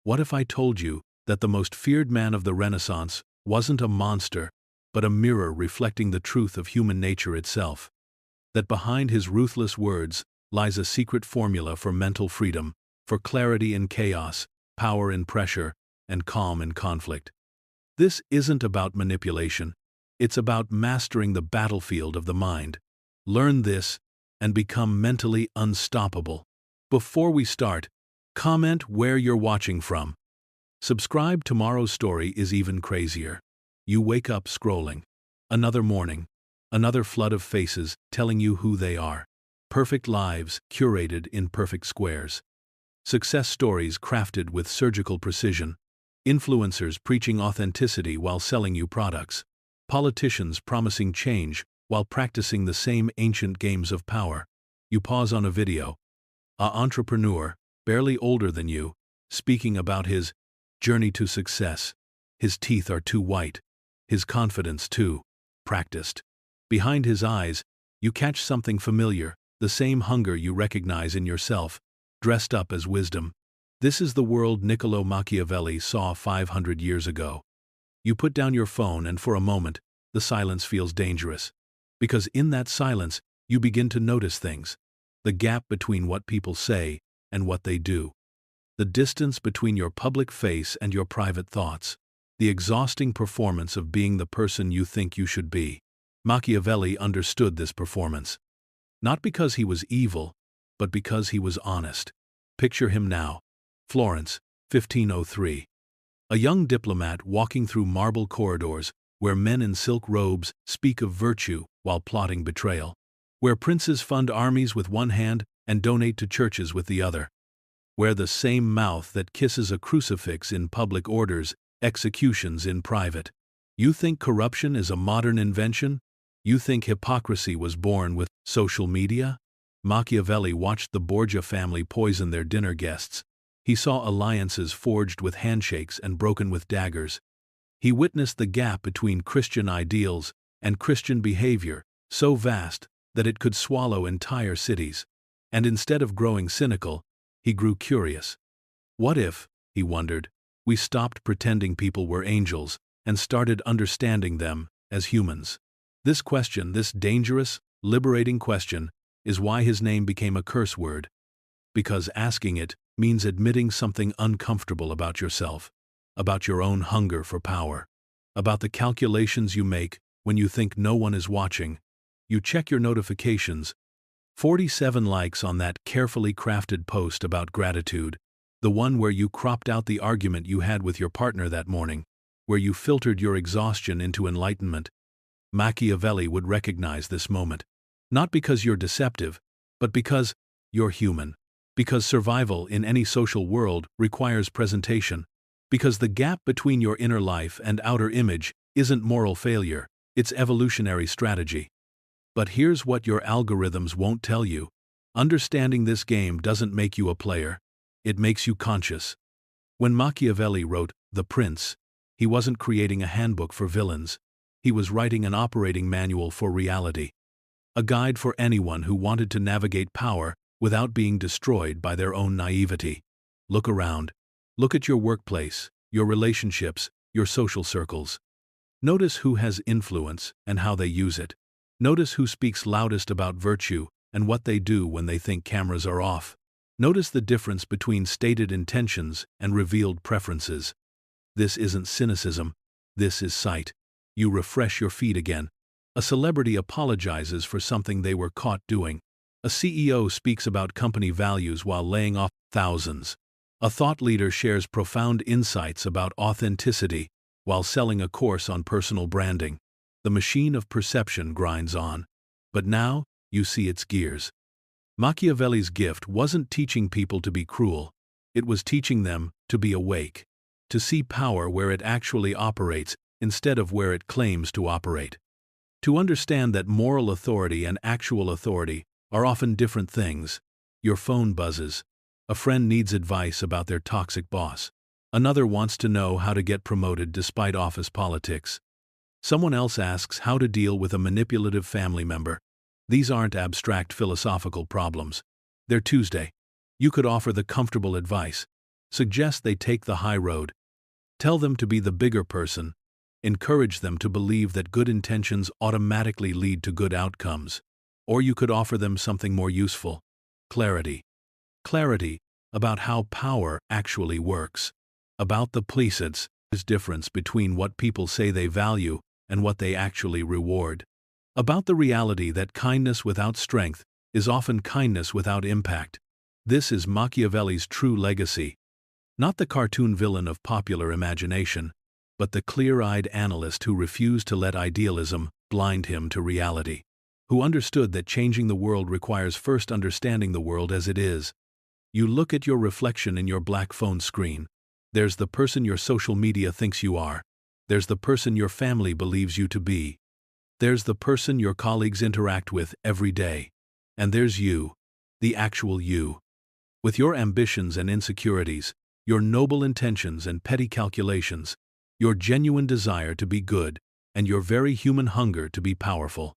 What if I told you that the most feared man of the Renaissance wasn't a monster, but a mirror reflecting the truth of human nature itself? That behind his ruthless words lies a secret formula for mental freedom, for clarity in chaos, power in pressure, and calm in conflict. This isn't about manipulation. It's about mastering the battlefield of the mind. Learn this and become mentally unstoppable. Before we start, comment where you're watching from. Subscribe. Tomorrow's story is even crazier. You wake up scrolling. Another morning. Another flood of faces telling you who they are. Perfect lives curated in perfect squares. Success stories crafted with surgical precision. Influencers preaching authenticity while selling you products. Politicians promising change while practicing the same ancient games of power. You pause on a video. An entrepreneur, barely older than you, speaking about his journey to success. His teeth are too white. His confidence too practiced. Behind his eyes, you catch something familiar, the same hunger you recognize in yourself, dressed up as wisdom. This is the world Niccolo Machiavelli saw 500 years ago. You put down your phone and for a moment, the silence feels dangerous. Because in that silence, you begin to notice things. The gap between what people say and what they do. The distance between your public face and your private thoughts. The exhausting performance of being the person you think you should be. Machiavelli understood this performance. Not because he was evil, but because he was honest. Picture him now. Florence, 1503. A young diplomat walking through marble corridors where men in silk robes speak of virtue while plotting betrayal. Where princes fund armies with one hand and donate to churches with the other. Where the same mouth that kisses a crucifix in public orders executions in private. You think corruption is a modern invention? You think hypocrisy was born with social media? Machiavelli watched the Borgia family poison their dinner guests. He saw alliances forged with handshakes and broken with daggers. He witnessed the gap between Christian ideals and Christian behavior, so vast that it could swallow entire cities. And instead of growing cynical, he grew curious. What if, he wondered, we stopped pretending people were angels and started understanding them as humans? This question, this dangerous, liberating question, is why his name became a curse word. Because asking it means admitting something uncomfortable about yourself, about your own hunger for power, about the calculations you make when you think no one is watching. You check your notifications. 47 likes on that carefully crafted post about gratitude, the one where you cropped out the argument you had with your partner that morning, where you filtered your exhaustion into enlightenment. Machiavelli would recognize this moment. Not because you're deceptive, but because you're human. Because survival in any social world requires presentation. Because the gap between your inner life and outer image isn't moral failure, it's evolutionary strategy. But here's what your algorithms won't tell you. Understanding this game doesn't make you a player. It makes you conscious. When Machiavelli wrote The Prince, he wasn't creating a handbook for villains. He was writing an operating manual for reality. A guide for anyone who wanted to navigate power without being destroyed by their own naivety. Look around. Look at your workplace, your relationships, your social circles. Notice who has influence and how they use it. Notice who speaks loudest about virtue and what they do when they think cameras are off. Notice the difference between stated intentions and revealed preferences. This isn't cynicism. This is sight. You refresh your feed again. A celebrity apologizes for something they were caught doing. A CEO speaks about company values while laying off thousands. A thought leader shares profound insights about authenticity while selling a course on personal branding. The machine of perception grinds on. But now, you see its gears. Machiavelli's gift wasn't teaching people to be cruel. It was teaching them to be awake. To see power where it actually operates instead of where it claims to operate. To understand that moral authority and actual authority are often different things. Your phone buzzes. A friend needs advice about their toxic boss. Another wants to know how to get promoted despite office politics. Someone else asks how to deal with a manipulative family member. These aren't abstract philosophical problems. They're Tuesday. You could offer the comfortable advice. suggest they take the high road. Tell them to be the bigger person. Encourage them to believe that good intentions automatically lead to good outcomes. Or you could offer them something more useful. Clarity. Clarity about how power actually works. About the placets, difference between what people say they value and what they actually reward. About the reality that kindness without strength is often kindness without impact. This is Machiavelli's true legacy. Not the cartoon villain of popular imagination, but the clear-eyed analyst who refused to let idealism blind him to reality. Who understood that changing the world requires first understanding the world as it is. You look at your reflection in your black phone screen. There's the person your social media thinks you are. There's the person your family believes you to be. There's the person your colleagues interact with every day. And there's you, the actual you. With your ambitions and insecurities, your noble intentions and petty calculations, your genuine desire to be good, and your very human hunger to be powerful.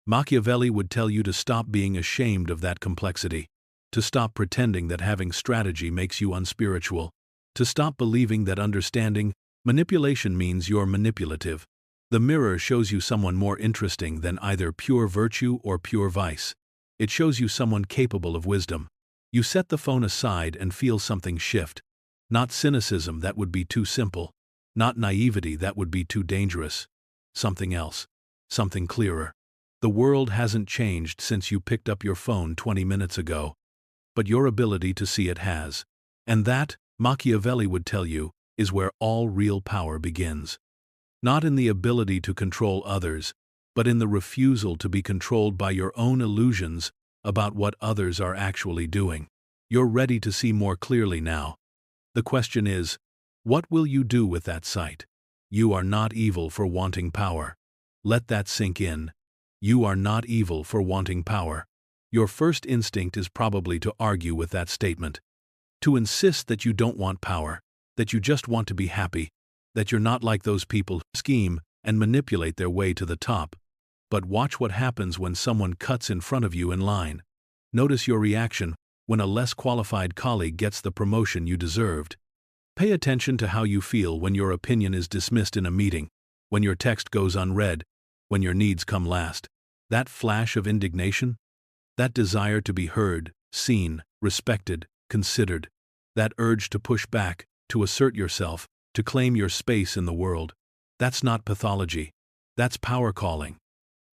Machiavelli would tell you to stop being ashamed of that complexity, to stop pretending that having strategy makes you unspiritual, to stop believing that understanding manipulation means you're manipulative. The mirror shows you someone more interesting than either pure virtue or pure vice. It shows you someone capable of wisdom. You set the phone aside and feel something shift. Not cynicism, that would be too simple. Not naivety, that would be too dangerous. Something else. Something clearer. The world hasn't changed since you picked up your phone 20 minutes ago. But your ability to see it has. And that, Machiavelli would tell you, is where all real power begins. Not in the ability to control others, but in the refusal to be controlled by your own illusions about what others are actually doing. You're ready to see more clearly now. The question is, what will you do with that sight? You are not evil for wanting power. Let that sink in. You are not evil for wanting power. Your first instinct is probably to argue with that statement. To insist that you don't want power, that you just want to be happy, that you're not like those people who scheme and manipulate their way to the top. But watch what happens when someone cuts in front of you in line. Notice your reaction when a less qualified colleague gets the promotion you deserved. Pay attention to how you feel when your opinion is dismissed in a meeting, when your text goes unread, when your needs come last. That flash of indignation? That desire to be heard, seen, respected, considered. That urge to push back, to assert yourself, to claim your space in the world. That's not pathology. That's power calling.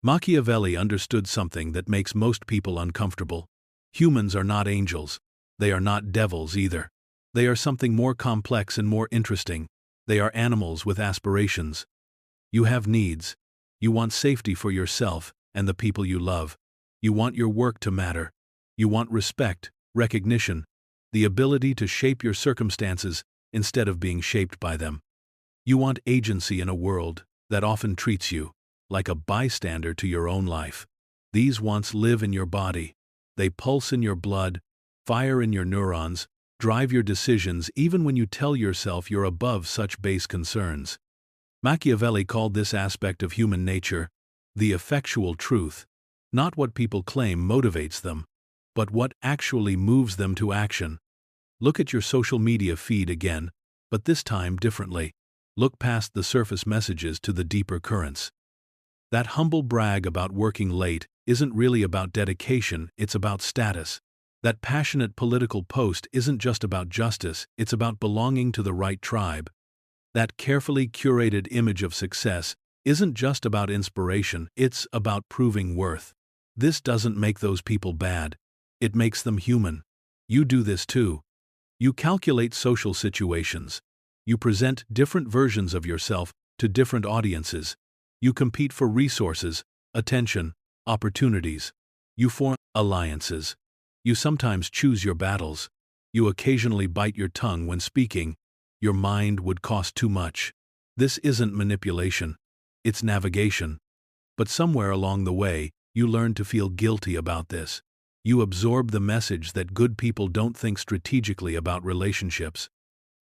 Machiavelli understood something that makes most people uncomfortable. Humans are not angels. They are not devils either. They are something more complex and more interesting. They are animals with aspirations. You have needs. You want safety for yourself and the people you love. You want your work to matter. You want respect, recognition, the ability to shape your circumstances instead of being shaped by them. You want agency in a world that often treats you like a bystander to your own life. These wants live in your body. They pulse in your blood, fire in your neurons, drive your decisions even when you tell yourself you're above such base concerns. Machiavelli called this aspect of human nature the effectual truth. Not what people claim motivates them, but what actually moves them to action. Look at your social media feed again, but this time differently. Look past the surface messages to the deeper currents. That humble brag about working late isn't really about dedication, it's about status. That passionate political post isn't just about justice, it's about belonging to the right tribe. That carefully curated image of success isn't just about inspiration, it's about proving worth. This doesn't make those people bad. It makes them human. You do this too. You calculate social situations. You present different versions of yourself to different audiences. You compete for resources, attention, opportunities. You form alliances. You sometimes choose your battles. You occasionally bite your tongue when speaking. Your mind would cost too much. This isn't manipulation. It's navigation. But somewhere along the way, you learn to feel guilty about this. You absorb the message that good people don't think strategically about relationships.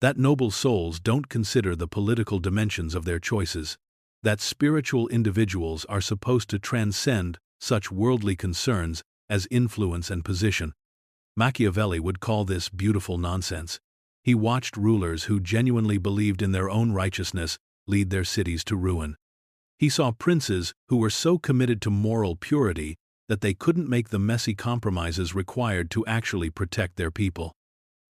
That noble souls don't consider the political dimensions of their choices. That spiritual individuals are supposed to transcend such worldly concerns as influence and position. Machiavelli would call this beautiful nonsense. He watched rulers who genuinely believed in their own righteousness lead their cities to ruin. He saw princes who were so committed to moral purity that they couldn't make the messy compromises required to actually protect their people.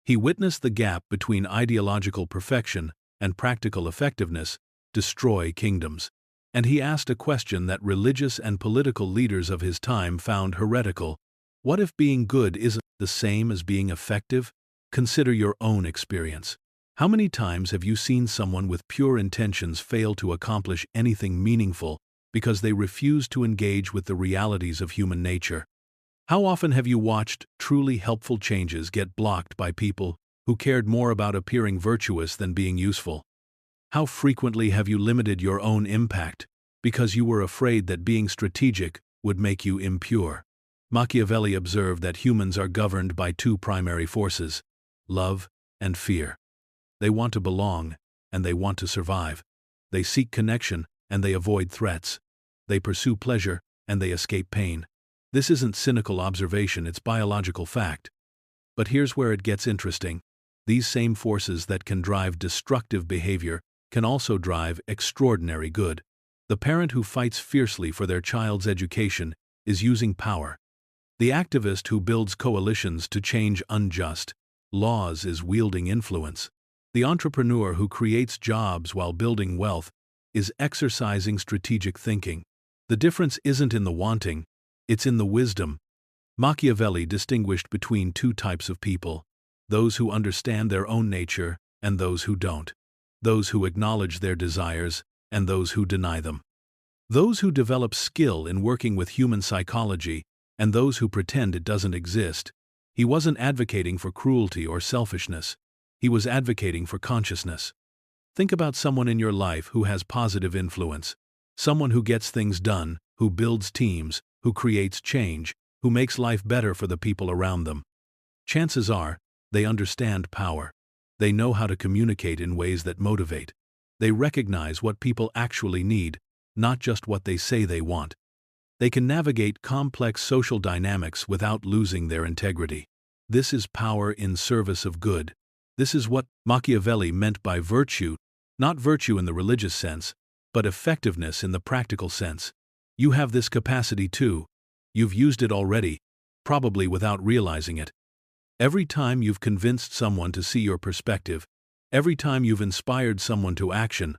He witnessed the gap between ideological perfection and practical effectiveness destroy kingdoms. And he asked a question that religious and political leaders of his time found heretical. What if being good isn't the same as being effective? Consider your own experience. How many times have you seen someone with pure intentions fail to accomplish anything meaningful because they refuse to engage with the realities of human nature? How often have you watched truly helpful changes get blocked by people who cared more about appearing virtuous than being useful? How frequently have you limited your own impact because you were afraid that being strategic would make you impure? Machiavelli observed that humans are governed by two primary forces: love and fear. They want to belong, and they want to survive. They seek connection, and they avoid threats. They pursue pleasure, and they escape pain. This isn't cynical observation, it's biological fact. But here's where it gets interesting. These same forces that can drive destructive behavior can also drive extraordinary good. The parent who fights fiercely for their child's education is using power. The activist who builds coalitions to change unjust laws is wielding influence. The entrepreneur who creates jobs while building wealth is exercising strategic thinking. The difference isn't in the wanting, it's in the wisdom. Machiavelli distinguished between two types of people: those who understand their own nature and those who don't. Those who acknowledge their desires and those who deny them. Those who develop skill in working with human psychology and those who pretend it doesn't exist. He wasn't advocating for cruelty or selfishness. He was advocating for consciousness. Think about someone in your life who has positive influence. Someone who gets things done, who builds teams, who creates change, who makes life better for the people around them. Chances are, they understand power. They know how to communicate in ways that motivate. They recognize what people actually need, not just what they say they want. They can navigate complex social dynamics without losing their integrity. This is power in service of good. This is what Machiavelli meant by virtue, not virtue in the religious sense, but effectiveness in the practical sense. You have this capacity too. You've used it already, probably without realizing it. Every time you've convinced someone to see your perspective, every time you've inspired someone to action,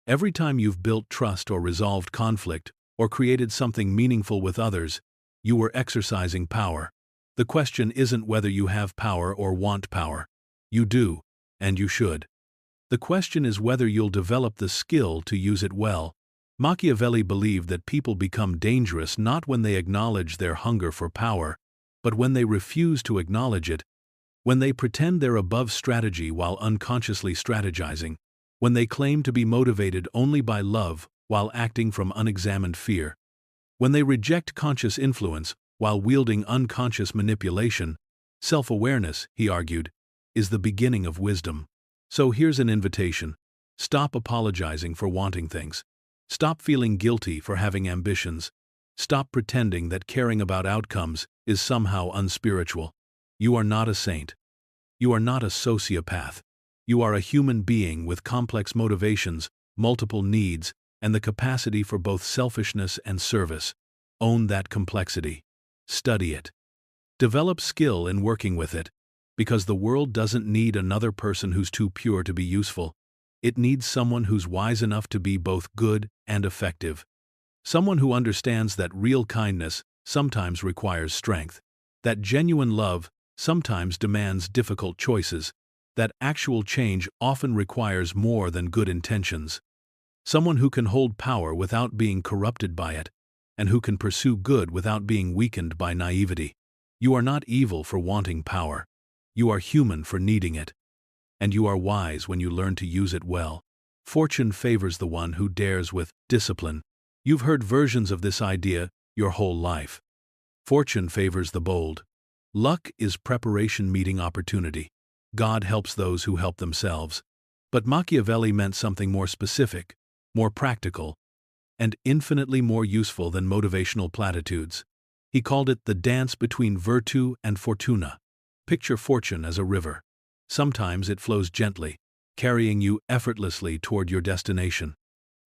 every time you've built trust or resolved conflict, or created something meaningful with others, you were exercising power. The question isn't whether you have power or want power. You do, and you should. The question is whether you'll develop the skill to use it well. Machiavelli believed that people become dangerous not when they acknowledge their hunger for power, but when they refuse to acknowledge it, when they pretend they're above strategy while unconsciously strategizing, when they claim to be motivated only by love while acting from unexamined fear, when they reject conscious influence while wielding unconscious manipulation. Self-awareness, he argued, is the beginning of wisdom. So here's an invitation. Stop apologizing for wanting things. Stop feeling guilty for having ambitions. Stop pretending that caring about outcomes is somehow unspiritual. You are not a saint. You are not a sociopath. You are a human being with complex motivations, multiple needs, and the capacity for both selfishness and service. Own that complexity. Study it. Develop skill in working with it. Because the world doesn't need another person who's too pure to be useful. It needs someone who's wise enough to be both good and effective. Someone who understands that real kindness sometimes requires strength, that genuine love sometimes demands difficult choices, that actual change often requires more than good intentions. Someone who can hold power without being corrupted by it, and who can pursue good without being weakened by naivety. You are not evil for wanting power. You are human for needing it. And you are wise when you learn to use it well. Fortune favors the one who dares with discipline. You've heard versions of this idea your whole life. Fortune favors the bold. Luck is preparation meeting opportunity. God helps those who help themselves. But Machiavelli meant something more specific, more practical, and infinitely more useful than motivational platitudes. He called it the dance between virtù and fortuna. Picture fortune as a river. Sometimes it flows gently, carrying you effortlessly toward your destination.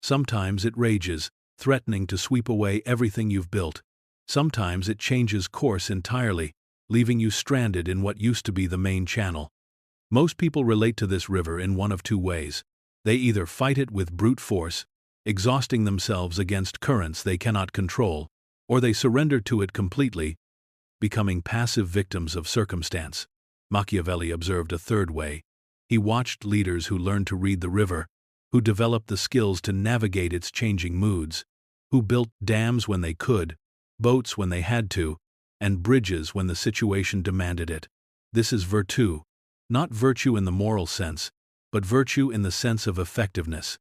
Sometimes it rages, threatening to sweep away everything you've built. Sometimes it changes course entirely, leaving you stranded in what used to be the main channel. Most people relate to this river in one of two ways. They either fight it with brute force, exhausting themselves against currents they cannot control, or they surrender to it completely, becoming passive victims of circumstance. Machiavelli observed a third way. He watched leaders who learned to read the river, who developed the skills to navigate its changing moods, who built dams when they could, boats when they had to, and bridges when the situation demanded it. This is virtue, not virtue in the moral sense, but virtue in the sense of effectiveness.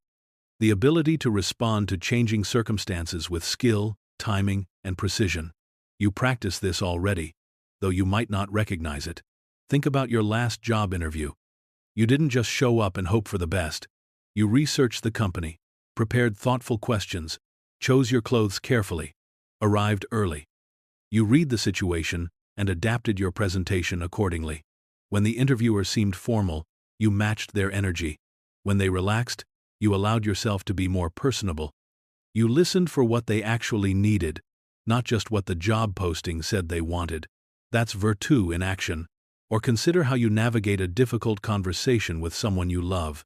The ability to respond to changing circumstances with skill, timing, and precision. You practice this already, though you might not recognize it. Think about your last job interview. You didn't just show up and hope for the best. You researched the company, prepared thoughtful questions, chose your clothes carefully, arrived early. You read the situation and adapted your presentation accordingly. When the interviewer seemed formal, you matched their energy. When they relaxed, you allowed yourself to be more personable. You listened for what they actually needed, not just what the job posting said they wanted. That's virtue in action. Or consider how you navigate a difficult conversation with someone you love.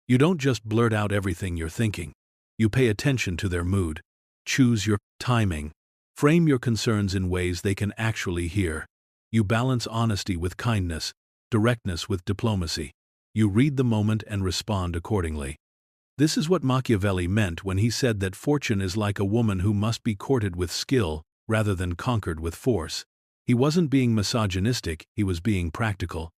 You don't just blurt out everything you're thinking. You pay attention to their mood. Choose your timing. Frame your concerns in ways they can actually hear. You balance honesty with kindness, directness with diplomacy. You read the moment and respond accordingly. This is what Machiavelli meant when he said that fortune is like a woman who must be courted with skill rather than conquered with force. He wasn't being misogynistic, he was being practical.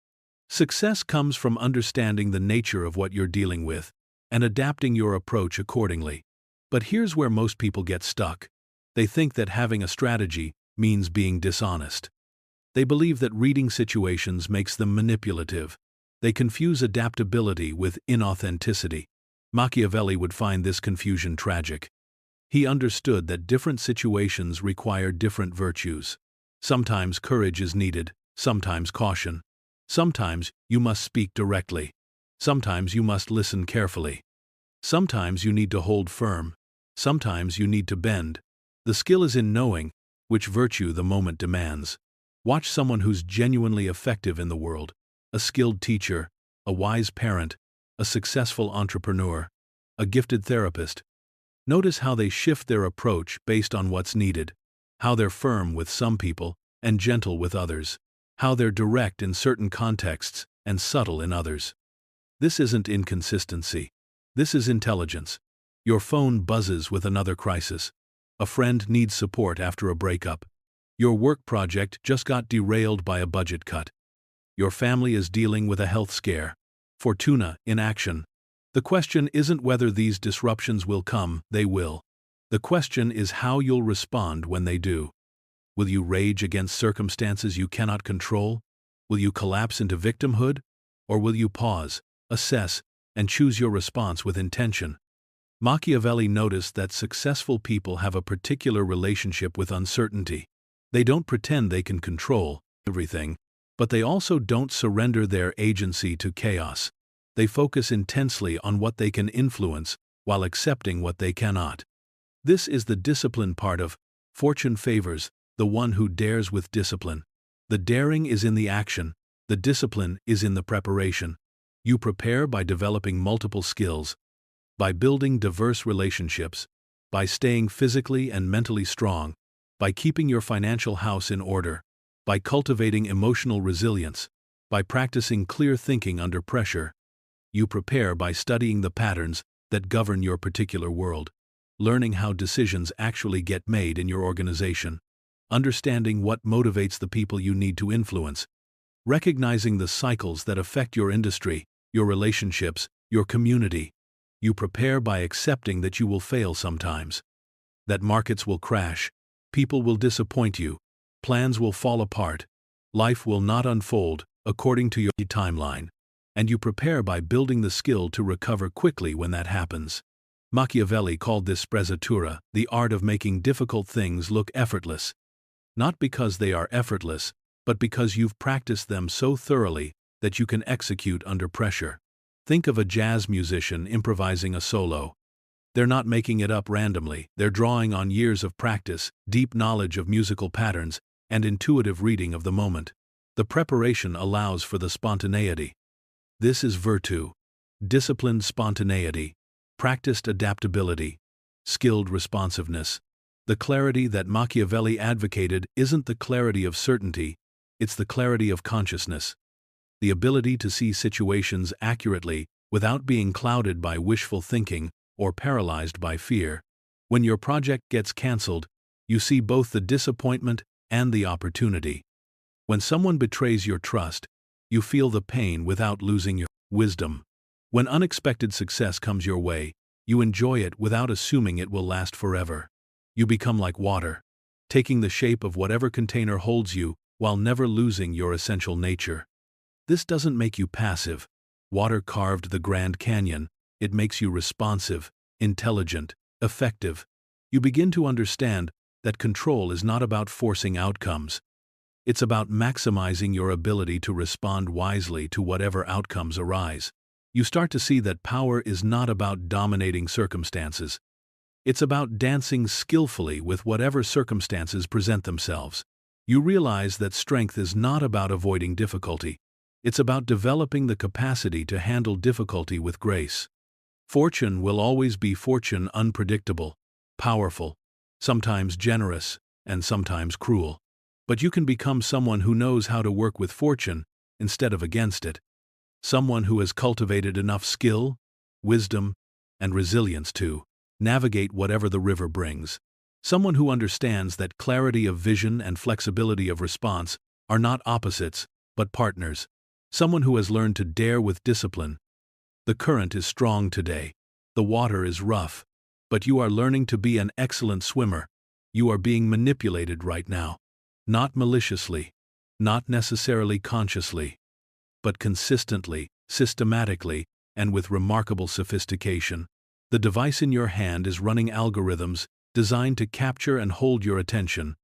Success comes from understanding the nature of what you're dealing with and adapting your approach accordingly. But here's where most people get stuck. They think that having a strategy means being dishonest. They believe that reading situations makes them manipulative. They confuse adaptability with inauthenticity. Machiavelli would find this confusion tragic. He understood that different situations require different virtues. Sometimes courage is needed, sometimes caution. Sometimes you must speak directly. Sometimes you must listen carefully. Sometimes you need to hold firm. Sometimes you need to bend. The skill is in knowing which virtue the moment demands. Watch someone who's genuinely effective in the world, a skilled teacher, a wise parent, a successful entrepreneur, a gifted therapist. Notice how they shift their approach based on what's needed, how they're firm with some people and gentle with others, how they're direct in certain contexts and subtle in others. This isn't inconsistency. This is intelligence. Your phone buzzes with another crisis. A friend needs support after a breakup. Your work project just got derailed by a budget cut. Your family is dealing with a health scare. Fortuna in action. The question isn't whether these disruptions will come, they will. The question is how you'll respond when they do. Will you rage against circumstances you cannot control? Will you collapse into victimhood? Or will you pause, assess, and choose your response with intention? Machiavelli noticed that successful people have a particular relationship with uncertainty. They don't pretend they can control everything, but they also don't surrender their agency to chaos. They focus intensely on what they can influence while accepting what they cannot. This is the discipline part of Fortune Favors the One Who Dares with Discipline. The daring is in the action, the discipline is in the preparation. You prepare by developing multiple skills, by building diverse relationships, by staying physically and mentally strong, by keeping your financial house in order, by cultivating emotional resilience, by practicing clear thinking under pressure. You prepare by studying the patterns that govern your particular world, learning how decisions actually get made in your organization, understanding what motivates the people you need to influence, recognizing the cycles that affect your industry, your relationships, your community. You prepare by accepting that you will fail sometimes, that markets will crash, people will disappoint you, plans will fall apart, life will not unfold according to your timeline, and you prepare by building the skill to recover quickly when that happens. Machiavelli called this sprezzatura, the art of making difficult things look effortless. Not because they are effortless, but because you've practiced them so thoroughly that you can execute under pressure. Think of a jazz musician improvising a solo. They're not making it up randomly, they're drawing on years of practice, deep knowledge of musical patterns, and intuitive reading of the moment. The preparation allows for the spontaneity. This is virtue. Disciplined spontaneity, practiced adaptability, skilled responsiveness. The clarity that Machiavelli advocated isn't the clarity of certainty, it's the clarity of consciousness. The ability to see situations accurately without being clouded by wishful thinking or paralyzed by fear. When your project gets cancelled, you see both the disappointment and the opportunity. When someone betrays your trust, you feel the pain without losing your wisdom. When unexpected success comes your way, you enjoy it without assuming it will last forever. You become like water, taking the shape of whatever container holds you while never losing your essential nature. This doesn't make you passive. Water carved the Grand Canyon. It makes you responsive, intelligent, effective. You begin to understand that control is not about forcing outcomes. It's about maximizing your ability to respond wisely to whatever outcomes arise. You start to see that power is not about dominating circumstances. It's about dancing skillfully with whatever circumstances present themselves. You realize that strength is not about avoiding difficulty. It's about developing the capacity to handle difficulty with grace. Fortune will always be fortune, unpredictable, powerful, sometimes generous, and sometimes cruel. But you can become someone who knows how to work with fortune instead of against it. Someone who has cultivated enough skill, wisdom, and resilience to navigate whatever the river brings. Someone who understands that clarity of vision and flexibility of response are not opposites, but partners. Someone who has learned to dare with discipline. The current is strong today. The water is rough. But you are learning to be an excellent swimmer. You are being manipulated right now. Not maliciously, not necessarily consciously, but consistently, systematically, and with remarkable sophistication. The device in your hand is running algorithms designed to capture and hold your attention.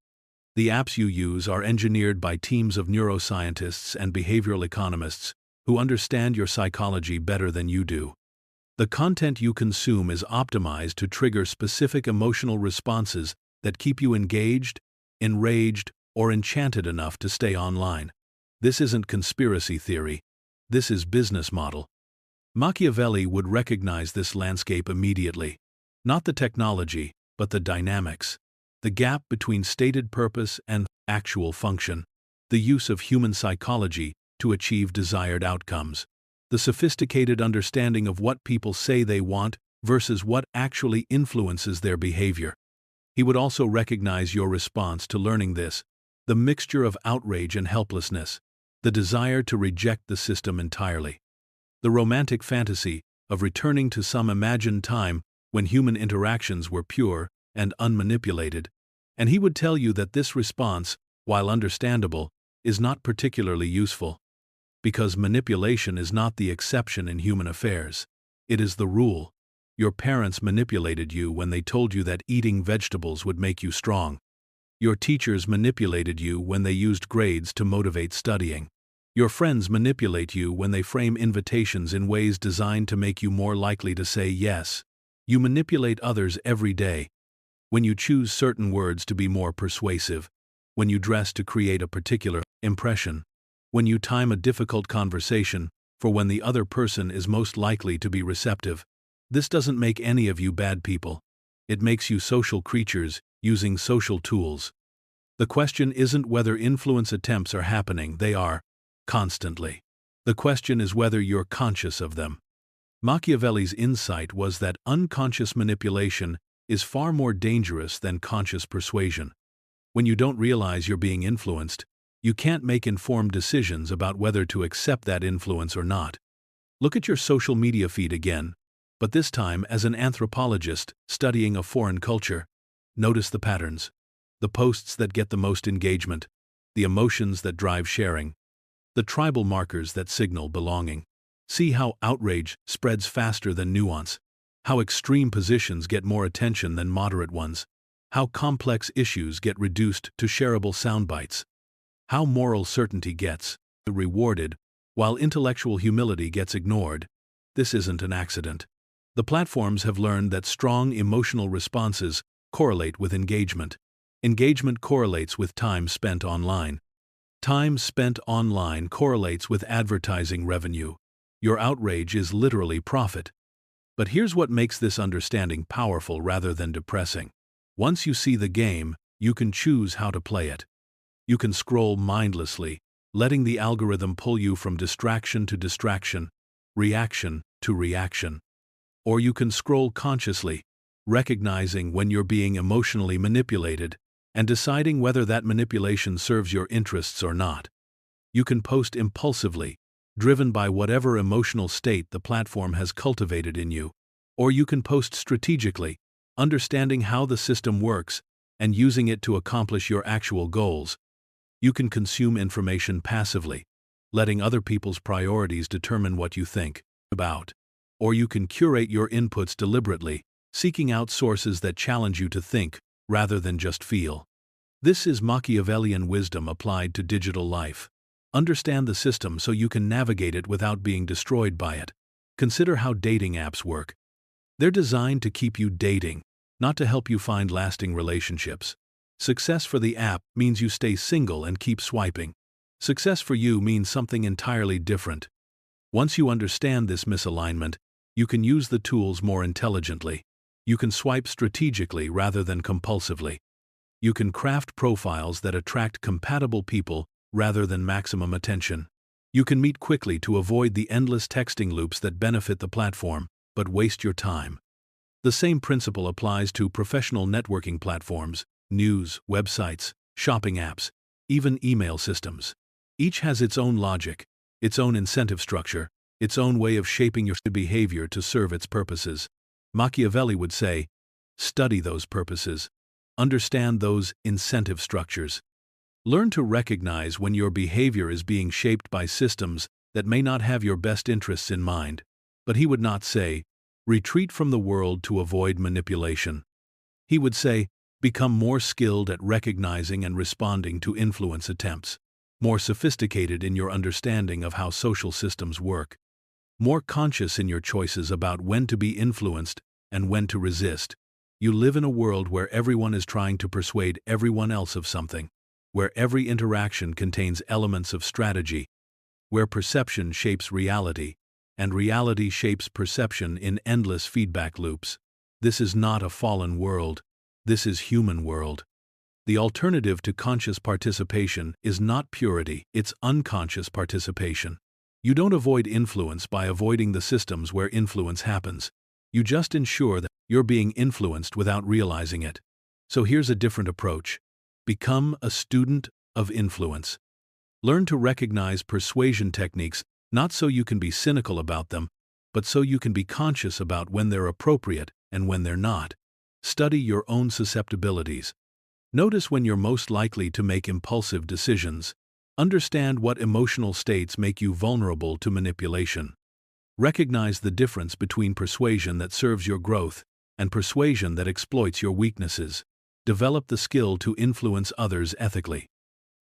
The apps you use are engineered by teams of neuroscientists and behavioral economists who understand your psychology better than you do. The content you consume is optimized to trigger specific emotional responses that keep you engaged, enraged, or enchanted enough to stay online. This isn't conspiracy theory. This is business model. Machiavelli would recognize this landscape immediately. Not the technology, but the dynamics. The gap between stated purpose and actual function. The use of human psychology to achieve desired outcomes. The sophisticated understanding of what people say they want versus what actually influences their behavior. He would also recognize your response to learning this. The mixture of outrage and helplessness. The desire to reject the system entirely. The romantic fantasy of returning to some imagined time when human interactions were pure and unmanipulated. And he would tell you that this response, while understandable, is not particularly useful. Because manipulation is not the exception in human affairs. It is the rule. Your parents manipulated you when they told you that eating vegetables would make you strong. Your teachers manipulated you when they used grades to motivate studying. Your friends manipulate you when they frame invitations in ways designed to make you more likely to say yes. You manipulate others every day. When you choose certain words to be more persuasive. When you dress to create a particular impression. When you time a difficult conversation for when the other person is most likely to be receptive. This doesn't make any of you bad people. It makes you social creatures using social tools. The question isn't whether influence attempts are happening, they are, constantly. The question is whether you're conscious of them. Machiavelli's insight was that unconscious manipulation is far more dangerous than conscious persuasion. When you don't realize you're being influenced, you can't make informed decisions about whether to accept that influence or not. Look at your social media feed again, but this time as an anthropologist studying a foreign culture. Notice the patterns. The posts that get the most engagement. The emotions that drive sharing. The tribal markers that signal belonging. See how outrage spreads faster than nuance. How extreme positions get more attention than moderate ones. How complex issues get reduced to shareable soundbites. How moral certainty gets rewarded While intellectual humility gets ignored, this isn't an accident. The platforms have learned that strong emotional responses correlate with engagement. Engagement correlates with time spent online. Time spent online correlates with advertising revenue. Your outrage is literally profit. But here's what makes this understanding powerful rather than depressing. Once you see the game, you can choose how to play it. You can scroll mindlessly, letting the algorithm pull you from distraction to distraction, reaction to reaction. Or you can scroll consciously, recognizing when you're being emotionally manipulated, and deciding whether that manipulation serves your interests or not. You can post impulsively, driven by whatever emotional state the platform has cultivated in you. Or you can post strategically, understanding how the system works and using it to accomplish your actual goals. You can consume information passively, letting other people's priorities determine what you think about. Or you can curate your inputs deliberately, seeking out sources that challenge you to think rather than just feel. This is Machiavellian wisdom applied to digital life. Understand the system so you can navigate it without being destroyed by it. Consider how dating apps work. They're designed to keep you dating, not to help you find lasting relationships. Success for the app means you stay single and keep swiping. Success for you means something entirely different. Once you understand this misalignment, you can use the tools more intelligently. You can swipe strategically rather than compulsively. You can craft profiles that attract compatible people rather than maximum attention. You can meet quickly to avoid the endless texting loops that benefit the platform, but waste your time. The same principle applies to professional networking platforms, news, websites, shopping apps, even email systems. Each has its own logic, its own incentive structure, its own way of shaping your behavior to serve its purposes. Machiavelli would say, study those purposes. Understand those incentive structures. Learn to recognize when your behavior is being shaped by systems that may not have your best interests in mind. But he would not say, retreat from the world to avoid manipulation. He would say, become more skilled at recognizing and responding to influence attempts, more sophisticated in your understanding of how social systems work, more conscious in your choices about when to be influenced and when to resist. You live in a world where everyone is trying to persuade everyone else of something, where every interaction contains elements of strategy, where perception shapes reality, and reality shapes perception in endless feedback loops. This is not a fallen world. This is human world. The alternative to conscious participation is not purity, it's unconscious participation. You don't avoid influence by avoiding the systems where influence happens. You just ensure that you're being influenced without realizing it. So here's a different approach. Become a student of influence. Learn to recognize persuasion techniques not so you can be cynical about them, but so you can be conscious about when they're appropriate and when they're not. Study your own susceptibilities. Notice when you're most likely to make impulsive decisions. Understand what emotional states make you vulnerable to manipulation. Recognize the difference between persuasion that serves your growth and persuasion that exploits your weaknesses. Develop the skill to influence others ethically.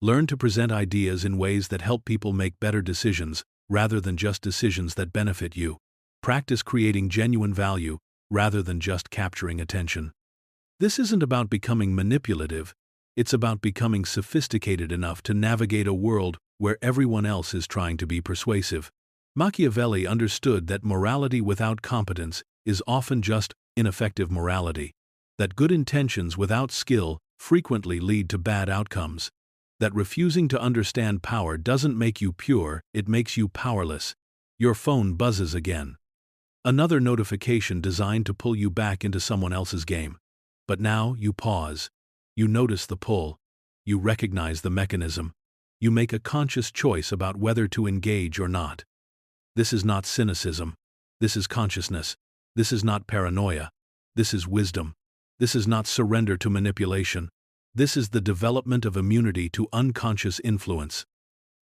Learn to present ideas in ways that help people make better decisions rather than just decisions that benefit you. Practice creating genuine value rather than just capturing attention. This isn't about becoming manipulative, it's about becoming sophisticated enough to navigate a world where everyone else is trying to be persuasive. Machiavelli understood that morality without competence is often just ineffective morality, that good intentions without skill frequently lead to bad outcomes, that refusing to understand power doesn't make you pure, it makes you powerless. Your phone buzzes again. Another notification designed to pull you back into someone else's game. But now you pause. You notice the pull. You recognize the mechanism. You make a conscious choice about whether to engage or not. This is not cynicism. This is consciousness. This is not paranoia. This is wisdom. This is not surrender to manipulation. This is the development of immunity to unconscious influence.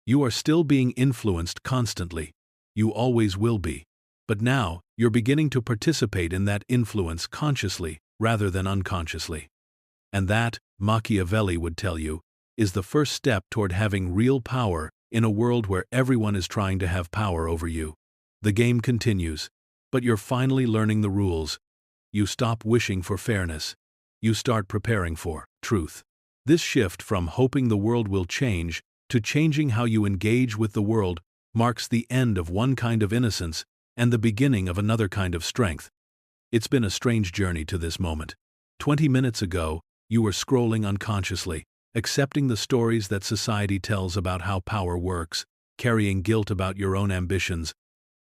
You are still being influenced constantly. You always will be. But now, you're beginning to participate in that influence consciously rather than unconsciously. And that, Machiavelli would tell you, is the first step toward having real power in a world where everyone is trying to have power over you. The game continues, but you're finally learning the rules. You stop wishing for fairness. You start preparing for truth. This shift from hoping the world will change to changing how you engage with the world marks the end of one kind of innocence and the beginning of another kind of strength. It's been a strange journey to this moment. 20 minutes ago, you were scrolling unconsciously, accepting the stories that society tells about how power works, carrying guilt about your own ambitions,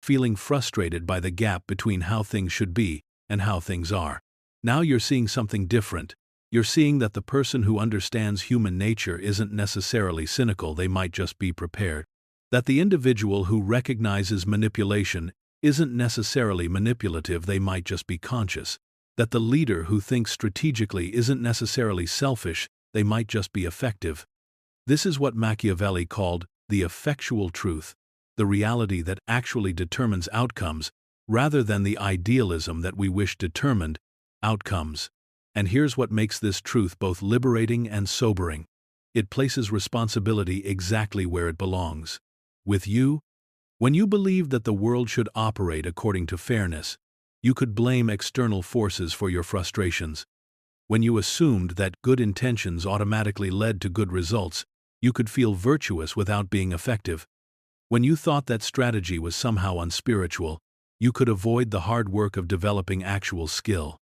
feeling frustrated by the gap between how things should be and how things are. Now you're seeing something different. You're seeing that the person who understands human nature isn't necessarily cynical, they might just be prepared. That the individual who recognizes manipulation isn't necessarily manipulative, they might just be conscious. That the leader who thinks strategically isn't necessarily selfish, they might just be effective. This is what Machiavelli called the effectual truth, the reality that actually determines outcomes, rather than the idealism that we wish determined outcomes. And here's what makes this truth both liberating and sobering. It places responsibility exactly where it belongs. With you, when you believed that the world should operate according to fairness, you could blame external forces for your frustrations. When you assumed that good intentions automatically led to good results, you could feel virtuous without being effective. When you thought that strategy was somehow unspiritual, you could avoid the hard work of developing actual skill.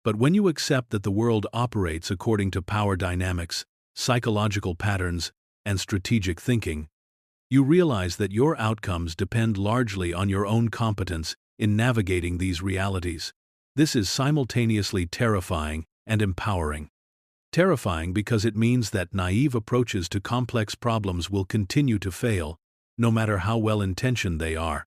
But when you accept that the world operates according to power dynamics, psychological patterns, and strategic thinking, you realize that your outcomes depend largely on your own competence in navigating these realities. This is simultaneously terrifying and empowering. Terrifying because it means that naive approaches to complex problems will continue to fail, no matter how well-intentioned they are.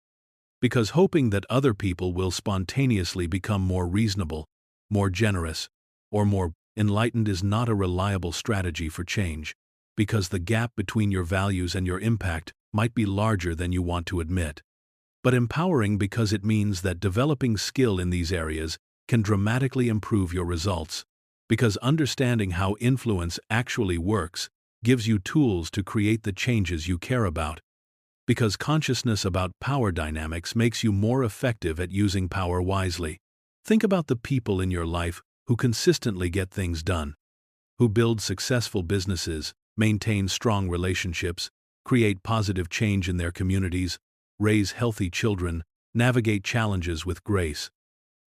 Because hoping that other people will spontaneously become more reasonable, more generous, or more enlightened is not a reliable strategy for change, because the gap between your values and your impact might be larger than you want to admit. But empowering because it means that developing skill in these areas can dramatically improve your results, because understanding how influence actually works gives you tools to create the changes you care about, because consciousness about power dynamics makes you more effective at using power wisely. Think about the people in your life who consistently get things done, who build successful businesses, maintain strong relationships, create positive change in their communities, raise healthy children, navigate challenges with grace.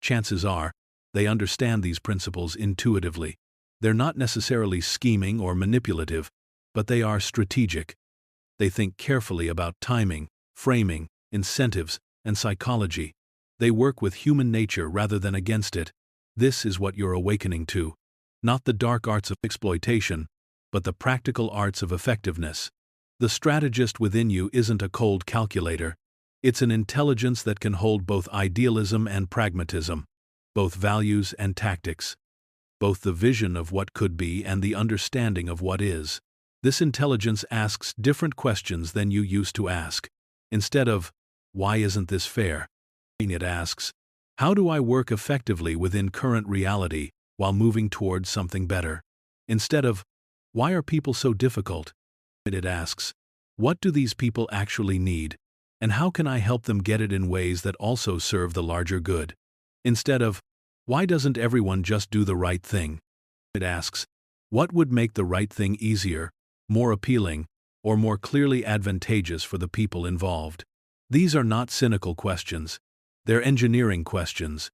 Chances are, they understand these principles intuitively. They're not necessarily scheming or manipulative, but they are strategic. They think carefully about timing, framing, incentives, and psychology. They work with human nature rather than against it. This is what you're awakening to. Not the dark arts of exploitation, but the practical arts of effectiveness. The strategist within you isn't a cold calculator. It's an intelligence that can hold both idealism and pragmatism, both values and tactics, both the vision of what could be and the understanding of what is. This intelligence asks different questions than you used to ask. Instead of, "Why isn't this fair?" it asks, "How do I work effectively within current reality while moving towards something better?" Instead of, "Why are people so difficult?" it asks, "What do these people actually need? And how can I help them get it in ways that also serve the larger good?" Instead of, "Why doesn't everyone just do the right thing?" it asks, "What would make the right thing easier, more appealing, or more clearly advantageous for the people involved?" These are not cynical questions. They're engineering questions.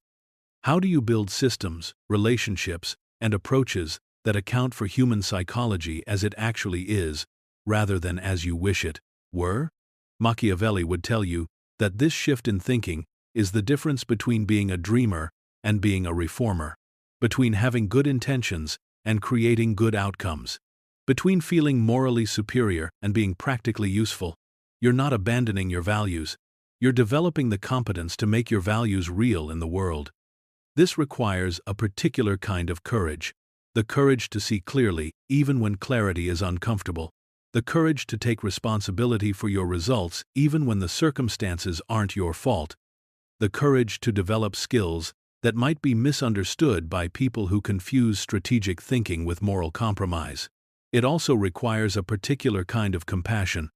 How do you build systems, relationships, and approaches that account for human psychology as it actually is, rather than as you wish it were? Machiavelli would tell you that this shift in thinking is the difference between being a dreamer and being a reformer, between having good intentions and creating good outcomes, between feeling morally superior and being practically useful. You're not abandoning your values. You're developing the competence to make your values real in the world. This requires a particular kind of courage, the courage to see clearly even when clarity is uncomfortable, the courage to take responsibility for your results even when the circumstances aren't your fault, the courage to develop skills that might be misunderstood by people who confuse strategic thinking with moral compromise. It also requires a particular kind of compassion,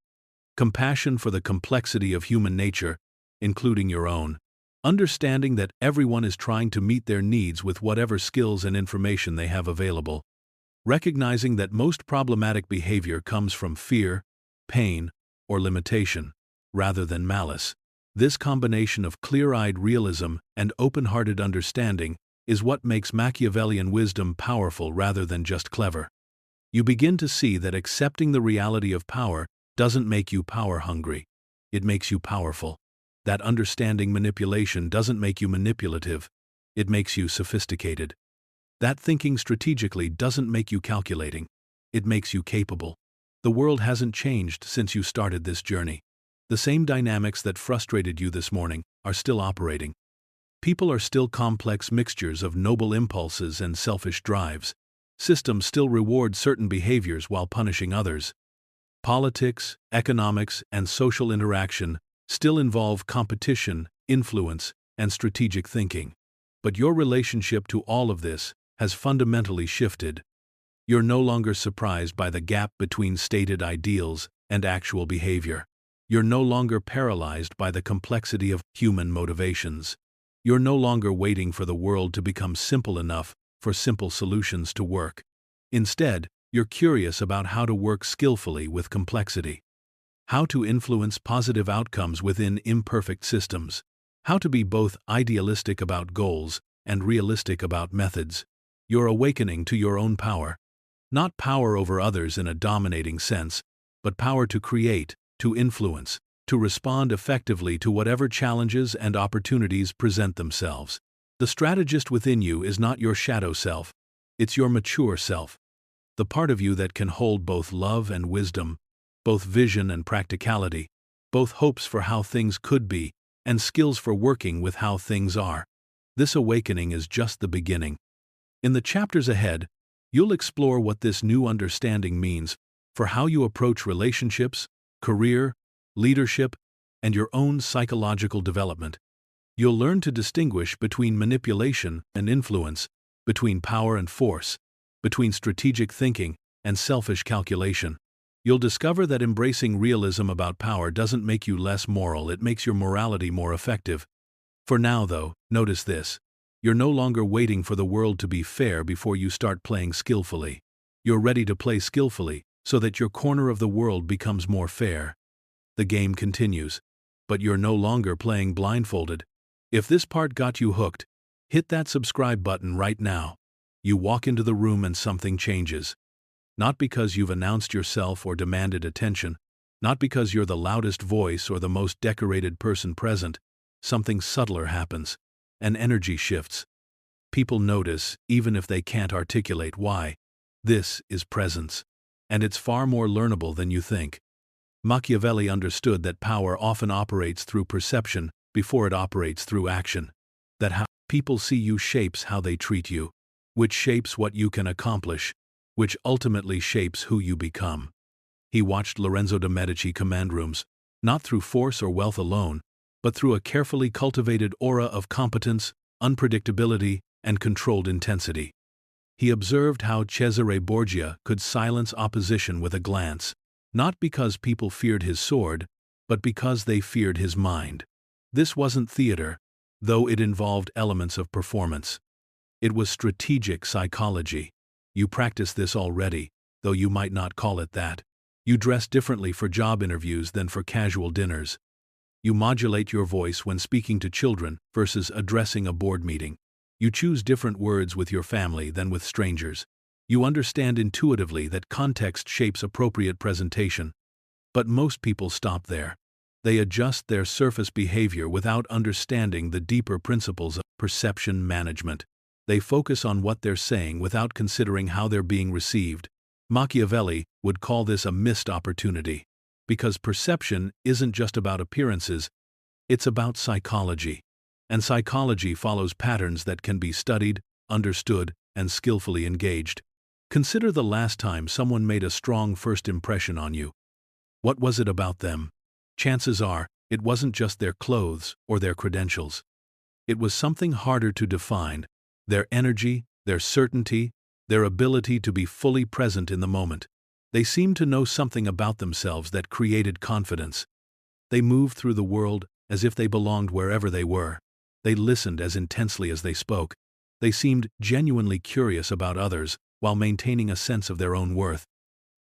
compassion for the complexity of human nature, including your own, understanding that everyone is trying to meet their needs with whatever skills and information they have available, recognizing that most problematic behavior comes from fear, pain, or limitation, rather than malice. This combination of clear-eyed realism and open-hearted understanding is what makes Machiavellian wisdom powerful rather than just clever. You begin to see that accepting the reality of power doesn't make you power-hungry. It makes you powerful. That understanding manipulation doesn't make you manipulative. It makes you sophisticated. That thinking strategically doesn't make you calculating. It makes you capable. The world hasn't changed since you started this journey. The same dynamics that frustrated you this morning are still operating. People are still complex mixtures of noble impulses and selfish drives. Systems still reward certain behaviors while punishing others. Politics, economics, and social interaction still involve competition, influence, and strategic thinking. But your relationship to all of this has fundamentally shifted. You're no longer surprised by the gap between stated ideals and actual behavior. You're no longer paralyzed by the complexity of human motivations. You're no longer waiting for the world to become simple enough for simple solutions to work. Instead, you're curious about how to work skillfully with complexity. How to influence positive outcomes within imperfect systems. How to be both idealistic about goals and realistic about methods. You're awakening to your own power. Not power over others in a dominating sense, but power to create, to influence, to respond effectively to whatever challenges and opportunities present themselves. The strategist within you is not your shadow self, it's your mature self. The part of you that can hold both love and wisdom, both vision and practicality, both hopes for how things could be, and skills for working with how things are. This awakening is just the beginning. In the chapters ahead, you'll explore what this new understanding means for how you approach relationships, career, leadership, and your own psychological development. You'll learn to distinguish between manipulation and influence, between power and force, between strategic thinking and selfish calculation. You'll discover that embracing realism about power doesn't make you less moral, it makes your morality more effective. For now, though, notice this. You're no longer waiting for the world to be fair before you start playing skillfully. You're ready to play skillfully so that your corner of the world becomes more fair. The game continues, but you're no longer playing blindfolded. If this part got you hooked, hit that subscribe button right now. You walk into the room and something changes. Not because you've announced yourself or demanded attention, not because you're the loudest voice or the most decorated person present. Something subtler happens. An energy shifts. People notice, even if they can't articulate why. This is presence. And it's far more learnable than you think. Machiavelli understood that power often operates through perception before it operates through action. That how people see you shapes how they treat you, which shapes what you can accomplish, which ultimately shapes who you become. He watched Lorenzo de' Medici command rooms, not through force or wealth alone, but through a carefully cultivated aura of competence, unpredictability, and controlled intensity. He observed how Cesare Borgia could silence opposition with a glance, not because people feared his sword, but because they feared his mind. This wasn't theater, though it involved elements of performance. It was strategic psychology. You practice this already, though you might not call it that. You dress differently for job interviews than for casual dinners. You modulate your voice when speaking to children versus addressing a board meeting. You choose different words with your family than with strangers. You understand intuitively that context shapes appropriate presentation. But most people stop there. They adjust their surface behavior without understanding the deeper principles of perception management. They focus on what they're saying without considering how they're being received. Machiavelli would call this a missed opportunity. Because perception isn't just about appearances, it's about psychology. And psychology follows patterns that can be studied, understood, and skillfully engaged. Consider the last time someone made a strong first impression on you. What was it about them? Chances are, it wasn't just their clothes or their credentials. It was something harder to define: their energy, their certainty, their ability to be fully present in the moment. They seemed to know something about themselves that created confidence. They moved through the world as if they belonged wherever they were. They listened as intensely as they spoke. They seemed genuinely curious about others while maintaining a sense of their own worth.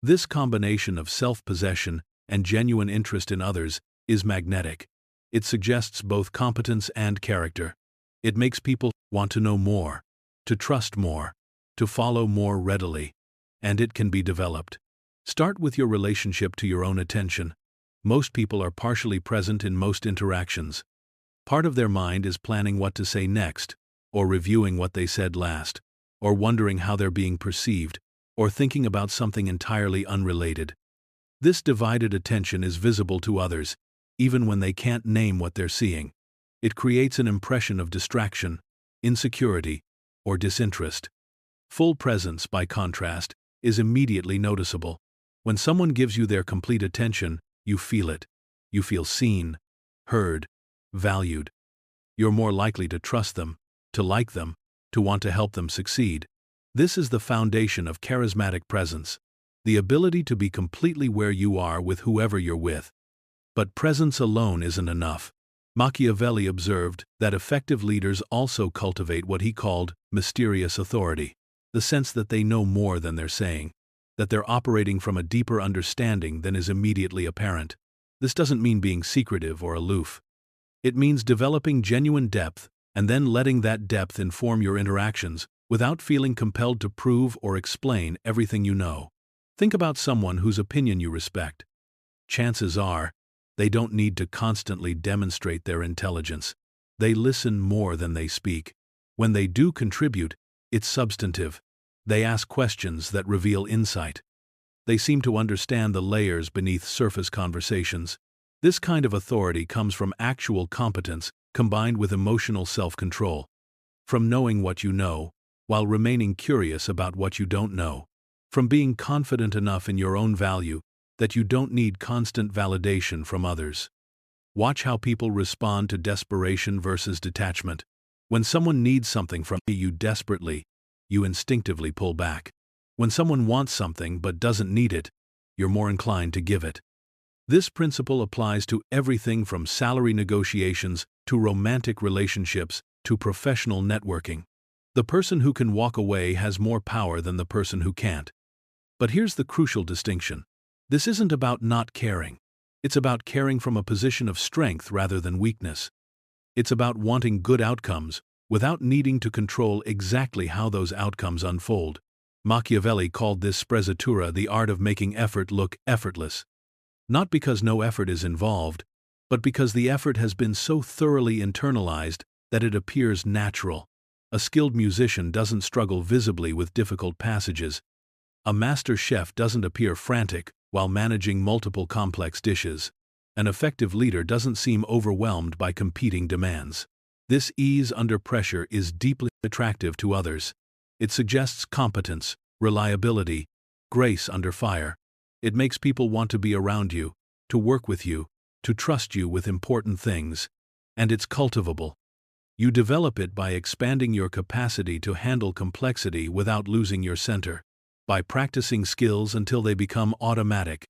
This combination of self-possession and genuine interest in others is magnetic. It suggests both competence and character. It makes people want to know more, to trust more, to follow more readily. And it can be developed. Start with your relationship to your own attention. Most people are partially present in most interactions. Part of their mind is planning what to say next, or reviewing what they said last, or wondering how they're being perceived, or thinking about something entirely unrelated. This divided attention is visible to others, even when they can't name what they're seeing. It creates an impression of distraction, insecurity, or disinterest. Full presence, by contrast, is immediately noticeable. When someone gives you their complete attention, you feel it. You feel seen, heard, valued. You're more likely to trust them, to like them, to want to help them succeed. This is the foundation of charismatic presence, the ability to be completely where you are with whoever you're with. But presence alone isn't enough. Machiavelli observed that effective leaders also cultivate what he called mysterious authority, the sense that they know more than they're saying, that they're operating from a deeper understanding than is immediately apparent. This doesn't mean being secretive or aloof. It means developing genuine depth and then letting that depth inform your interactions without feeling compelled to prove or explain everything you know. Think about someone whose opinion you respect. Chances are, they don't need to constantly demonstrate their intelligence. They listen more than they speak. When they do contribute, it's substantive. They ask questions that reveal insight. They seem to understand the layers beneath surface conversations. This kind of authority comes from actual competence combined with emotional self-control. From knowing what you know, while remaining curious about what you don't know. From being confident enough in your own value that you don't need constant validation from others. Watch how people respond to desperation versus detachment. When someone needs something from you desperately, you instinctively pull back. When someone wants something but doesn't need it, you're more inclined to give it. This principle applies to everything from salary negotiations to romantic relationships to professional networking. The person who can walk away has more power than the person who can't. But here's the crucial distinction. This isn't about not caring. It's about caring from a position of strength rather than weakness. It's about wanting good outcomes without needing to control exactly how those outcomes unfold. Machiavelli called this sprezzatura the art of making effort look effortless. Not because no effort is involved, but because the effort has been so thoroughly internalized that it appears natural. A skilled musician doesn't struggle visibly with difficult passages. A master chef doesn't appear frantic while managing multiple complex dishes. An effective leader doesn't seem overwhelmed by competing demands. This ease under pressure is deeply attractive to others. It suggests competence, reliability, grace under fire. It makes people want to be around you, to work with you, to trust you with important things. And it's cultivable. You develop it by expanding your capacity to handle complexity without losing your center, by practicing skills until they become automatic,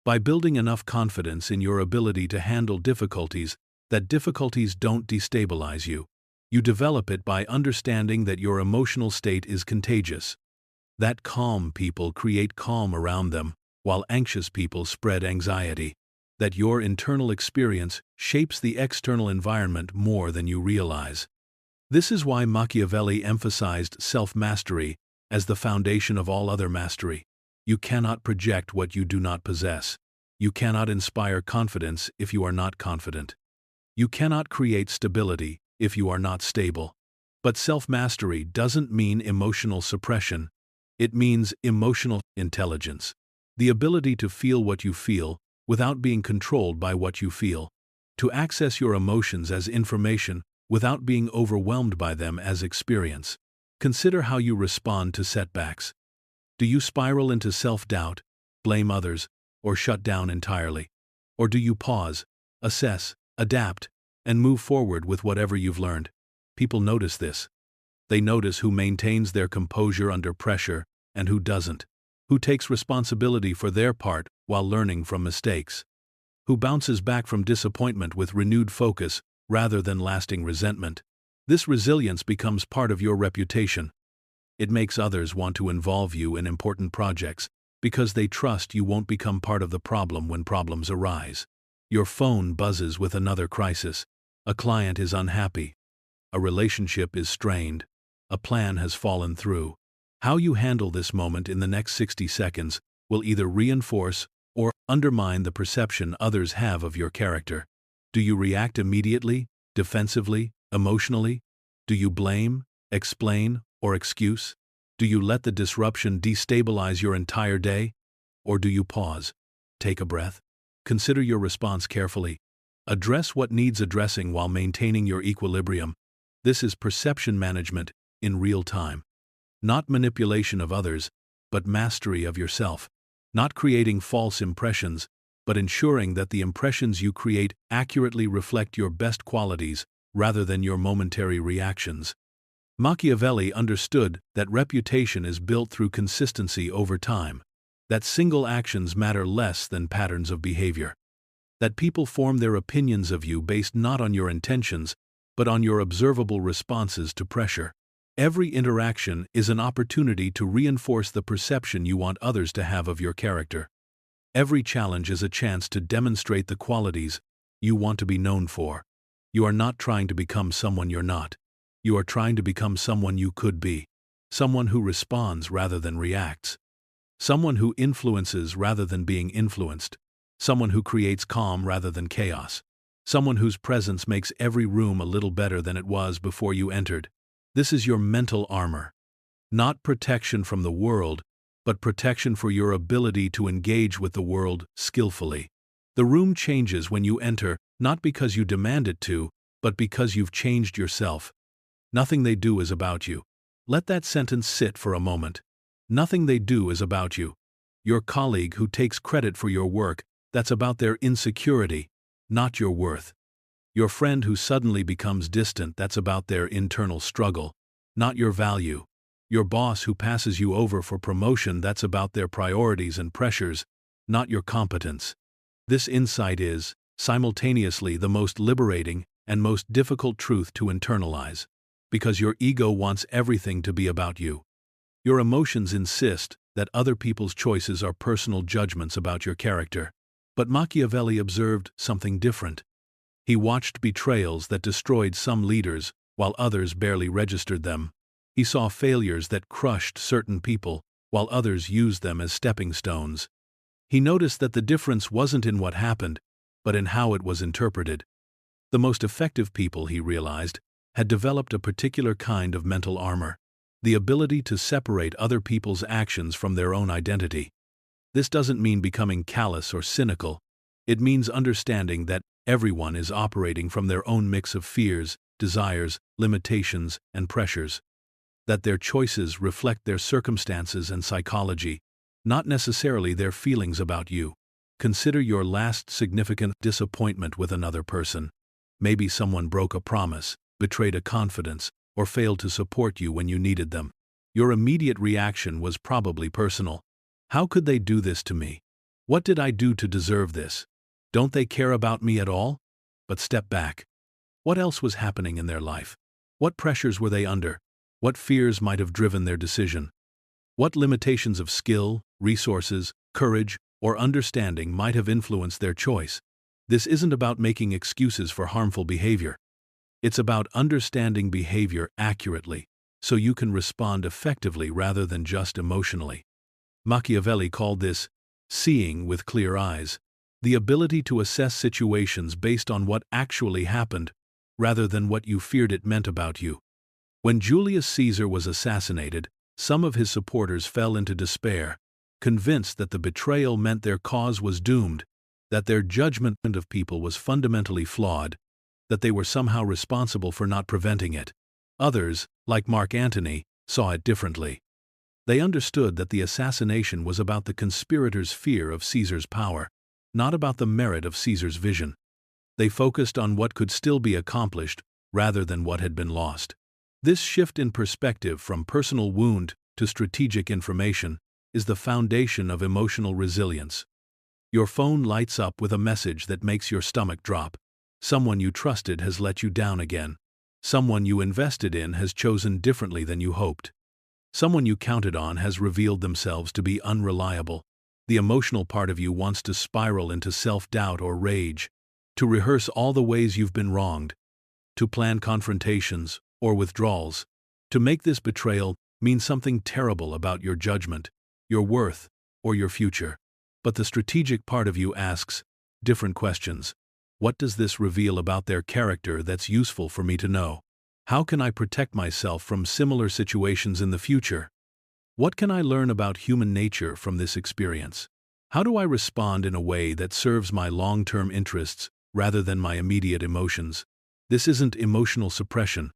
by building enough confidence in your ability to handle difficulties that difficulties don't destabilize you. You develop it by understanding that your emotional state is contagious. That calm people create calm around them, while anxious people spread anxiety. That your internal experience shapes the external environment more than you realize. This is why Machiavelli emphasized self-mastery as the foundation of all other mastery. You cannot project what you do not possess. You cannot inspire confidence if you are not confident. You cannot create stability if you are not stable. But self-mastery doesn't mean emotional suppression. It means emotional intelligence. The ability to feel what you feel without being controlled by what you feel. To access your emotions as information without being overwhelmed by them as experience. Consider how you respond to setbacks. Do you spiral into self-doubt, blame others, or shut down entirely? Or do you pause, assess, adapt, and move forward with whatever you've learned? People notice this. They notice who maintains their composure under pressure and who doesn't. who takes responsibility for their part while learning from mistakes, who bounces back from disappointment with renewed focus rather than lasting resentment. This resilience becomes part of your reputation. It makes others want to involve you in important projects because they trust you won't become part of the problem when problems arise. Your phone buzzes with another crisis. A client is unhappy. A relationship is strained. A plan has fallen through. How you handle this moment in the next 60 seconds will either reinforce or undermine the perception others have of your character. Do you react immediately, defensively, emotionally? Do you blame, explain, or excuse? Do you let the disruption destabilize your entire day? Or do you pause, take a breath, consider your response carefully, address what needs addressing while maintaining your equilibrium? This is perception management in real time. Not manipulation of others, but mastery of yourself. Not creating false impressions, but ensuring that the impressions you create accurately reflect your best qualities rather than your momentary reactions. Machiavelli understood that reputation is built through consistency over time, that single actions matter less than patterns of behavior, that people form their opinions of you based not on your intentions, but on your observable responses to pressure. Every interaction is an opportunity to reinforce the perception you want others to have of your character. Every challenge is a chance to demonstrate the qualities you want to be known for. You are not trying to become someone you're not. You are trying to become someone you could be. Someone who responds rather than reacts. Someone who influences rather than being influenced. Someone who creates calm rather than chaos. Someone whose presence makes every room a little better than it was before you entered. This is your mental armor. Not protection from the world, but protection for your ability to engage with the world skillfully. The room changes when you enter, not because you demand it to, but because you've changed yourself. Nothing they do is about you. Let that sentence sit for a moment. Nothing they do is about you. Your colleague who takes credit for your work, that's about their insecurity, not your worth. Your friend who suddenly becomes distant, that's about their internal struggle, not your value. Your boss who passes you over for promotion, that's about their priorities and pressures, not your competence. This insight is, simultaneously, the most liberating and most difficult truth to internalize, because your ego wants everything to be about you. Your emotions insist that other people's choices are personal judgments about your character. But Machiavelli observed something different. He watched betrayals that destroyed some leaders while others barely registered them. He saw failures that crushed certain people while others used them as stepping stones. He noticed that the difference wasn't in what happened, but in how it was interpreted. The most effective people, he realized, had developed a particular kind of mental armor, the ability to separate other people's actions from their own identity. This doesn't mean becoming callous or cynical. It means understanding that everyone is operating from their own mix of fears, desires, limitations, and pressures. That their choices reflect their circumstances and psychology, not necessarily their feelings about you. Consider your last significant disappointment with another person. Maybe someone broke a promise, betrayed a confidence, or failed to support you when you needed them. Your immediate reaction was probably personal. How could they do this to me? What did I do to deserve this? Don't they care about me at all? But step back. What else was happening in their life? What pressures were they under? What fears might have driven their decision? What limitations of skill, resources, courage, or understanding might have influenced their choice? This isn't about making excuses for harmful behavior. It's about understanding behavior accurately, so you can respond effectively rather than just emotionally. Machiavelli called this seeing with clear eyes, the ability to assess situations based on what actually happened, rather than what you feared it meant about you. When Julius Caesar was assassinated, some of his supporters fell into despair, convinced that the betrayal meant their cause was doomed, that their judgment of people was fundamentally flawed, that they were somehow responsible for not preventing it. Others, like Mark Antony, saw it differently. They understood that the assassination was about the conspirators' fear of Caesar's power, not about the merit of Caesar's vision. They focused on what could still be accomplished rather than what had been lost. This shift in perspective from personal wound to strategic information is the foundation of emotional resilience. Your phone lights up with a message that makes your stomach drop. Someone you trusted has let you down again. Someone you invested in has chosen differently than you hoped. Someone you counted on has revealed themselves to be unreliable. The emotional part of you wants to spiral into self-doubt or rage, to rehearse all the ways you've been wronged, to plan confrontations or withdrawals. To make this betrayal mean something terrible about your judgment, your worth, or your future. But the strategic part of you asks different questions. What does this reveal about their character that's useful for me to know? How can I protect myself from similar situations in the future? What can I learn about human nature from this experience? How do I respond in a way that serves my long-term interests rather than my immediate emotions? This isn't emotional suppression.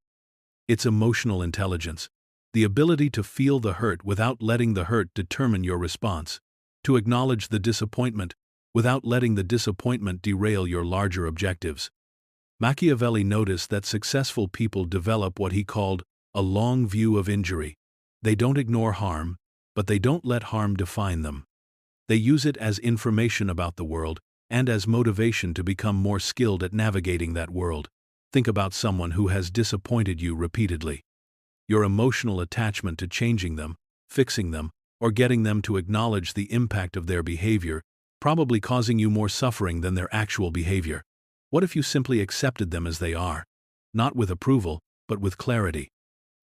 It's emotional intelligence. The ability to feel the hurt without letting the hurt determine your response. To acknowledge the disappointment without letting the disappointment derail your larger objectives. Machiavelli noticed that successful people develop what he called a long view of injury. They don't ignore harm, but they don't let harm define them. They use it as information about the world and as motivation to become more skilled at navigating that world. Think about someone who has disappointed you repeatedly. Your emotional attachment to changing them, fixing them, or getting them to acknowledge the impact of their behavior, probably causing you more suffering than their actual behavior. What if you simply accepted them as they are? Not with approval, but with clarity.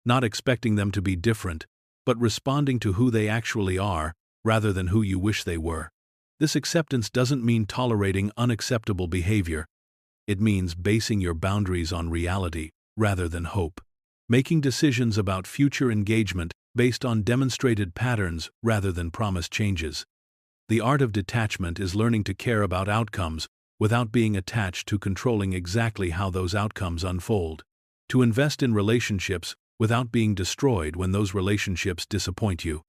Not expecting them to be different, but responding to who they actually are, rather than who you wish they were. This acceptance doesn't mean tolerating unacceptable behavior. It means basing your boundaries on reality, rather than hope. Making decisions about future engagement based on demonstrated patterns rather than promised changes. The art of detachment is learning to care about outcomes without being attached to controlling exactly how those outcomes unfold. To invest in relationships without being destroyed when those relationships disappoint you.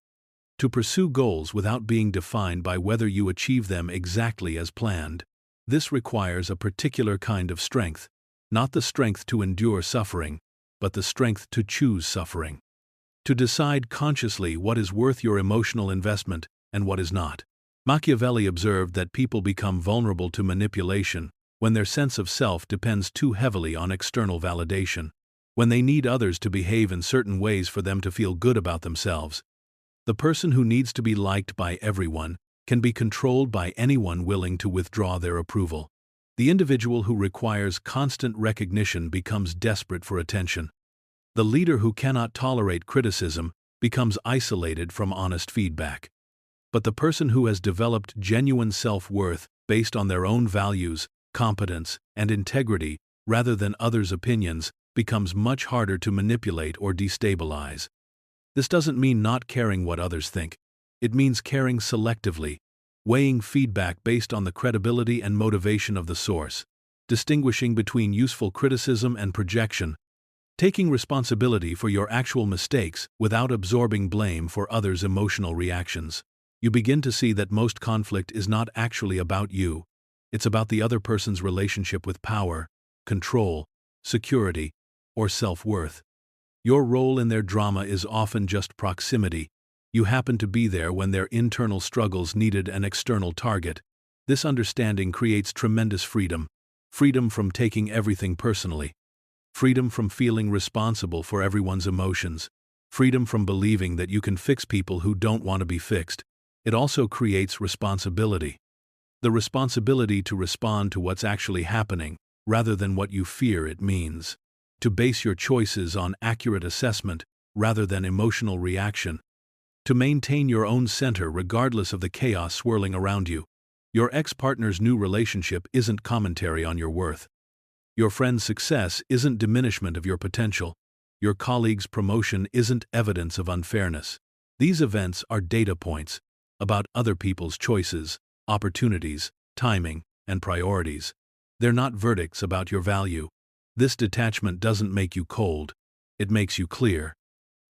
To pursue goals without being defined by whether you achieve them exactly as planned. This requires a particular kind of strength, not the strength to endure suffering, but the strength to choose suffering. To decide consciously what is worth your emotional investment and what is not. Machiavelli observed that people become vulnerable to manipulation when their sense of self depends too heavily on external validation, when they need others to behave in certain ways for them to feel good about themselves. The person who needs to be liked by everyone can be controlled by anyone willing to withdraw their approval. The individual who requires constant recognition becomes desperate for attention. The leader who cannot tolerate criticism becomes isolated from honest feedback. But the person who has developed genuine self-worth based on their own values, competence, and integrity rather than others' opinions becomes much harder to manipulate or destabilize. This doesn't mean not caring what others think. It means caring selectively, weighing feedback based on the credibility and motivation of the source, distinguishing between useful criticism and projection, taking responsibility for your actual mistakes without absorbing blame for others' emotional reactions. You begin to see that most conflict is not actually about you. It's about the other person's relationship with power, control, security, or self-worth. Your role in their drama is often just proximity. You happen to be there when their internal struggles needed an external target. This understanding creates tremendous freedom. Freedom from taking everything personally. Freedom from feeling responsible for everyone's emotions. Freedom from believing that you can fix people who don't want to be fixed. It also creates responsibility. The responsibility to respond to what's actually happening, rather than what you fear it means. To base your choices on accurate assessment, rather than emotional reaction. To maintain your own center regardless of the chaos swirling around you. Your ex-partner's new relationship isn't commentary on your worth. Your friend's success isn't diminishment of your potential. Your colleague's promotion isn't evidence of unfairness. These events are data points about other people's choices, opportunities, timing, and priorities. They're not verdicts about your value. This detachment doesn't make you cold. It makes you clear.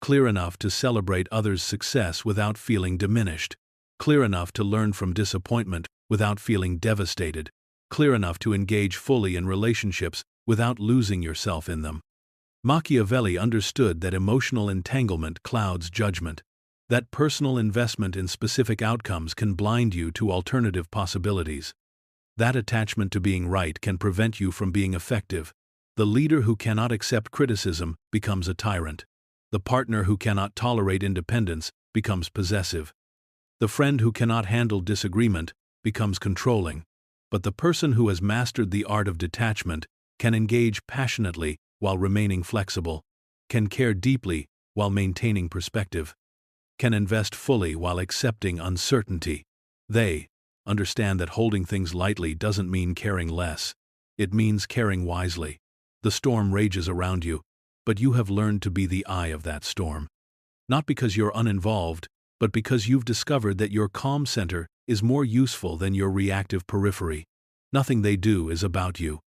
Clear enough to celebrate others' success without feeling diminished. Clear enough to learn from disappointment without feeling devastated. Clear enough to engage fully in relationships without losing yourself in them. Machiavelli understood that emotional entanglement clouds judgment. That personal investment in specific outcomes can blind you to alternative possibilities. That attachment to being right can prevent you from being effective. The leader who cannot accept criticism becomes a tyrant. The partner who cannot tolerate independence becomes possessive. The friend who cannot handle disagreement becomes controlling. But the person who has mastered the art of detachment can engage passionately while remaining flexible, can care deeply while maintaining perspective, can invest fully while accepting uncertainty. They understand that holding things lightly doesn't mean caring less. It means caring wisely. The storm rages around you, but you have learned to be the eye of that storm. Not because you're uninvolved, but because you've discovered that your calm center is more useful than your reactive periphery. Nothing they do is about you.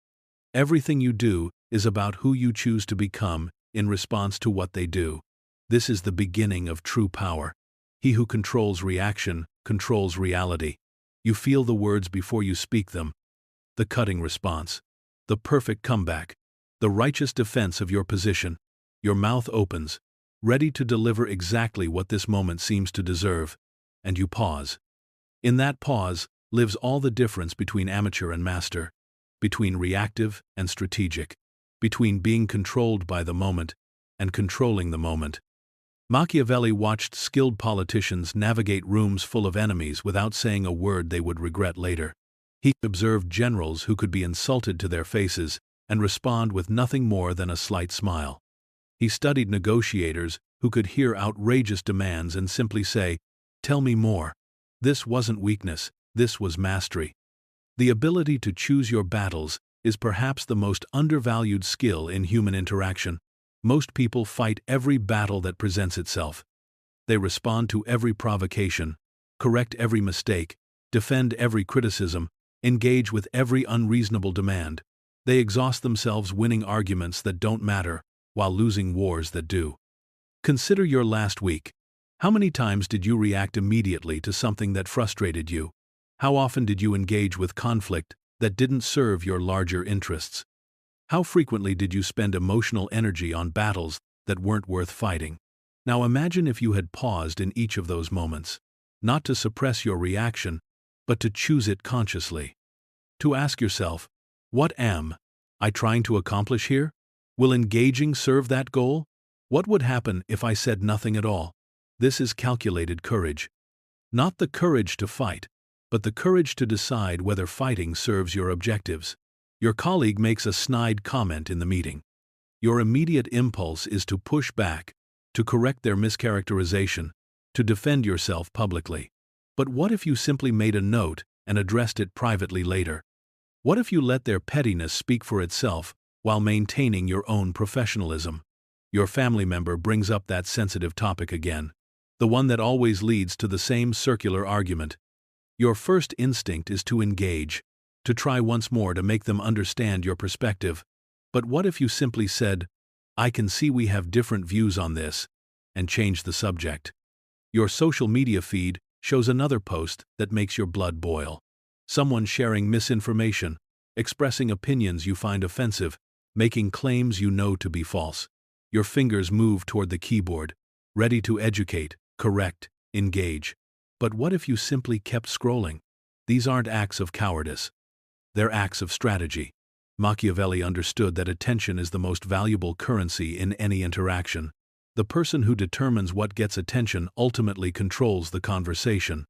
Everything you do is about who you choose to become in response to what they do. This is the beginning of true power. He who controls reaction controls reality. You feel the words before you speak them. The cutting response. The perfect comeback. The righteous defense of your position. Your mouth opens, ready to deliver exactly what this moment seems to deserve, and you pause. In that pause lives all the difference between amateur and master, between reactive and strategic, between being controlled by the moment and controlling the moment. Machiavelli watched skilled politicians navigate rooms full of enemies without saying a word they would regret later. He observed generals who could be insulted to their faces and respond with nothing more than a slight smile. He studied negotiators who could hear outrageous demands and simply say, "Tell me more." This wasn't weakness, this was mastery. The ability to choose your battles is perhaps the most undervalued skill in human interaction. Most people fight every battle that presents itself. They respond to every provocation, correct every mistake, defend every criticism, engage with every unreasonable demand. They exhaust themselves winning arguments that don't matter, while losing wars that do. Consider your last week. How many times did you react immediately to something that frustrated you? How often did you engage with conflict that didn't serve your larger interests? How frequently did you spend emotional energy on battles that weren't worth fighting? Now imagine if you had paused in each of those moments, not to suppress your reaction, but to choose it consciously. To ask yourself, what am I trying to accomplish here? Will engaging serve that goal? What would happen if I said nothing at all? This is calculated courage. Not the courage to fight, but the courage to decide whether fighting serves your objectives. Your colleague makes a snide comment in the meeting. Your immediate impulse is to push back, to correct their mischaracterization, to defend yourself publicly. But what if you simply made a note and addressed it privately later? What if you let their pettiness speak for itself while maintaining your own professionalism? Your family member brings up that sensitive topic again, the one that always leads to the same circular argument. Your first instinct is to engage, to try once more to make them understand your perspective. But what if you simply said, "I can see we have different views on this," and change the subject? Your social media feed shows another post that makes your blood boil. Someone sharing misinformation, expressing opinions you find offensive, making claims you know to be false. Your fingers move toward the keyboard, ready to educate, correct, engage. But what if you simply kept scrolling? These aren't acts of cowardice. They're acts of strategy. Machiavelli understood that attention is the most valuable currency in any interaction. The person who determines what gets attention ultimately controls the conversation.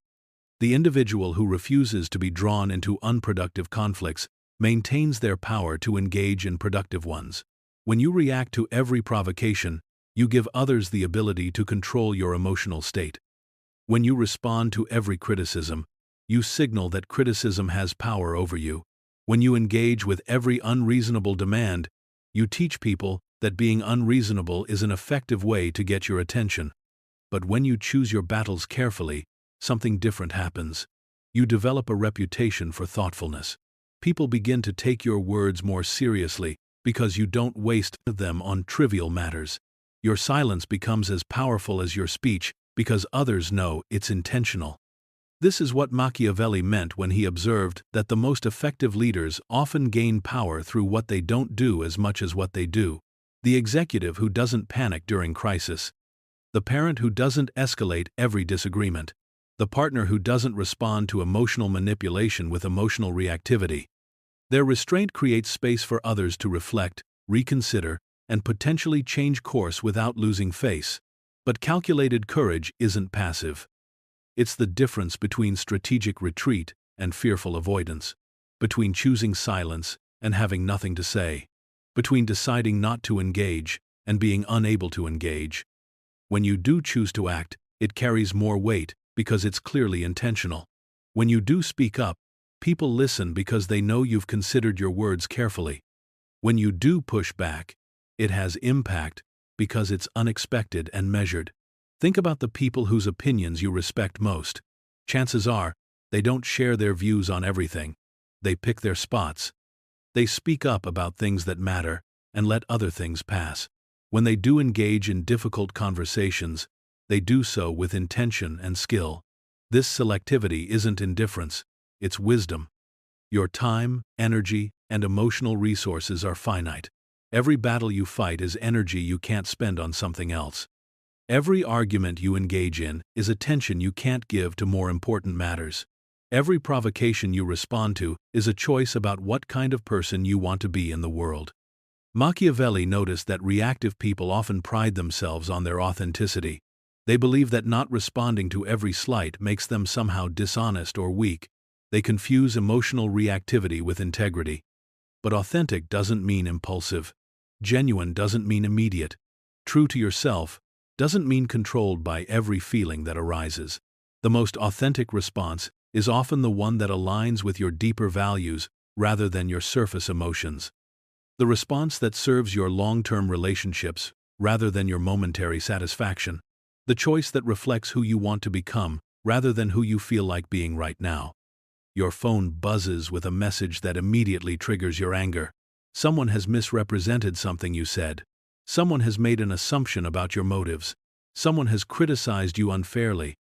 The individual who refuses to be drawn into unproductive conflicts maintains their power to engage in productive ones. When you react to every provocation, you give others the ability to control your emotional state. When you respond to every criticism, you signal that criticism has power over you. When you engage with every unreasonable demand, you teach people that being unreasonable is an effective way to get your attention. But when you choose your battles carefully, something different happens. You develop a reputation for thoughtfulness. People begin to take your words more seriously because you don't waste them on trivial matters. Your silence becomes as powerful as your speech because others know it's intentional. This is what Machiavelli meant when he observed that the most effective leaders often gain power through what they don't do as much as what they do. The executive who doesn't panic during crisis. the parent who doesn't escalate every disagreement, the partner who doesn't respond to emotional manipulation with emotional reactivity. Their restraint creates space for others to reflect, reconsider, and potentially change course without losing face. But calculated courage isn't passive. It's the difference between strategic retreat and fearful avoidance, between choosing silence and having nothing to say, between deciding not to engage and being unable to engage. When you do choose to act, it carries more weight because it's clearly intentional. When you do speak up, people listen because they know you've considered your words carefully. When you do push back, it has impact because it's unexpected and measured. Think about the people whose opinions you respect most. Chances are, they don't share their views on everything. They pick their spots. They speak up about things that matter and let other things pass. When they do engage in difficult conversations, they do so with intention and skill. This selectivity isn't indifference, it's wisdom. Your time, energy, and emotional resources are finite. Every battle you fight is energy you can't spend on something else. Every argument you engage in is attention you can't give to more important matters. Every provocation you respond to is a choice about what kind of person you want to be in the world. Machiavelli noticed that reactive people often pride themselves on their authenticity. They believe that not responding to every slight makes them somehow dishonest or weak. They confuse emotional reactivity with integrity. But authentic doesn't mean impulsive. Genuine doesn't mean immediate. True to yourself doesn't mean controlled by every feeling that arises. The most authentic response is often the one that aligns with your deeper values rather than your surface emotions. The response that serves your long-term relationships rather than your momentary satisfaction. The choice that reflects who you want to become rather than who you feel like being right now. Your phone buzzes with a message that immediately triggers your anger. Someone has misrepresented something you said. Someone has made an assumption about your motives. Someone has criticized you unfairly.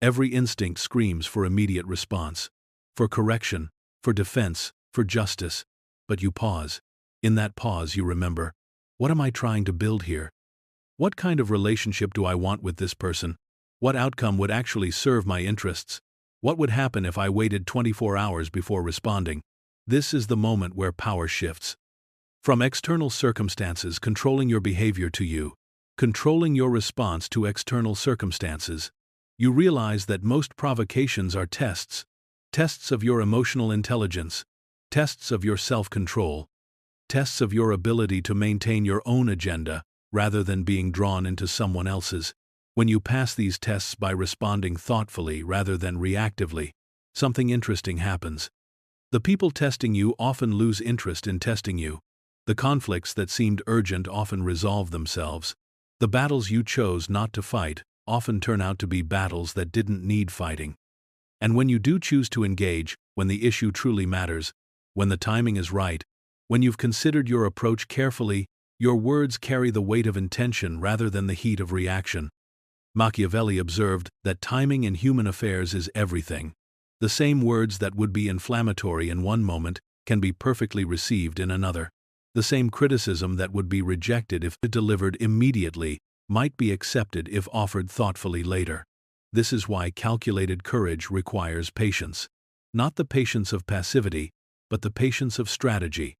Every instinct screams for immediate response, for correction, for defense, for justice. But you pause. In that pause you remember, what am I trying to build here? What kind of relationship do I want with this person? What outcome would actually serve my interests? What would happen if I waited 24 hours before responding? This is the moment where power shifts. From external circumstances controlling your behavior to you, controlling your response to external circumstances, you realize that most provocations are tests. Tests of your emotional intelligence, tests of your self-control, tests of your ability to maintain your own agenda rather than being drawn into someone else's. When you pass these tests by responding thoughtfully rather than reactively, something interesting happens. The people testing you often lose interest in testing you. The conflicts that seemed urgent often resolve themselves. The battles you chose not to fight often turn out to be battles that didn't need fighting. And when you do choose to engage, when the issue truly matters, when the timing is right, when you've considered your approach carefully, your words carry the weight of intention rather than the heat of reaction. Machiavelli observed that timing in human affairs is everything. The same words that would be inflammatory in one moment can be perfectly received in another. The same criticism that would be rejected if delivered immediately might be accepted if offered thoughtfully later. This is why calculated courage requires patience. Not the patience of passivity, but the patience of strategy.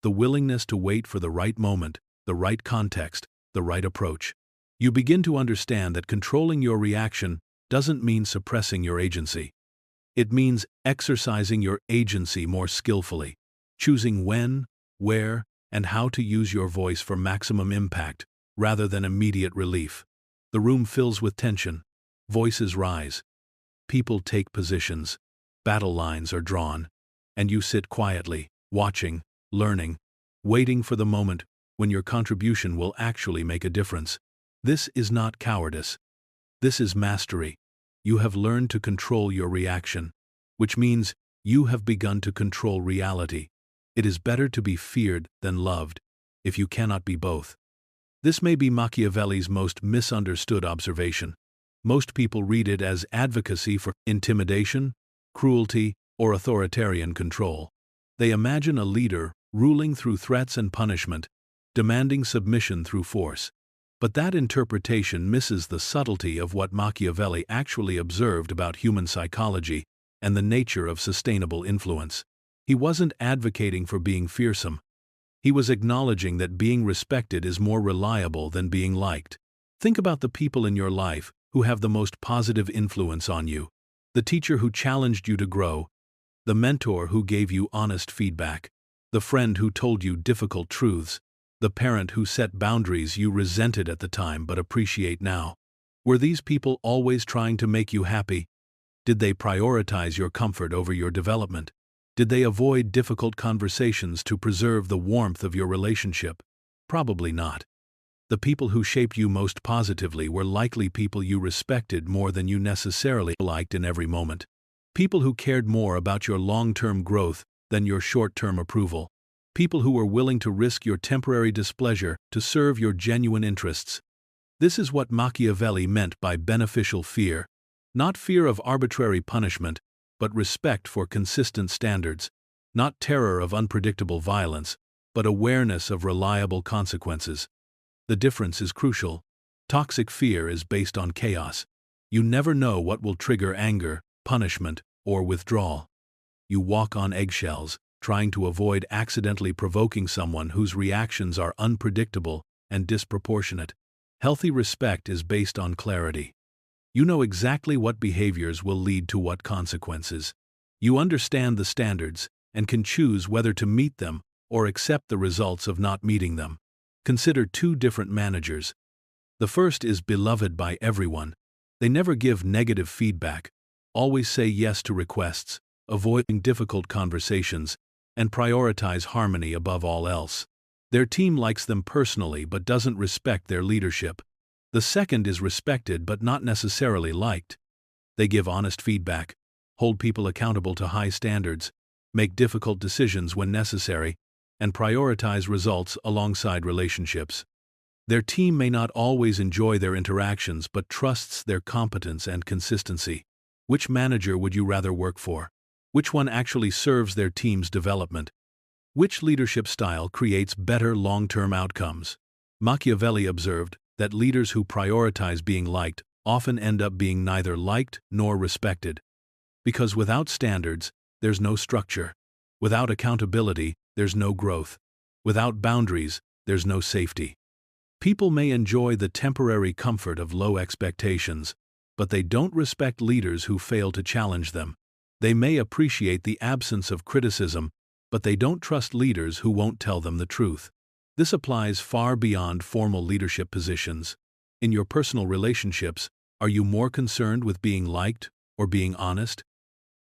The willingness to wait for the right moment, the right context, the right approach. You begin to understand that controlling your reaction doesn't mean suppressing your agency. It means exercising your agency more skillfully, choosing when, where, and how to use your voice for maximum impact, rather than immediate relief. The room fills with tension. Voices rise. People take positions. Battle lines are drawn. And you sit quietly, watching, learning, waiting for the moment when your contribution will actually make a difference. This is not cowardice. This is mastery. You have learned to control your reaction, which means you have begun to control reality. It is better to be feared than loved, if you cannot be both. This may be Machiavelli's most misunderstood observation. Most people read it as advocacy for intimidation, cruelty, or authoritarian control. They imagine a leader ruling through threats and punishment, demanding submission through force. But that interpretation misses the subtlety of what Machiavelli actually observed about human psychology and the nature of sustainable influence. He wasn't advocating for being fearsome. He was acknowledging that being respected is more reliable than being liked. Think about the people in your life who have the most positive influence on you. The teacher who challenged you to grow, the mentor who gave you honest feedback, the friend who told you difficult truths, the parent who set boundaries you resented at the time but appreciate now. Were these people always trying to make you happy? Did they prioritize your comfort over your development? Did they avoid difficult conversations to preserve the warmth of your relationship? Probably not. The people who shaped you most positively were likely people you respected more than you necessarily liked in every moment. People who cared more about your long-term growth than your short-term approval. People who were willing to risk your temporary displeasure to serve your genuine interests. This is what Machiavelli meant by beneficial fear. Not fear of arbitrary punishment, but respect for consistent standards. Not terror of unpredictable violence, but awareness of reliable consequences. The difference is crucial. Toxic fear is based on chaos. You never know what will trigger anger, punishment, or withdrawal. You walk on eggshells, trying to avoid accidentally provoking someone whose reactions are unpredictable and disproportionate. Healthy respect is based on clarity. You know exactly what behaviors will lead to what consequences. You understand the standards and can choose whether to meet them or accept the results of not meeting them. Consider two different managers. The first is beloved by everyone. They never give negative feedback, always say yes to requests, avoiding difficult conversations, and prioritize harmony above all else. Their team likes them personally but doesn't respect their leadership. The second is respected but not necessarily liked. They give honest feedback, hold people accountable to high standards, make difficult decisions when necessary, and prioritize results alongside relationships. Their team may not always enjoy their interactions but trusts their competence and consistency. Which manager would you rather work for? Which one actually serves their team's development? Which leadership style creates better long-term outcomes? Machiavelli observed that leaders who prioritize being liked often end up being neither liked nor respected. Because without standards, there's no structure. Without accountability, there's no growth. Without boundaries, there's no safety. People may enjoy the temporary comfort of low expectations, but they don't respect leaders who fail to challenge them. They may appreciate the absence of criticism, but they don't trust leaders who won't tell them the truth. This applies far beyond formal leadership positions. In your personal relationships, are you more concerned with being liked or being honest?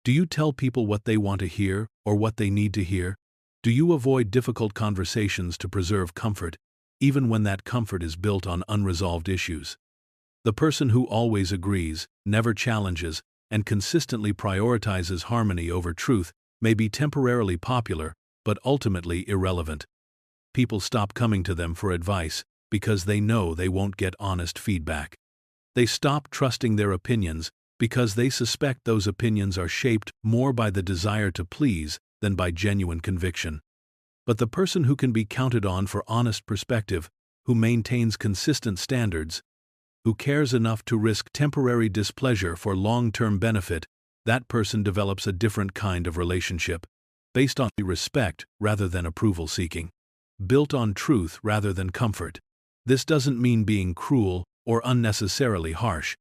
Do you tell people what they want to hear or what they need to hear? Do you avoid difficult conversations to preserve comfort, even when that comfort is built on unresolved issues? The person who always agrees, never challenges, and consistently prioritizes harmony over truth may be temporarily popular, but ultimately irrelevant. People stop coming to them for advice because they know they won't get honest feedback. They stop trusting their opinions because they suspect those opinions are shaped more by the desire to please than by genuine conviction. But the person who can be counted on for honest perspective, who maintains consistent standards, who cares enough to risk temporary displeasure for long-term benefit, that person develops a different kind of relationship, based on respect rather than approval-seeking, built on truth rather than comfort. This doesn't mean being cruel or unnecessarily harsh.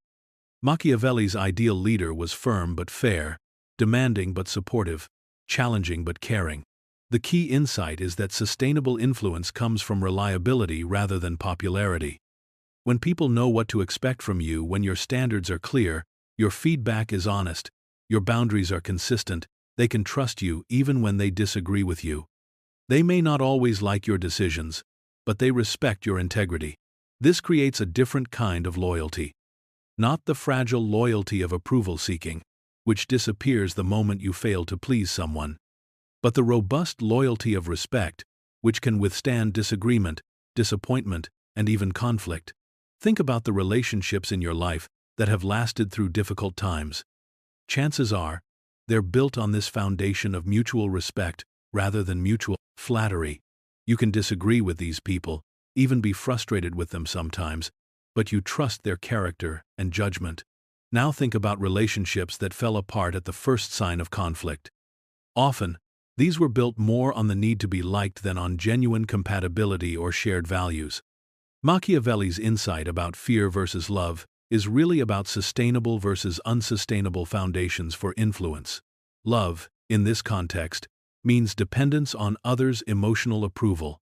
Machiavelli's ideal leader was firm but fair, demanding but supportive, challenging but caring. The key insight is that sustainable influence comes from reliability rather than popularity. When people know what to expect from you, when your standards are clear, your feedback is honest, your boundaries are consistent, they can trust you even when they disagree with you. They may not always like your decisions, but they respect your integrity. This creates a different kind of loyalty. Not the fragile loyalty of approval-seeking, which disappears the moment you fail to please someone, but the robust loyalty of respect, which can withstand disagreement, disappointment, and even conflict. Think about the relationships in your life that have lasted through difficult times. Chances are, they're built on this foundation of mutual respect rather than mutual flattery. You can disagree with these people, even be frustrated with them sometimes, but you trust their character and judgment. Now think about relationships that fell apart at the first sign of conflict. Often, these were built more on the need to be liked than on genuine compatibility or shared values. Machiavelli's insight about fear versus love is really about sustainable versus unsustainable foundations for influence. Love, in this context, means dependence on others' emotional approval.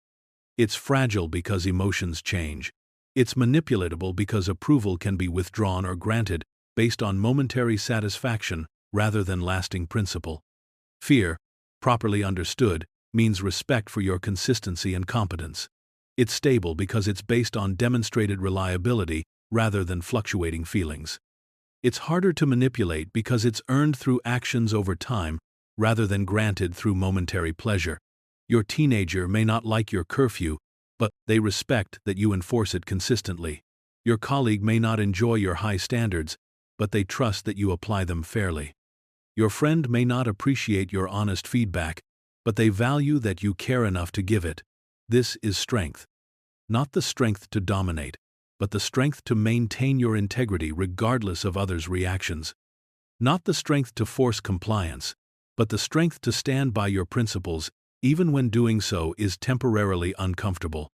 It's fragile because emotions change. It's manipulatable because approval can be withdrawn or granted based on momentary satisfaction rather than lasting principle. Fear, properly understood, means respect for your consistency and competence. It's stable because it's based on demonstrated reliability rather than fluctuating feelings. It's harder to manipulate because it's earned through actions over time rather than granted through momentary pleasure. Your teenager may not like your curfew, but they respect that you enforce it consistently. Your colleague may not enjoy your high standards, but they trust that you apply them fairly. Your friend may not appreciate your honest feedback, but they value that you care enough to give it. This is strength. Not the strength to dominate, but the strength to maintain your integrity regardless of others' reactions. Not the strength to force compliance, but the strength to stand by your principles even when doing so is temporarily uncomfortable.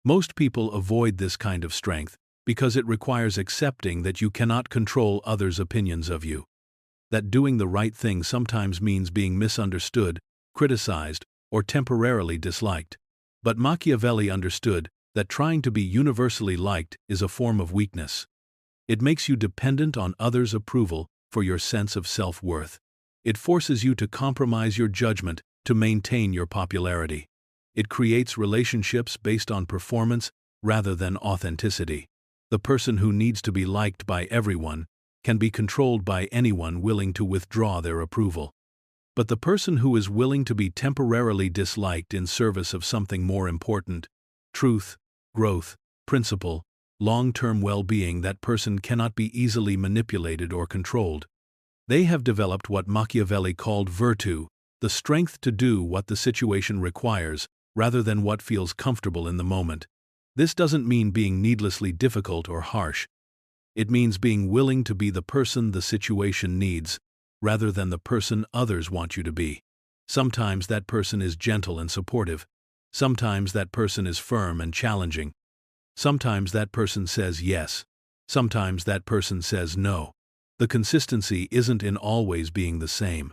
Most people avoid this kind of strength because it requires accepting that you cannot control others' opinions of you. That doing the right thing sometimes means being misunderstood, criticized, or temporarily disliked. But Machiavelli understood that trying to be universally liked is a form of weakness. It makes you dependent on others' approval for your sense of self-worth. It forces you to compromise your judgment to maintain your popularity. It creates relationships based on performance rather than authenticity. The person who needs to be liked by everyone can be controlled by anyone willing to withdraw their approval. But the person who is willing to be temporarily disliked in service of something more important, truth, growth, principle, long-term well-being, that person cannot be easily manipulated or controlled. They have developed what Machiavelli called virtue, the strength to do what the situation requires, rather than what feels comfortable in the moment. This doesn't mean being needlessly difficult or harsh. It means being willing to be the person the situation needs, rather than the person others want you to be. Sometimes that person is gentle and supportive. Sometimes that person is firm and challenging. Sometimes that person says yes. Sometimes that person says no. The consistency isn't in always being the same.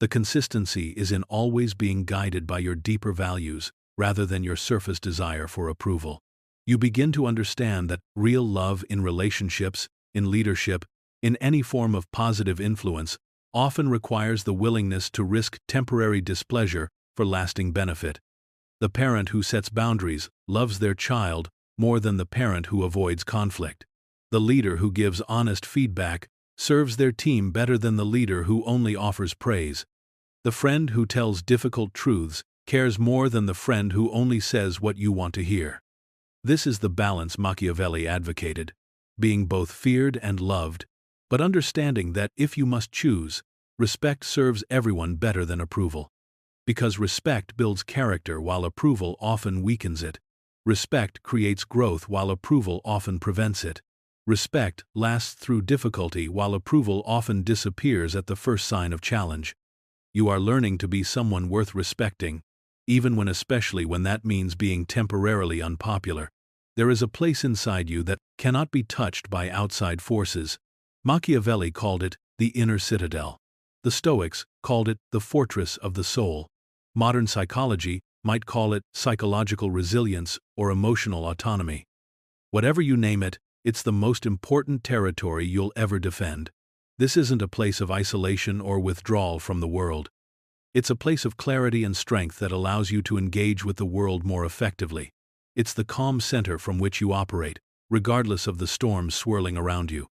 The consistency is in always being guided by your deeper values, rather than your surface desire for approval. You begin to understand that real love in relationships, in leadership, in any form of positive influence, often requires the willingness to risk temporary displeasure for lasting benefit. The parent who sets boundaries loves their child more than the parent who avoids conflict. The leader who gives honest feedback serves their team better than the leader who only offers praise. The friend who tells difficult truths cares more than the friend who only says what you want to hear. This is the balance Machiavelli advocated, being both feared and loved, but understanding that if you must choose, respect serves everyone better than approval. Because respect builds character while approval often weakens it. Respect creates growth while approval often prevents it. Respect lasts through difficulty while approval often disappears at the first sign of challenge. You are learning to be someone worth respecting, especially when that means being temporarily unpopular. There is a place inside you that cannot be touched by outside forces. Machiavelli called it the inner citadel. The Stoics called it the fortress of the soul. Modern psychology might call it psychological resilience or emotional autonomy. Whatever you name it, it's the most important territory you'll ever defend. This isn't a place of isolation or withdrawal from the world. It's a place of clarity and strength that allows you to engage with the world more effectively. It's the calm center from which you operate, regardless of the storms swirling around you.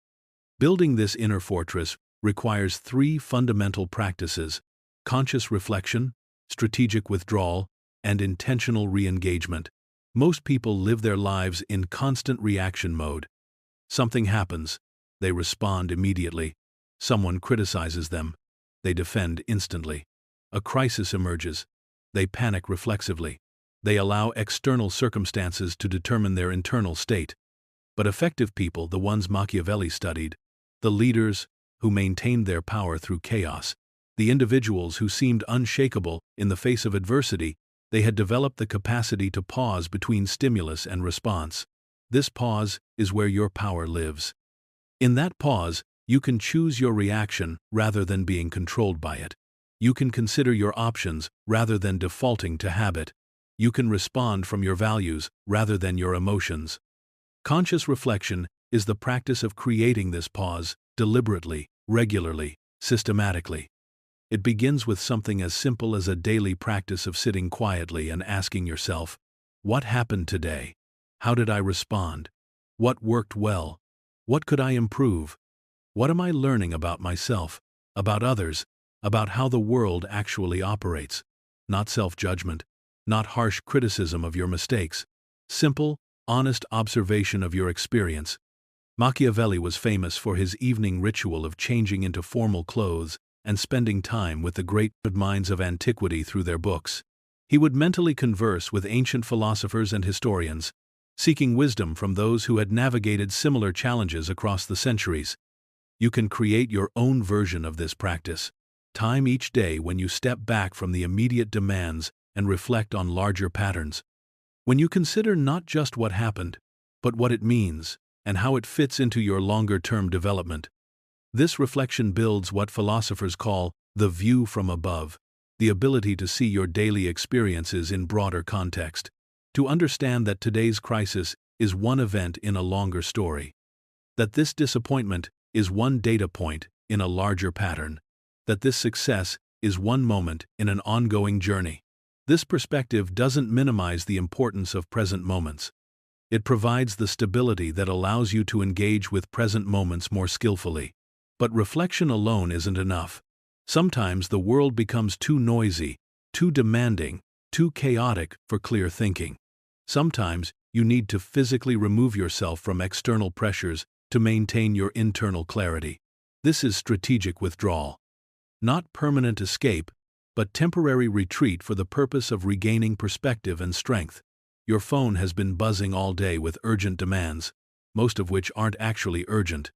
Building this inner fortress requires 3 fundamental practices: conscious reflection, strategic withdrawal, and intentional re-engagement. Most people live their lives in constant reaction mode. Something happens, they respond immediately. Someone criticizes them, they defend instantly. A crisis emerges, they panic reflexively. They allow external circumstances to determine their internal state. But effective people, the ones Machiavelli studied, the leaders who maintained their power through chaos, the individuals who seemed unshakable in the face of adversity, they had developed the capacity to pause between stimulus and response. This pause is where your power lives. In that pause, you can choose your reaction rather than being controlled by it. You can consider your options rather than defaulting to habit. You can respond from your values rather than your emotions. Conscious reflection is the practice of creating this pause deliberately, regularly, systematically. It begins with something as simple as a daily practice of sitting quietly and asking yourself, what happened today? How did I respond? What worked well? What could I improve? What am I learning about myself, about others, about how the world actually operates? Not self-judgment, not harsh criticism of your mistakes. Simple, honest observation of your experience. Machiavelli was famous for his evening ritual of changing into formal clothes and spending time with the great minds of antiquity through their books. He would mentally converse with ancient philosophers and historians, seeking wisdom from those who had navigated similar challenges across the centuries. You can create your own version of this practice. Time each day when you step back from the immediate demands and reflect on larger patterns. When you consider not just what happened, but what it means and how it fits into your longer-term development. This reflection builds what philosophers call the view from above, the ability to see your daily experiences in broader context, to understand that today's crisis is one event in a longer story, that this disappointment is one data point in a larger pattern, that this success is one moment in an ongoing journey. This perspective doesn't minimize the importance of present moments. It provides the stability that allows you to engage with present moments more skillfully. But reflection alone isn't enough. Sometimes the world becomes too noisy, too demanding, too chaotic for clear thinking. Sometimes you need to physically remove yourself from external pressures to maintain your internal clarity. This is strategic withdrawal. Not permanent escape, but temporary retreat for the purpose of regaining perspective and strength. Your phone has been buzzing all day with urgent demands, most of which aren't actually urgent.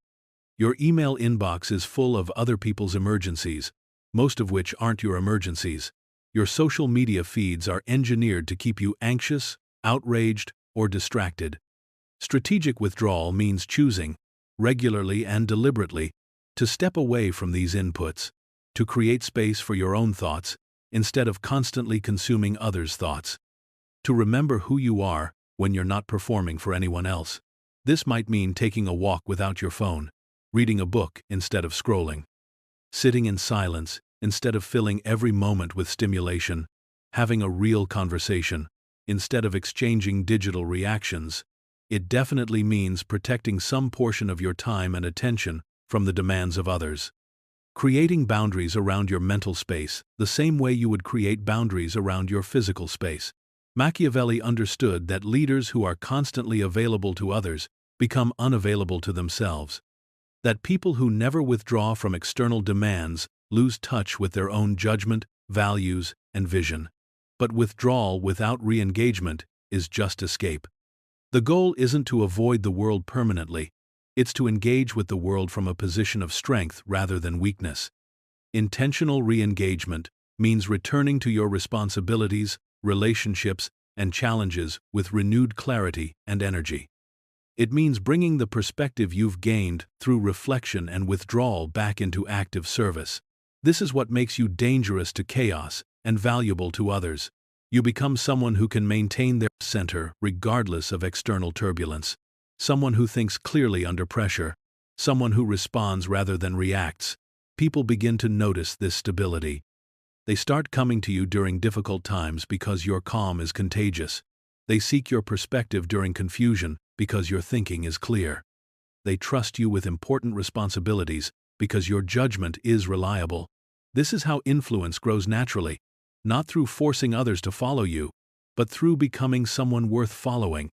Your email inbox is full of other people's emergencies, most of which aren't your emergencies. Your social media feeds are engineered to keep you anxious, outraged, or distracted. Strategic withdrawal means choosing, regularly and deliberately, to step away from these inputs, to create space for your own thoughts, instead of constantly consuming others' thoughts. To remember who you are when you're not performing for anyone else. This might mean taking a walk without your phone, reading a book instead of scrolling, sitting in silence instead of filling every moment with stimulation, having a real conversation instead of exchanging digital reactions. It definitely means protecting some portion of your time and attention from the demands of others. Creating boundaries around your mental space, the same way you would create boundaries around your physical space. Machiavelli understood that leaders who are constantly available to others become unavailable to themselves. That people who never withdraw from external demands lose touch with their own judgment, values, and vision. But withdrawal without re-engagement is just escape. The goal isn't to avoid the world permanently, it's to engage with the world from a position of strength rather than weakness. Intentional re-engagement means returning to your responsibilities, relationships, and challenges with renewed clarity and energy. It means bringing the perspective you've gained through reflection and withdrawal back into active service. This is what makes you dangerous to chaos and valuable to others. You become someone who can maintain their center regardless of external turbulence. Someone who thinks clearly under pressure. Someone who responds rather than reacts. People begin to notice this stability. They start coming to you during difficult times because your calm is contagious. They seek your perspective during confusion because your thinking is clear. They trust you with important responsibilities because your judgment is reliable. This is how influence grows naturally, not through forcing others to follow you, but through becoming someone worth following.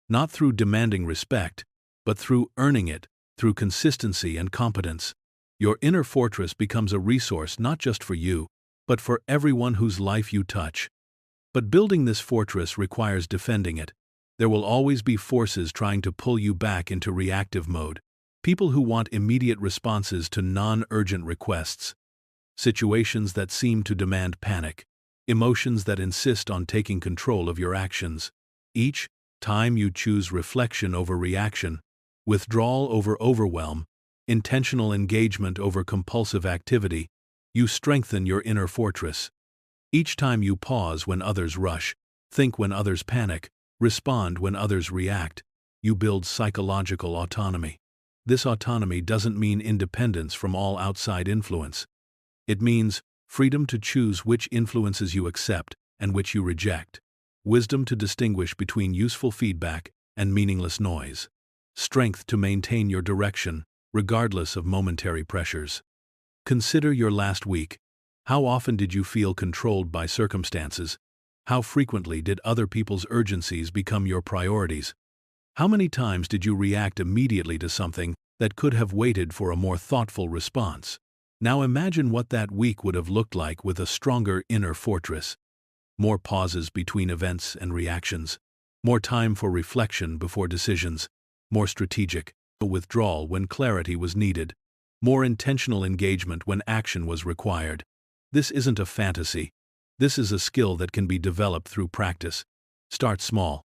Not through demanding respect, but through earning it, through consistency and competence. Your inner fortress becomes a resource not just for you, but for everyone whose life you touch. But building this fortress requires defending it. There will always be forces trying to pull you back into reactive mode. People who want immediate responses to non-urgent requests. Situations that seem to demand panic. Emotions that insist on taking control of your actions. Each time you choose reflection over reaction, withdrawal over overwhelm, intentional engagement over compulsive activity, you strengthen your inner fortress. Each time you pause when others rush, think when others panic, respond when others react, you build psychological autonomy. This autonomy doesn't mean independence from all outside influence. It means freedom to choose which influences you accept and which you reject. Wisdom to distinguish between useful feedback and meaningless noise. Strength to maintain your direction, regardless of momentary pressures. Consider your last week. How often did you feel controlled by circumstances? How frequently did other people's urgencies become your priorities? How many times did you react immediately to something that could have waited for a more thoughtful response? Now imagine what that week would have looked like with a stronger inner fortress. More pauses between events and reactions. More time for reflection before decisions. More strategic withdrawal when clarity was needed. More intentional engagement when action was required. This isn't a fantasy. This is a skill that can be developed through practice. Start small.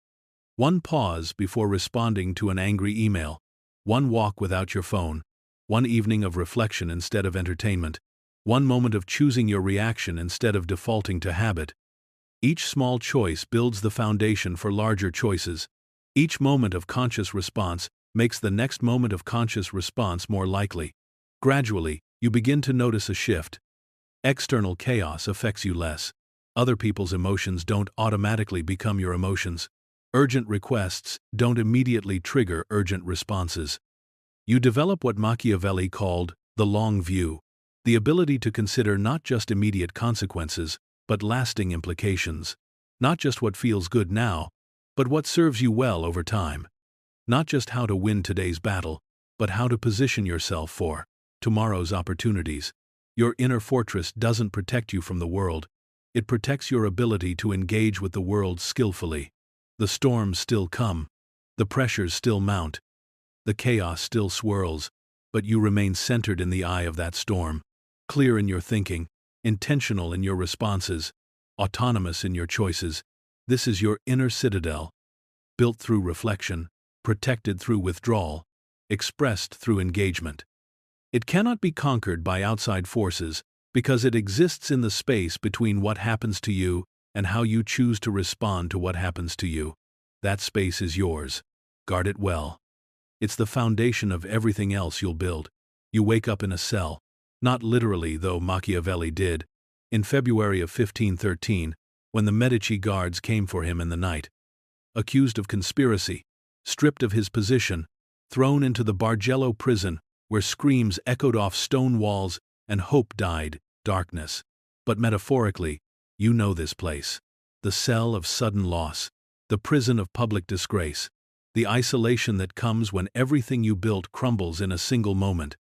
One pause before responding to an angry email. One walk without your phone. One evening of reflection instead of entertainment. One moment of choosing your reaction instead of defaulting to habit. Each small choice builds the foundation for larger choices. Each moment of conscious response makes the next moment of conscious response more likely. Gradually, you begin to notice a shift. External chaos affects you less. Other people's emotions don't automatically become your emotions. Urgent requests don't immediately trigger urgent responses. You develop what Machiavelli called the long view, the ability to consider not just immediate consequences, but lasting implications. Not just what feels good now, but what serves you well over time. Not just how to win today's battle, but how to position yourself for tomorrow's opportunities. Your inner fortress doesn't protect you from the world. It protects your ability to engage with the world skillfully. The storms still come. The pressures still mount. The chaos still swirls, but you remain centered in the eye of that storm, clear in your thinking, intentional in your responses, autonomous in your choices. This is your inner citadel, built through reflection, protected through withdrawal, expressed through engagement. It cannot be conquered by outside forces because it exists in the space between what happens to you and how you choose to respond to what happens to you. That space is yours. Guard it well. It's the foundation of everything else you'll build. You wake up in a cell, not literally, though Machiavelli did, in February of 1513, when the Medici guards came for him in the night. Accused of conspiracy, stripped of his position, thrown into the Bargello prison, where screams echoed off stone walls and hope died, darkness. But metaphorically, you know this place. The cell of sudden loss, the prison of public disgrace, the isolation that comes when everything you built crumbles in a single moment.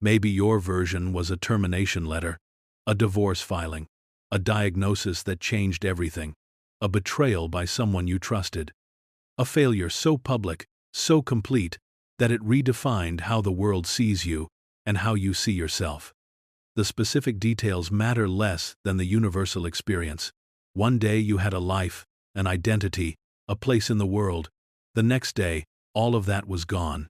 Maybe your version was a termination letter, a divorce filing, a diagnosis that changed everything, a betrayal by someone you trusted, a failure so public, so complete, that it redefined how the world sees you and how you see yourself. The specific details matter less than the universal experience. One day you had a life, an identity, a place in the world. The next day, all of that was gone.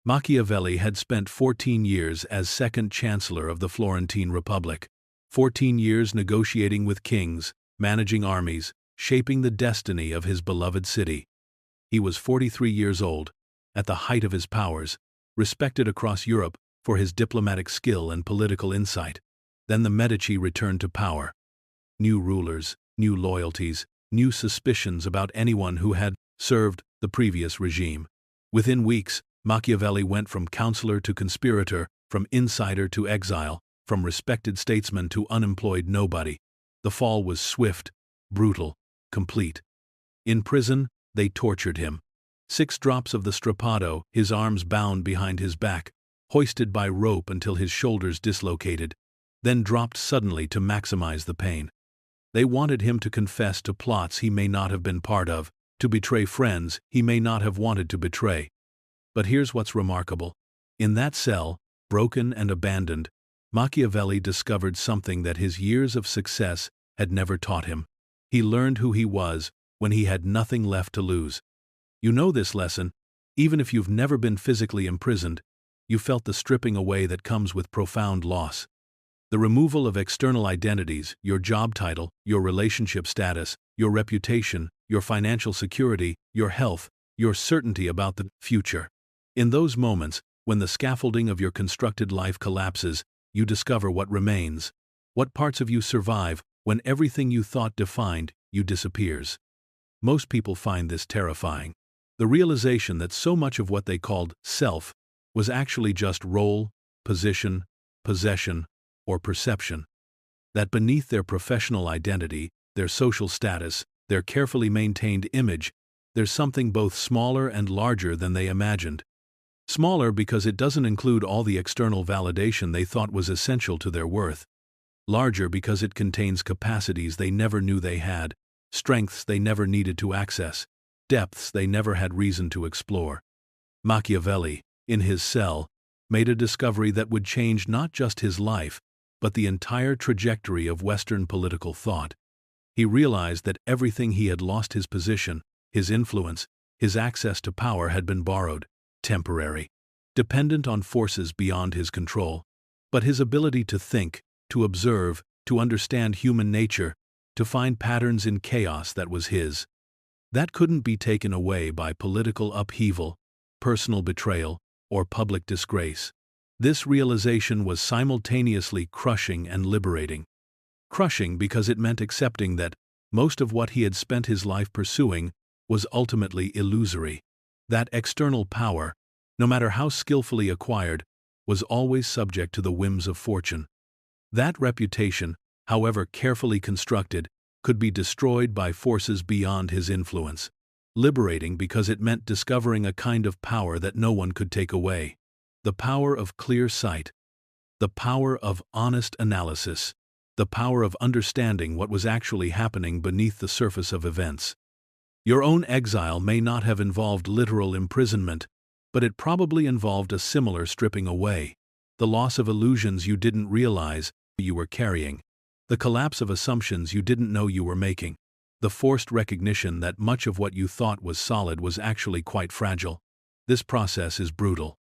Machiavelli had spent 14 years as second chancellor of the Florentine Republic, 14 years negotiating with kings, managing armies, shaping the destiny of his beloved city. He was 43 years old, at the height of his powers, respected across Europe for his diplomatic skill and political insight. Then the Medici returned to power. New rulers, new loyalties, new suspicions about anyone who had served the previous regime. Within weeks, Machiavelli went from counselor to conspirator, from insider to exile, from respected statesman to unemployed nobody. The fall was swift, brutal, complete. In prison, they tortured him. 6 drops of the strappado, his arms bound behind his back, hoisted by rope until his shoulders dislocated, then dropped suddenly to maximize the pain. They wanted him to confess to plots he may not have been part of, to betray friends he may not have wanted to betray. But here's what's remarkable. In that cell, broken and abandoned, Machiavelli discovered something that his years of success had never taught him. He learned who he was when he had nothing left to lose. You know this lesson, even if you've never been physically imprisoned, you felt the stripping away that comes with profound loss. The removal of external identities, your job title, your relationship status, your reputation, your financial security, your health, your certainty about the future. In those moments, when the scaffolding of your constructed life collapses, you discover what remains. What parts of you survive when everything you thought defined you disappears. Most people find this terrifying. The realization that so much of what they called self was actually just role, position, possession, or perception. That beneath their professional identity, their social status, their carefully maintained image, there's something both smaller and larger than they imagined. Smaller because it doesn't include all the external validation they thought was essential to their worth. Larger because it contains capacities they never knew they had, strengths they never needed to access, depths they never had reason to explore. Machiavelli, in his cell, made a discovery that would change not just his life, but the entire trajectory of Western political thought. He realized that everything he had lost, his position, his influence, his access to power, had been borrowed, temporary, dependent on forces beyond his control. But his ability to think, to observe, to understand human nature, to find patterns in chaos that was his. That couldn't be taken away by political upheaval, personal betrayal, or public disgrace. This realization was simultaneously crushing and liberating. Crushing because it meant accepting that most of what he had spent his life pursuing was ultimately illusory. That external power, no matter how skillfully acquired, was always subject to the whims of fortune. That reputation, however carefully constructed, could be destroyed by forces beyond his influence. Liberating because it meant discovering a kind of power that no one could take away. The power of clear sight. The power of honest analysis. The power of understanding what was actually happening beneath the surface of events. Your own exile may not have involved literal imprisonment, but it probably involved a similar stripping away. The loss of illusions you didn't realize you were carrying. The collapse of assumptions you didn't know you were making. The forced recognition that much of what you thought was solid was actually quite fragile. This process is brutal.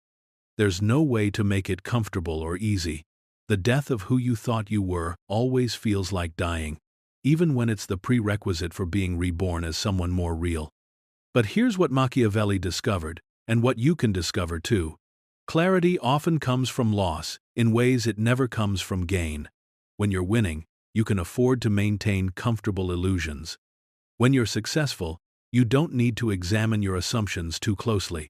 There's no way to make it comfortable or easy. The death of who you thought you were always feels like dying, even when it's the prerequisite for being reborn as someone more real. But here's what Machiavelli discovered, and what you can discover too. Clarity often comes from loss, in ways it never comes from gain. When you're winning, you can afford to maintain comfortable illusions. When you're successful, you don't need to examine your assumptions too closely.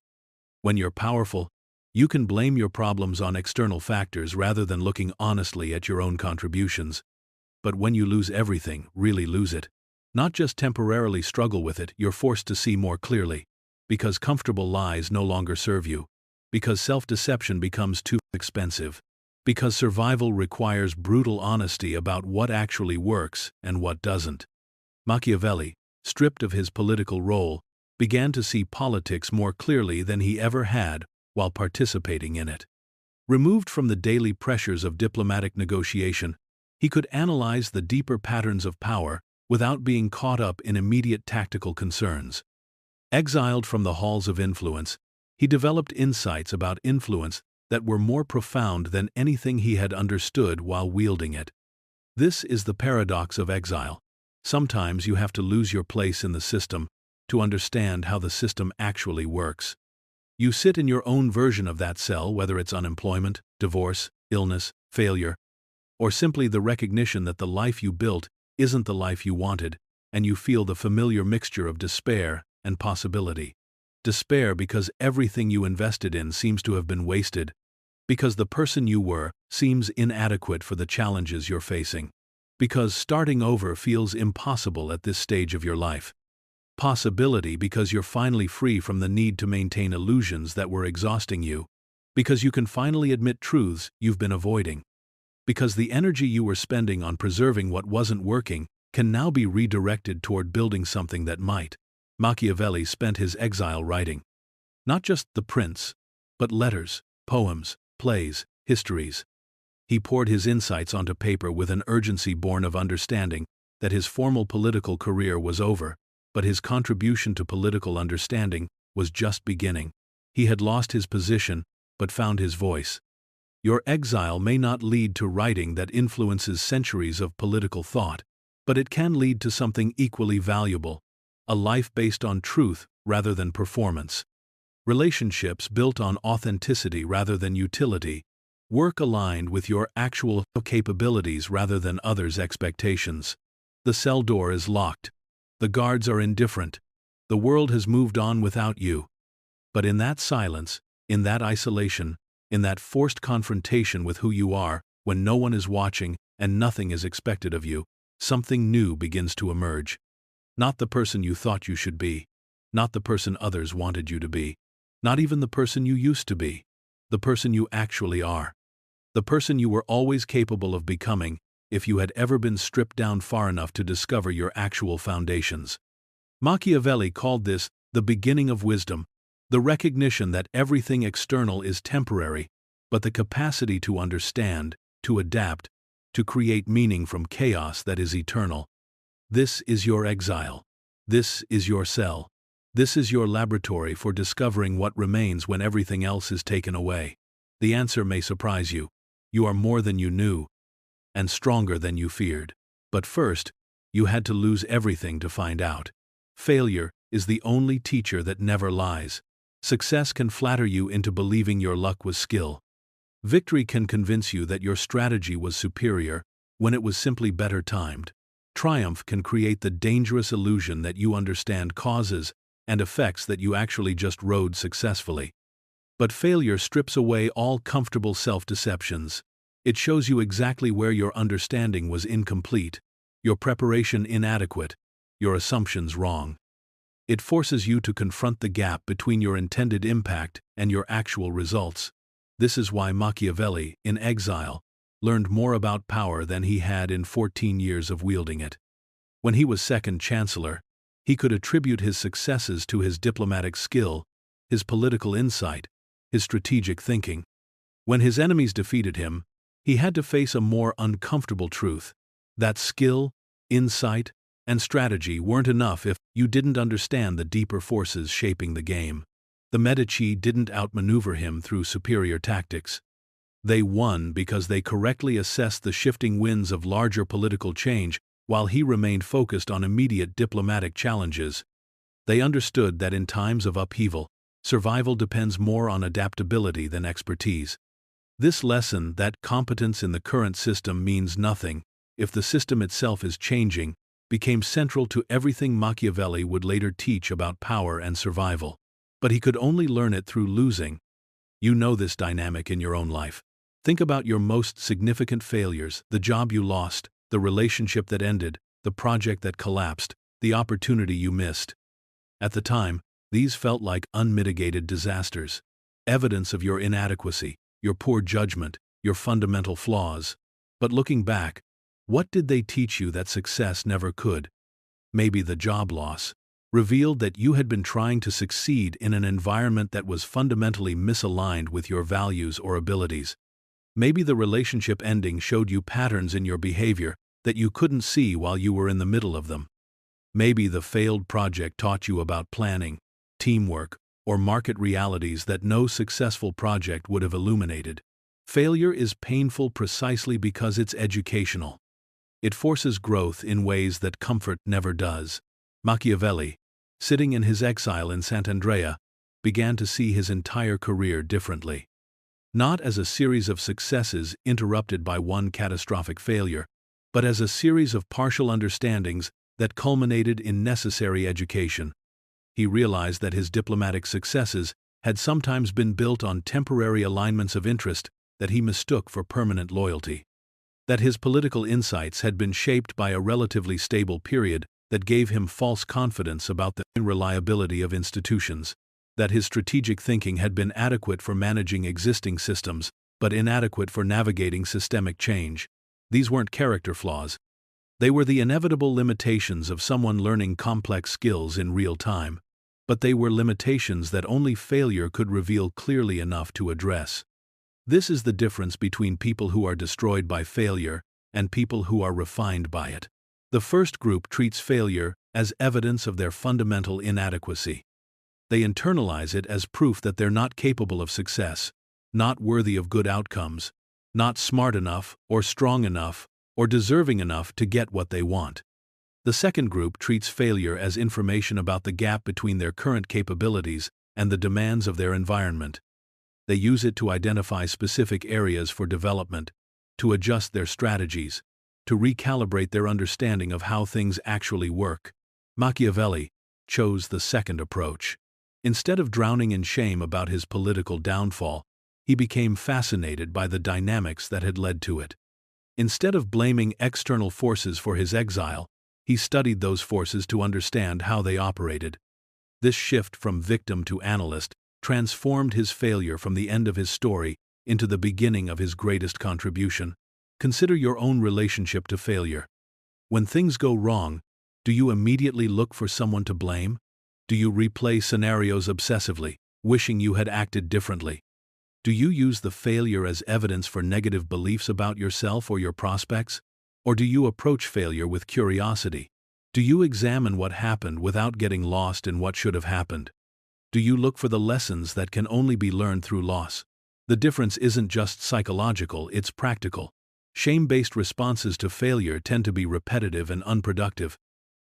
When you're powerful, you can blame your problems on external factors rather than looking honestly at your own contributions. But when you lose everything, really lose it, not just temporarily struggle with it, you're forced to see more clearly. Because comfortable lies no longer serve you. Because self-deception becomes too expensive. Because survival requires brutal honesty about what actually works and what doesn't. Machiavelli, stripped of his political role, began to see politics more clearly than he ever had while participating in it. Removed from the daily pressures of diplomatic negotiation, he could analyze the deeper patterns of power without being caught up in immediate tactical concerns. Exiled from the halls of influence, he developed insights about influence that were more profound than anything he had understood while wielding it. This is the paradox of exile. Sometimes you have to lose your place in the system to understand how the system actually works. You sit in your own version of that cell, whether it's unemployment, divorce, illness, failure, or simply the recognition that the life you built isn't the life you wanted, and you feel the familiar mixture of despair and possibility. Despair because everything you invested in seems to have been wasted, because the person you were seems inadequate for the challenges you're facing, because starting over feels impossible at this stage of your life. Possibility because you're finally free from the need to maintain illusions that were exhausting you, because you can finally admit truths you've been avoiding, because the energy you were spending on preserving what wasn't working can now be redirected toward building something that might. Machiavelli spent his exile writing not just The Prince, but letters, poems, plays, histories. He poured his insights onto paper with an urgency born of understanding that his formal political career was over, but his contribution to political understanding was just beginning. He had lost his position, but found his voice. Your exile may not lead to writing that influences centuries of political thought, but it can lead to something equally valuable, a life based on truth rather than performance. Relationships built on authenticity rather than utility. Work aligned with your actual capabilities rather than others' expectations. The cell door is locked. The guards are indifferent. The world has moved on without you. But in that silence, in that isolation, in that forced confrontation with who you are, when no one is watching and nothing is expected of you, something new begins to emerge. Not the person you thought you should be. Not the person others wanted you to be. Not even the person you used to be. The person you actually are. The person you were always capable of becoming, if you had ever been stripped down far enough to discover your actual foundations. Machiavelli called this the beginning of wisdom, the recognition that everything external is temporary, but the capacity to understand, to adapt, to create meaning from chaos that is eternal. This is your exile. This is your cell. This is your laboratory for discovering what remains when everything else is taken away. The answer may surprise you. You are more than you knew, and stronger than you feared. But first, you had to lose everything to find out. Failure is the only teacher that never lies. Success can flatter you into believing your luck was skill. Victory can convince you that your strategy was superior when it was simply better timed. Triumph can create the dangerous illusion that you understand causes and effects that you actually just rode successfully. But failure strips away all comfortable self-deceptions. It shows you exactly where your understanding was incomplete, your preparation inadequate, your assumptions wrong. It forces you to confront the gap between your intended impact and your actual results. This is why Machiavelli, in exile, learned more about power than he had in 14 years of wielding it. When he was second chancellor, he could attribute his successes to his diplomatic skill, his political insight, his strategic thinking. When his enemies defeated him, he had to face a more uncomfortable truth: that skill, insight, and strategy weren't enough if you didn't understand the deeper forces shaping the game. The Medici didn't outmaneuver him through superior tactics. They won because they correctly assessed the shifting winds of larger political change while he remained focused on immediate diplomatic challenges. They understood that in times of upheaval, survival depends more on adaptability than expertise. This lesson that competence in the current system means nothing if the system itself is changing became central to everything Machiavelli would later teach about power and survival. But he could only learn it through losing. You know this dynamic in your own life. Think about your most significant failures: the job you lost, the relationship that ended, the project that collapsed, the opportunity you missed. At the time, these felt like unmitigated disasters, evidence of your inadequacy, your poor judgment, your fundamental flaws. But looking back, what did they teach you that success never could? Maybe the job loss revealed that you had been trying to succeed in an environment that was fundamentally misaligned with your values or abilities. Maybe the relationship ending showed you patterns in your behavior that you couldn't see while you were in the middle of them. Maybe the failed project taught you about planning, teamwork, or market realities that no successful project would have illuminated. Failure is painful precisely because it's educational. It forces growth in ways that comfort never does. Machiavelli, sitting in his exile in Sant'Andrea, began to see his entire career differently. Not as a series of successes interrupted by one catastrophic failure, but as a series of partial understandings that culminated in necessary education. He realized that his diplomatic successes had sometimes been built on temporary alignments of interest that he mistook for permanent loyalty. That his political insights had been shaped by a relatively stable period that gave him false confidence about the reliability of institutions. That his strategic thinking had been adequate for managing existing systems, but inadequate for navigating systemic change. These weren't character flaws. They were the inevitable limitations of someone learning complex skills in real time, but they were limitations that only failure could reveal clearly enough to address. This is the difference between people who are destroyed by failure and people who are refined by it. The first group treats failure as evidence of their fundamental inadequacy. They internalize it as proof that they're not capable of success, not worthy of good outcomes, not smart enough or strong enough or deserving enough to get what they want. The second group treats failure as information about the gap between their current capabilities and the demands of their environment. They use it to identify specific areas for development, to adjust their strategies, to recalibrate their understanding of how things actually work. Machiavelli chose the second approach. Instead of drowning in shame about his political downfall, he became fascinated by the dynamics that had led to it. Instead of blaming external forces for his exile, he studied those forces to understand how they operated. This shift from victim to analyst transformed his failure from the end of his story into the beginning of his greatest contribution. Consider your own relationship to failure. When things go wrong, do you immediately look for someone to blame? Do you replay scenarios obsessively, wishing you had acted differently? Do you use the failure as evidence for negative beliefs about yourself or your prospects? Or do you approach failure with curiosity? Do you examine what happened without getting lost in what should have happened? Do you look for the lessons that can only be learned through loss? The difference isn't just psychological, it's practical. Shame-based responses to failure tend to be repetitive and unproductive.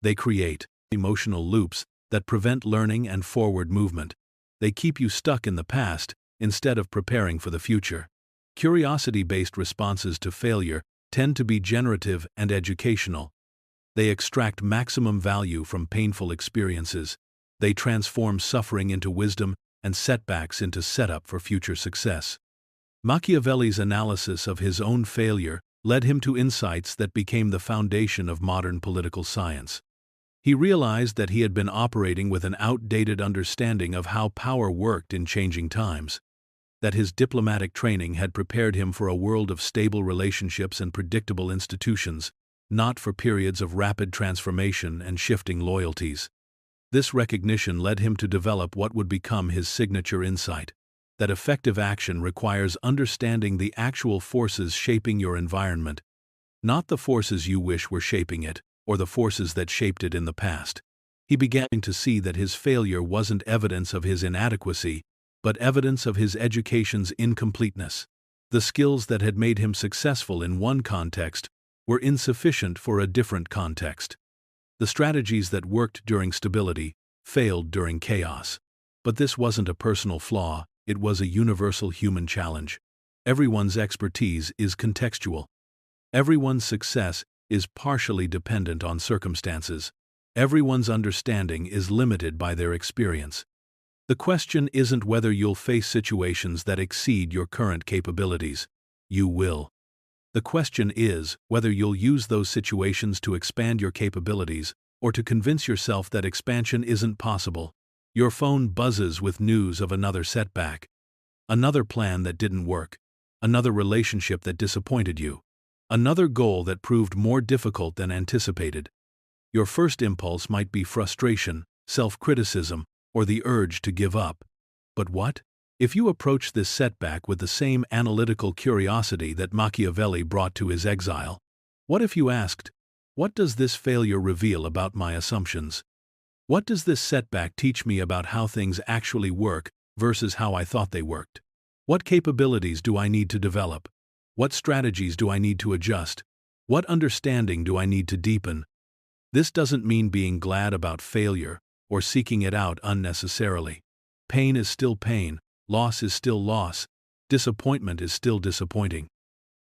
They create emotional loops that prevent learning and forward movement. They keep you stuck in the past instead of preparing for the future. Curiosity-based responses to failure tend to be generative and educational. They extract maximum value from painful experiences. They transform suffering into wisdom and setbacks into setup for future success. Machiavelli's analysis of his own failure led him to insights that became the foundation of modern political science. He realized that he had been operating with an outdated understanding of how power worked in changing times, that his diplomatic training had prepared him for a world of stable relationships and predictable institutions, not for periods of rapid transformation and shifting loyalties. This recognition led him to develop what would become his signature insight: that effective action requires understanding the actual forces shaping your environment, not the forces you wish were shaping it, or the forces that shaped it in the past. He began to see that his failure wasn't evidence of his inadequacy, but evidence of his education's incompleteness. The skills that had made him successful in one context were insufficient for a different context. The strategies that worked during stability failed during chaos. But this wasn't a personal flaw, it was a universal human challenge. Everyone's expertise is contextual. Everyone's success is partially dependent on circumstances. Everyone's understanding is limited by their experience. The question isn't whether you'll face situations that exceed your current capabilities. You will. The question is whether you'll use those situations to expand your capabilities or to convince yourself that expansion isn't possible. Your phone buzzes with news of another setback, another plan that didn't work, another relationship that disappointed you, another goal that proved more difficult than anticipated. Your first impulse might be frustration, self-criticism, or the urge to give up. But what if you approach this setback with the same analytical curiosity that Machiavelli brought to his exile? What if you asked, what does this failure reveal about my assumptions? What does this setback teach me about how things actually work versus how I thought they worked? What capabilities do I need to develop? What strategies do I need to adjust? What understanding do I need to deepen? This doesn't mean being glad about failure or seeking it out unnecessarily. Pain is still pain, loss is still loss, disappointment is still disappointing.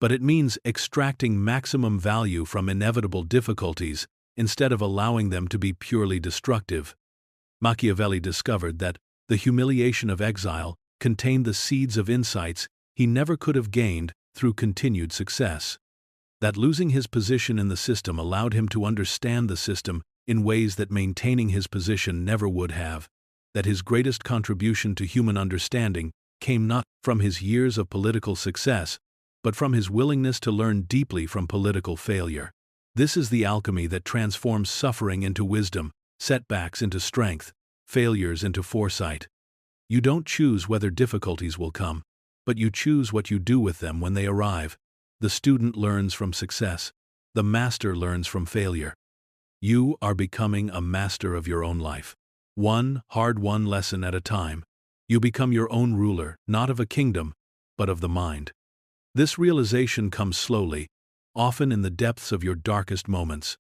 But it means extracting maximum value from inevitable difficulties instead of allowing them to be purely destructive. Machiavelli discovered that the humiliation of exile contained the seeds of insights he never could have gained through continued success. That losing his position in the system allowed him to understand the system in ways that maintaining his position never would have. That his greatest contribution to human understanding came not from his years of political success, but from his willingness to learn deeply from political failure. This is the alchemy that transforms suffering into wisdom, setbacks into strength, failures into foresight. You don't choose whether difficulties will come, but you choose what you do with them when they arrive. The student learns from success. The master learns from failure. You are becoming a master of your own life. One hard-won lesson at a time. You become your own ruler, not of a kingdom, but of the mind. This realization comes slowly, often in the depths of your darkest moments.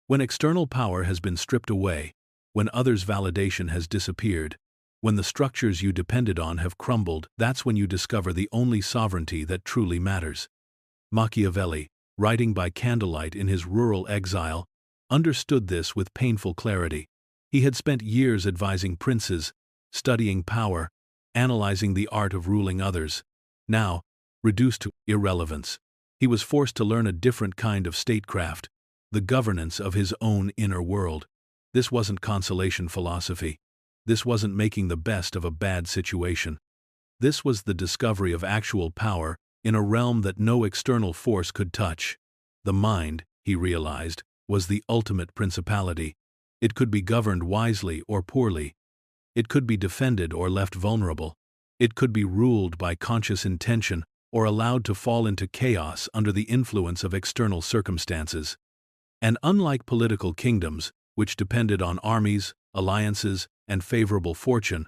When external power has been stripped away, when others' validation has disappeared, when the structures you depended on have crumbled, that's when you discover the only sovereignty that truly matters. Machiavelli, writing by candlelight in his rural exile, understood this with painful clarity. He had spent years advising princes, studying power, analyzing the art of ruling others. Now, reduced to irrelevance, he was forced to learn a different kind of statecraft, the governance of his own inner world. This wasn't consolation philosophy. This wasn't making the best of a bad situation. This was the discovery of actual power in a realm that no external force could touch. The mind, he realized, was the ultimate principality. It could be governed wisely or poorly. It could be defended or left vulnerable. It could be ruled by conscious intention or allowed to fall into chaos under the influence of external circumstances. And unlike political kingdoms, which depended on armies, alliances, and favorable fortune,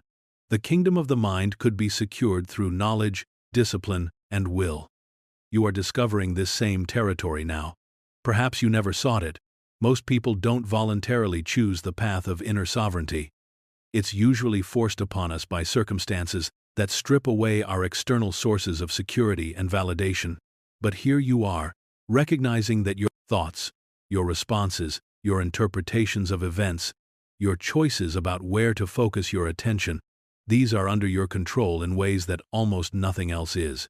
the kingdom of the mind could be secured through knowledge, discipline, and will. You are discovering this same territory now. Perhaps you never sought it. Most people don't voluntarily choose the path of inner sovereignty. It's usually forced upon us by circumstances that strip away our external sources of security and validation. But here you are, recognizing that your thoughts, your responses, your interpretations of events, your choices about where to focus your attention, these are under your control in ways that almost nothing else is.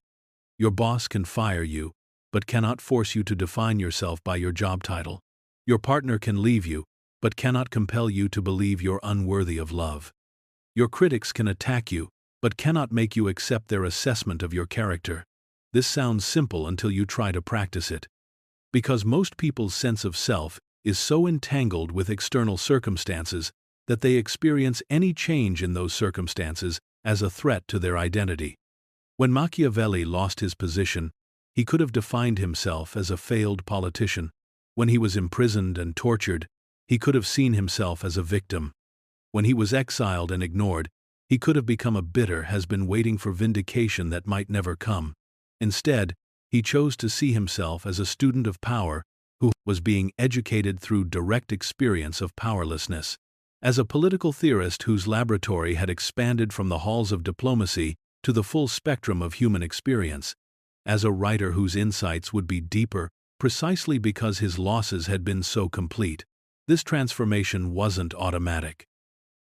Your boss can fire you, but cannot force you to define yourself by your job title. Your partner can leave you, but cannot compel you to believe you're unworthy of love. Your critics can attack you, but cannot make you accept their assessment of your character. This sounds simple until you try to practice it. Because most people's sense of self is so entangled with external circumstances that they experience any change in those circumstances as a threat to their identity. When Machiavelli lost his position, he could have defined himself as a failed politician. When he was imprisoned and tortured, he could have seen himself as a victim. When he was exiled and ignored, he could have become a bitter has-been waiting for vindication that might never come. Instead, he chose to see himself as a student of power who was being educated through direct experience of powerlessness. As a political theorist whose laboratory had expanded from the halls of diplomacy to the full spectrum of human experience. As a writer whose insights would be deeper, precisely because his losses had been so complete. This transformation wasn't automatic.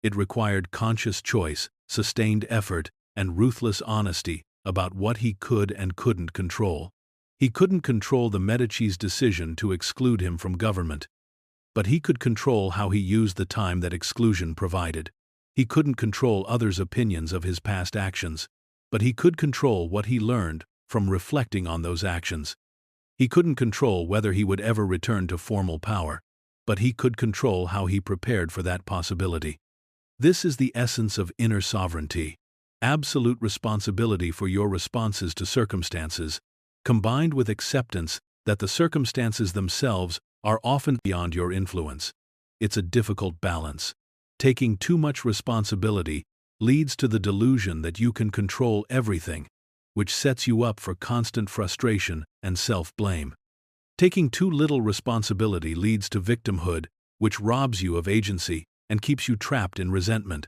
It required conscious choice, sustained effort, and ruthless honesty about what he could and couldn't control. He couldn't control the Medici's decision to exclude him from government. But he could control how he used the time that exclusion provided. He couldn't control others' opinions of his past actions, but he could control what he learned from reflecting on those actions. He couldn't control whether he would ever return to formal power, but he could control how he prepared for that possibility. This is the essence of inner sovereignty, absolute responsibility for your responses to circumstances, combined with acceptance that the circumstances themselves are often beyond your influence. It's a difficult balance. Taking too much responsibility leads to the delusion that you can control everything, which sets you up for constant frustration and self-blame. Taking too little responsibility leads to victimhood, which robs you of agency and keeps you trapped in resentment.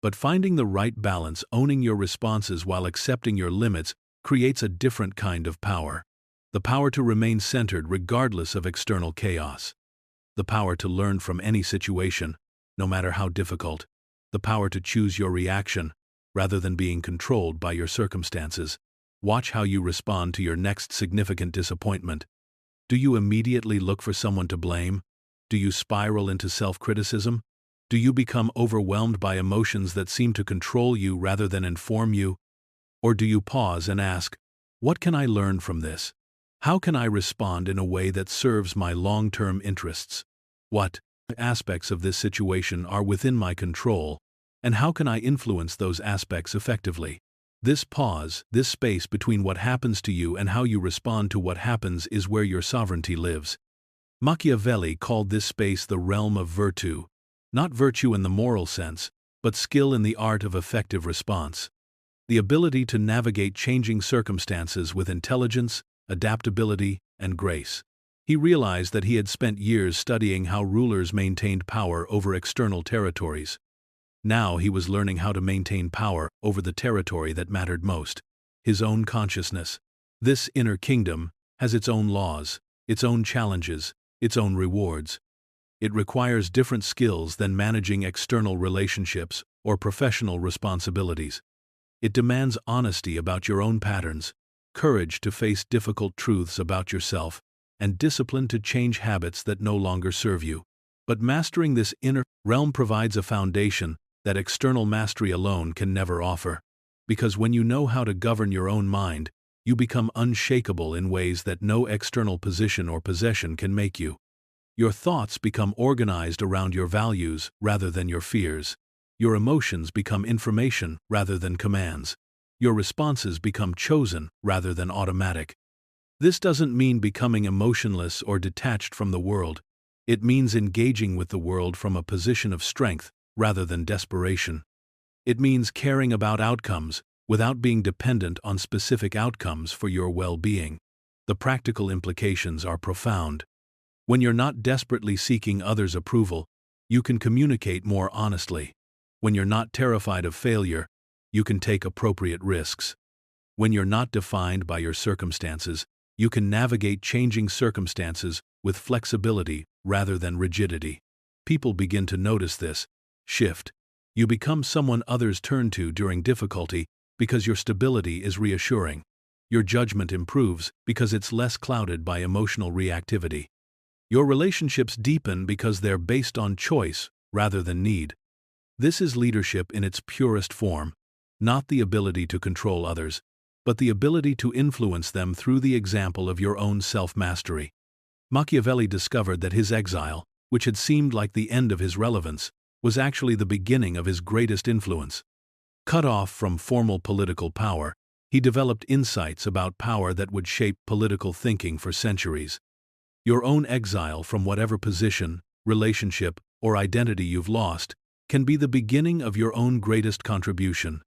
But finding the right balance, owning your responses while accepting your limits, creates a different kind of power. The power to remain centered regardless of external chaos. The power to learn from any situation, no matter how difficult. The power to choose your reaction, rather than being controlled by your circumstances. Watch how you respond to your next significant disappointment. Do you immediately look for someone to blame? Do you spiral into self-criticism? Do you become overwhelmed by emotions that seem to control you rather than inform you? Or do you pause and ask, what can I learn from this? How can I respond in a way that serves my long-term interests? What aspects of this situation are within my control, and how can I influence those aspects effectively? This pause, this space between what happens to you and how you respond to what happens is where your sovereignty lives. Machiavelli called this space the realm of virtue, not virtue in the moral sense, but skill in the art of effective response. The ability to navigate changing circumstances with intelligence, adaptability, and grace. He realized that he had spent years studying how rulers maintained power over external territories. Now he was learning how to maintain power over the territory that mattered most, his own consciousness. This inner kingdom has its own laws, its own challenges, its own rewards. It requires different skills than managing external relationships or professional responsibilities. It demands honesty about your own patterns, courage to face difficult truths about yourself, and discipline to change habits that no longer serve you. But mastering this inner realm provides a foundation that external mastery alone can never offer. Because when you know how to govern your own mind, you become unshakable in ways that no external position or possession can make you. Your thoughts become organized around your values rather than your fears. Your emotions become information rather than commands. Your responses become chosen rather than automatic. This doesn't mean becoming emotionless or detached from the world. It means engaging with the world from a position of strength rather than desperation. It means caring about outcomes without being dependent on specific outcomes for your well-being. The practical implications are profound. When you're not desperately seeking others' approval, you can communicate more honestly. When you're not terrified of failure, you can take appropriate risks. When you're not defined by your circumstances, you can navigate changing circumstances with flexibility rather than rigidity. People begin to notice this shift. You become someone others turn to during difficulty because your stability is reassuring. Your judgment improves because it's less clouded by emotional reactivity. Your relationships deepen because they're based on choice rather than need. This is leadership in its purest form, not the ability to control others, but the ability to influence them through the example of your own self-mastery. Machiavelli discovered that his exile, which had seemed like the end of his relevance, was actually the beginning of his greatest influence. Cut off from formal political power, he developed insights about power that would shape political thinking for centuries. Your own exile from whatever position, relationship, or identity you've lost can be the beginning of your own greatest contribution.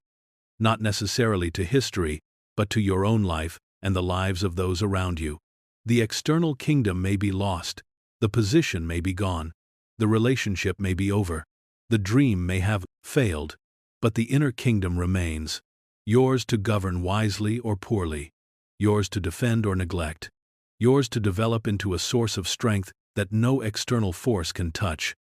Not necessarily to history, but to your own life and the lives of those around you. The external kingdom may be lost, the position may be gone, the relationship may be over, the dream may have failed, but the inner kingdom remains, yours to govern wisely or poorly, yours to defend or neglect, yours to develop into a source of strength that no external force can touch.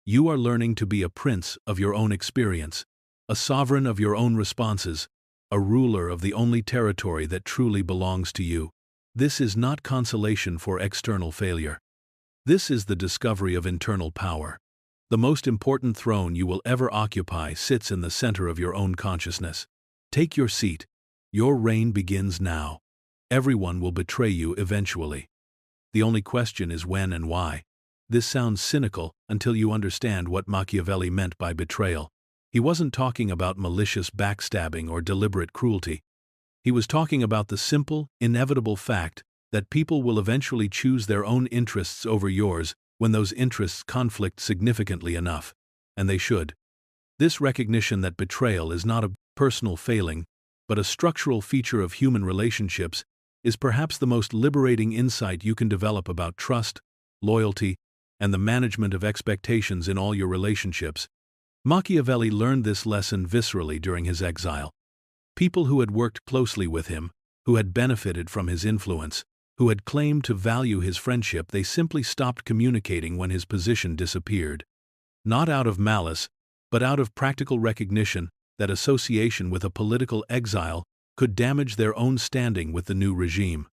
You are learning to be a prince of your own experience, a sovereign of your own responses, a ruler of the only territory that truly belongs to you. This is not consolation for external failure. This is the discovery of internal power. The most important throne you will ever occupy sits in the center of your own consciousness. Take your seat. Your reign begins now. Everyone will betray you eventually. The only question is when and why. This sounds cynical until you understand what Machiavelli meant by betrayal. He wasn't talking about malicious backstabbing or deliberate cruelty. He was talking about the simple, inevitable fact that people will eventually choose their own interests over yours when those interests conflict significantly enough, and they should. This recognition that betrayal is not a personal failing, but a structural feature of human relationships, is perhaps the most liberating insight you can develop about trust, loyalty, and the management of expectations in all your relationships. Machiavelli learned this lesson viscerally during his exile. People who had worked closely with him, who had benefited from his influence, who had claimed to value his friendship, they simply stopped communicating when his position disappeared. Not out of malice, but out of practical recognition that association with a political exile could damage their own standing with the new regime.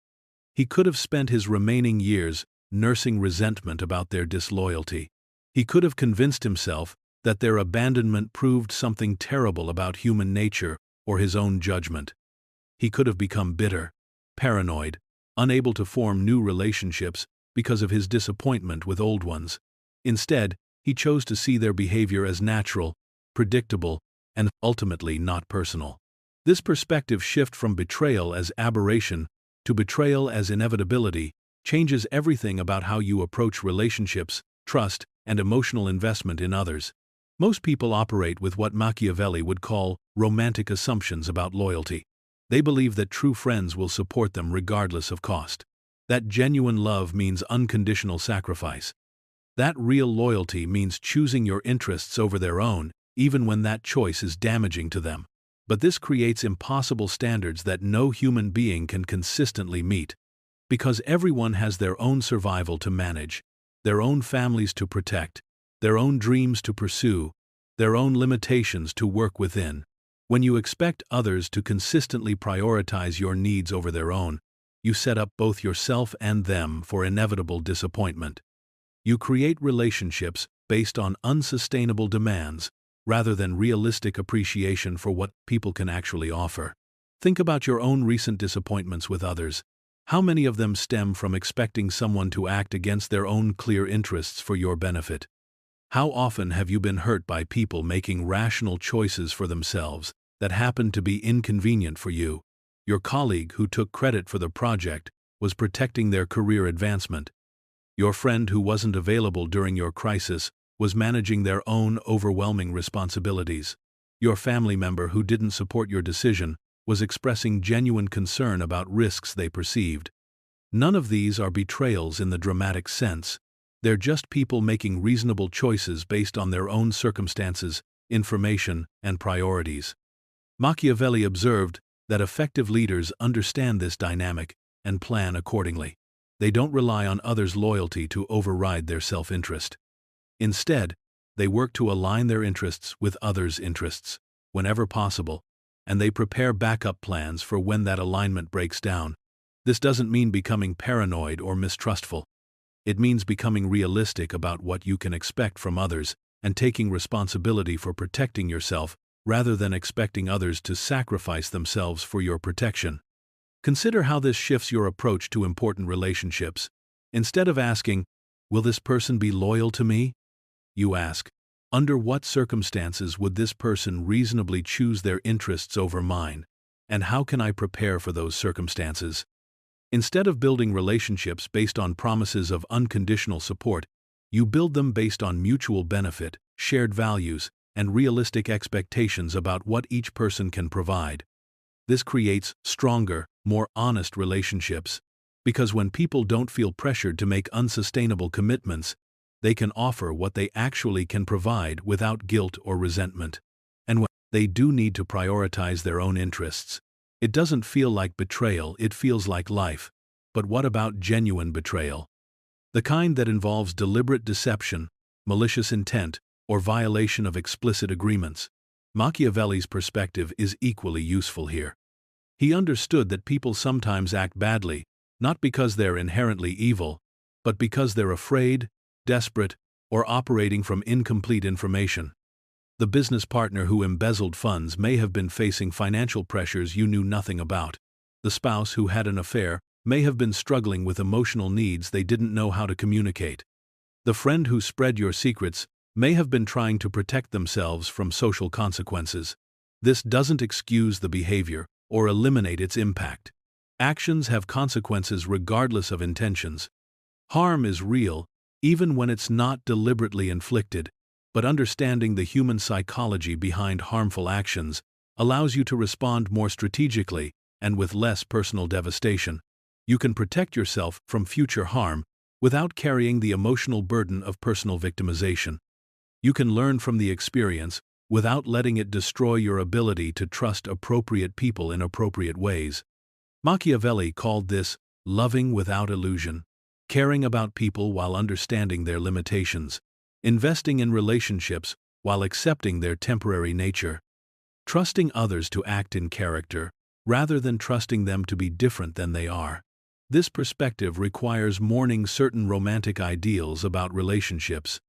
He could have spent his remaining years nursing resentment about their disloyalty. He could have convinced himself that their abandonment proved something terrible about human nature or his own judgment. He could have become bitter, paranoid, unable to form new relationships because of his disappointment with old ones. Instead, he chose to see their behavior as natural, predictable, and ultimately not personal. This perspective shift from betrayal as aberration to betrayal as inevitability changes everything about how you approach relationships, trust, and emotional investment in others. Most people operate with what Machiavelli would call romantic assumptions about loyalty. They believe that true friends will support them regardless of cost. That genuine love means unconditional sacrifice. That real loyalty means choosing your interests over their own, even when that choice is damaging to them. But this creates impossible standards that no human being can consistently meet. Because everyone has their own survival to manage, their own families to protect, their own dreams to pursue, their own limitations to work within. When you expect others to consistently prioritize your needs over their own, you set up both yourself and them for inevitable disappointment. You create relationships based on unsustainable demands rather than realistic appreciation for what people can actually offer. Think about your own recent disappointments with others. How many of them stem from expecting someone to act against their own clear interests for your benefit? How often have you been hurt by people making rational choices for themselves that happened to be inconvenient for you? Your colleague who took credit for the project was protecting their career advancement. Your friend who wasn't available during your crisis was managing their own overwhelming responsibilities. Your family member who didn't support your decision was expressing genuine concern about risks they perceived. None of these are betrayals in the dramatic sense. They're just people making reasonable choices based on their own circumstances, information, and priorities. Machiavelli observed that effective leaders understand this dynamic and plan accordingly. They don't rely on others' loyalty to override their self-interest. Instead, they work to align their interests with others' interests, whenever possible, and they prepare backup plans for when that alignment breaks down. This doesn't mean becoming paranoid or mistrustful. It means becoming realistic about what you can expect from others and taking responsibility for protecting yourself rather than expecting others to sacrifice themselves for your protection. Consider how this shifts your approach to important relationships. Instead of asking, "Will this person be loyal to me?" you ask, "Under what circumstances would this person reasonably choose their interests over mine? And how can I prepare for those circumstances?" Instead of building relationships based on promises of unconditional support, you build them based on mutual benefit, shared values, and realistic expectations about what each person can provide. This creates stronger, more honest relationships. Because when people don't feel pressured to make unsustainable commitments, they can offer what they actually can provide without guilt or resentment. And when they do need to prioritize their own interests, it doesn't feel like betrayal, it feels like life. But what about genuine betrayal? The kind that involves deliberate deception, malicious intent, or violation of explicit agreements. Machiavelli's perspective is equally useful here. He understood that people sometimes act badly, not because they're inherently evil, but because they're afraid, desperate, or operating from incomplete information. The business partner who embezzled funds may have been facing financial pressures you knew nothing about. The spouse who had an affair may have been struggling with emotional needs they didn't know how to communicate. The friend who spread your secrets may have been trying to protect themselves from social consequences. This doesn't excuse the behavior or eliminate its impact. Actions have consequences regardless of intentions. Harm is real, even when it's not deliberately inflicted, but understanding the human psychology behind harmful actions allows you to respond more strategically and with less personal devastation. You can protect yourself from future harm without carrying the emotional burden of personal victimization. You can learn from the experience without letting it destroy your ability to trust appropriate people in appropriate ways. Machiavelli called this loving without illusion, caring about people while understanding their limitations, investing in relationships while accepting their temporary nature, trusting others to act in character rather than trusting them to be different than they are. This perspective requires mourning certain romantic ideals about relationships.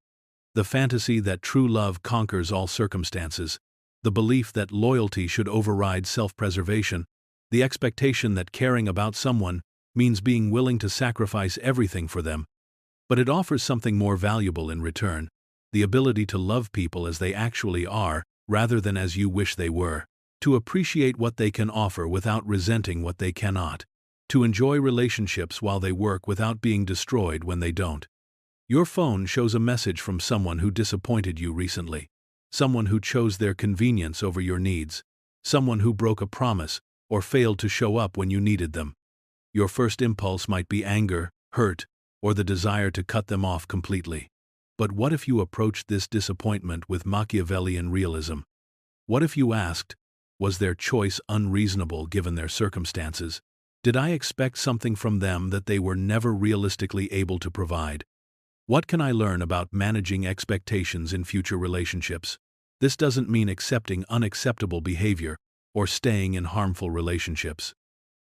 The fantasy that true love conquers all circumstances, the belief that loyalty should override self-preservation, the expectation that caring about someone means being willing to sacrifice everything for them. But it offers something more valuable in return: the ability to love people as they actually are, rather than as you wish they were, to appreciate what they can offer without resenting what they cannot, to enjoy relationships while they work without being destroyed when they don't. Your phone shows a message from someone who disappointed you recently, someone who chose their convenience over your needs, someone who broke a promise or failed to show up when you needed them. Your first impulse might be anger, hurt, or the desire to cut them off completely. But what if you approached this disappointment with Machiavellian realism? What if you asked, was their choice unreasonable given their circumstances? Did I expect something from them that they were never realistically able to provide? What can I learn about managing expectations in future relationships? This doesn't mean accepting unacceptable behavior or staying in harmful relationships.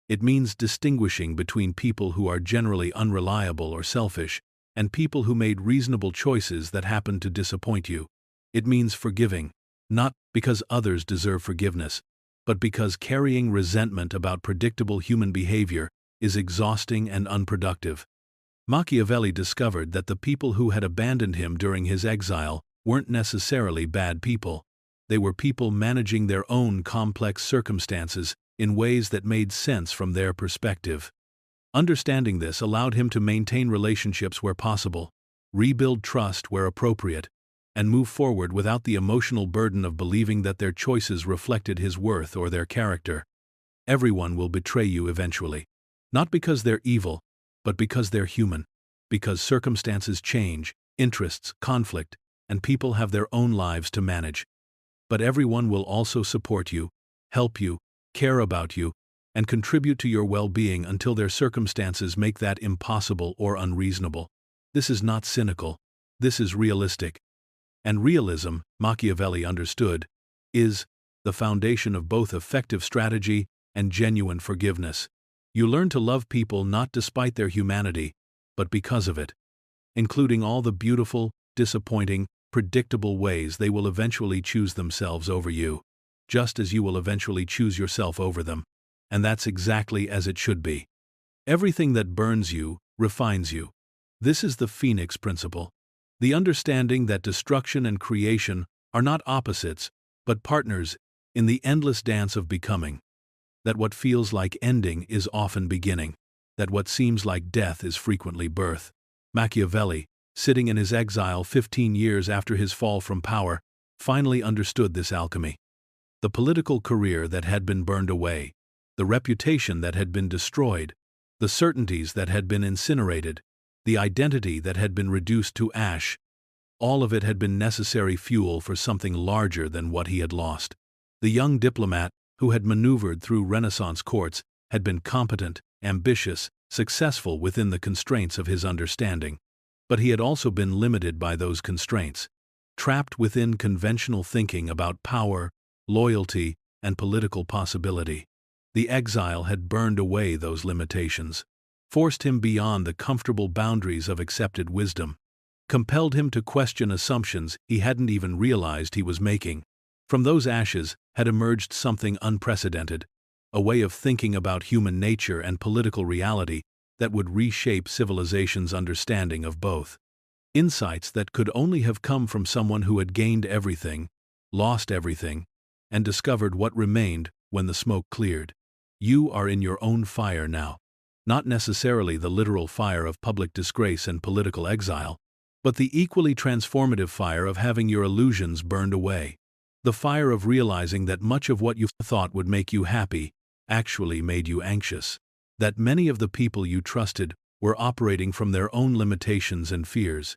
It means distinguishing between people who are generally unreliable or selfish and people who made reasonable choices that happened to disappoint you. It means forgiving, not because others deserve forgiveness, but because carrying resentment about predictable human behavior is exhausting and unproductive. Machiavelli discovered that the people who had abandoned him during his exile weren't necessarily bad people. They were people managing their own complex circumstances in ways that made sense from their perspective. Understanding this allowed him to maintain relationships where possible, rebuild trust where appropriate, and move forward without the emotional burden of believing that their choices reflected his worth or their character. Everyone will betray you eventually. Not because they're evil, but because they're human. Because circumstances change, interests conflict, and people have their own lives to manage. But everyone will also support you, help you, care about you, and contribute to your well-being until their circumstances make that impossible or unreasonable. This is not cynical. This is realistic. And realism, Machiavelli understood, is the foundation of both effective strategy and genuine forgiveness. You learn to love people not despite their humanity, but because of it, including all the beautiful, disappointing, predictable ways they will eventually choose themselves over you, just as you will eventually choose yourself over them. And that's exactly as it should be. Everything that burns you refines you. This is the Phoenix principle. The understanding that destruction and creation are not opposites, but partners in the endless dance of becoming. That what feels like ending is often beginning. That what seems like death is frequently birth. Machiavelli, sitting in his exile 15 years after his fall from power, finally understood this alchemy. The political career that had been burned away, the reputation that had been destroyed, the certainties that had been incinerated, the identity that had been reduced to ash, all of it had been necessary fuel for something larger than what he had lost. The young diplomat, who had maneuvered through Renaissance courts, had been competent, ambitious, successful within the constraints of his understanding. But he had also been limited by those constraints, trapped within conventional thinking about power, loyalty, and political possibility. The exile had burned away those limitations, forced him beyond the comfortable boundaries of accepted wisdom, compelled him to question assumptions he hadn't even realized he was making. From those ashes had emerged something unprecedented, a way of thinking about human nature and political reality that would reshape civilization's understanding of both. Insights that could only have come from someone who had gained everything, lost everything, and discovered what remained when the smoke cleared. You are in your own fire now. Not necessarily the literal fire of public disgrace and political exile, but the equally transformative fire of having your illusions burned away. The fire of realizing that much of what you thought would make you happy actually made you anxious. That many of the people you trusted were operating from their own limitations and fears.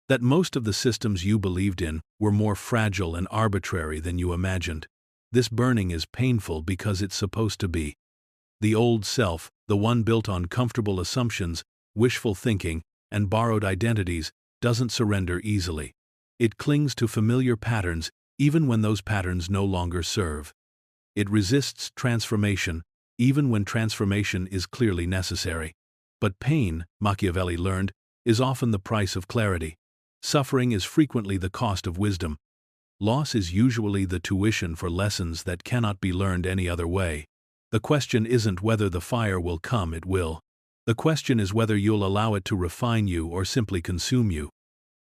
That most of the systems you believed in were more fragile and arbitrary than you imagined. This burning is painful because it's supposed to be. The old self, the one built on comfortable assumptions, wishful thinking, and borrowed identities, doesn't surrender easily. It clings to familiar patterns even when those patterns no longer serve. It resists transformation, even when transformation is clearly necessary. But pain, Machiavelli learned, is often the price of clarity. Suffering is frequently the cost of wisdom. Loss is usually the tuition for lessons that cannot be learned any other way. The question isn't whether the fire will come, it will. The question is whether you'll allow it to refine you or simply consume you.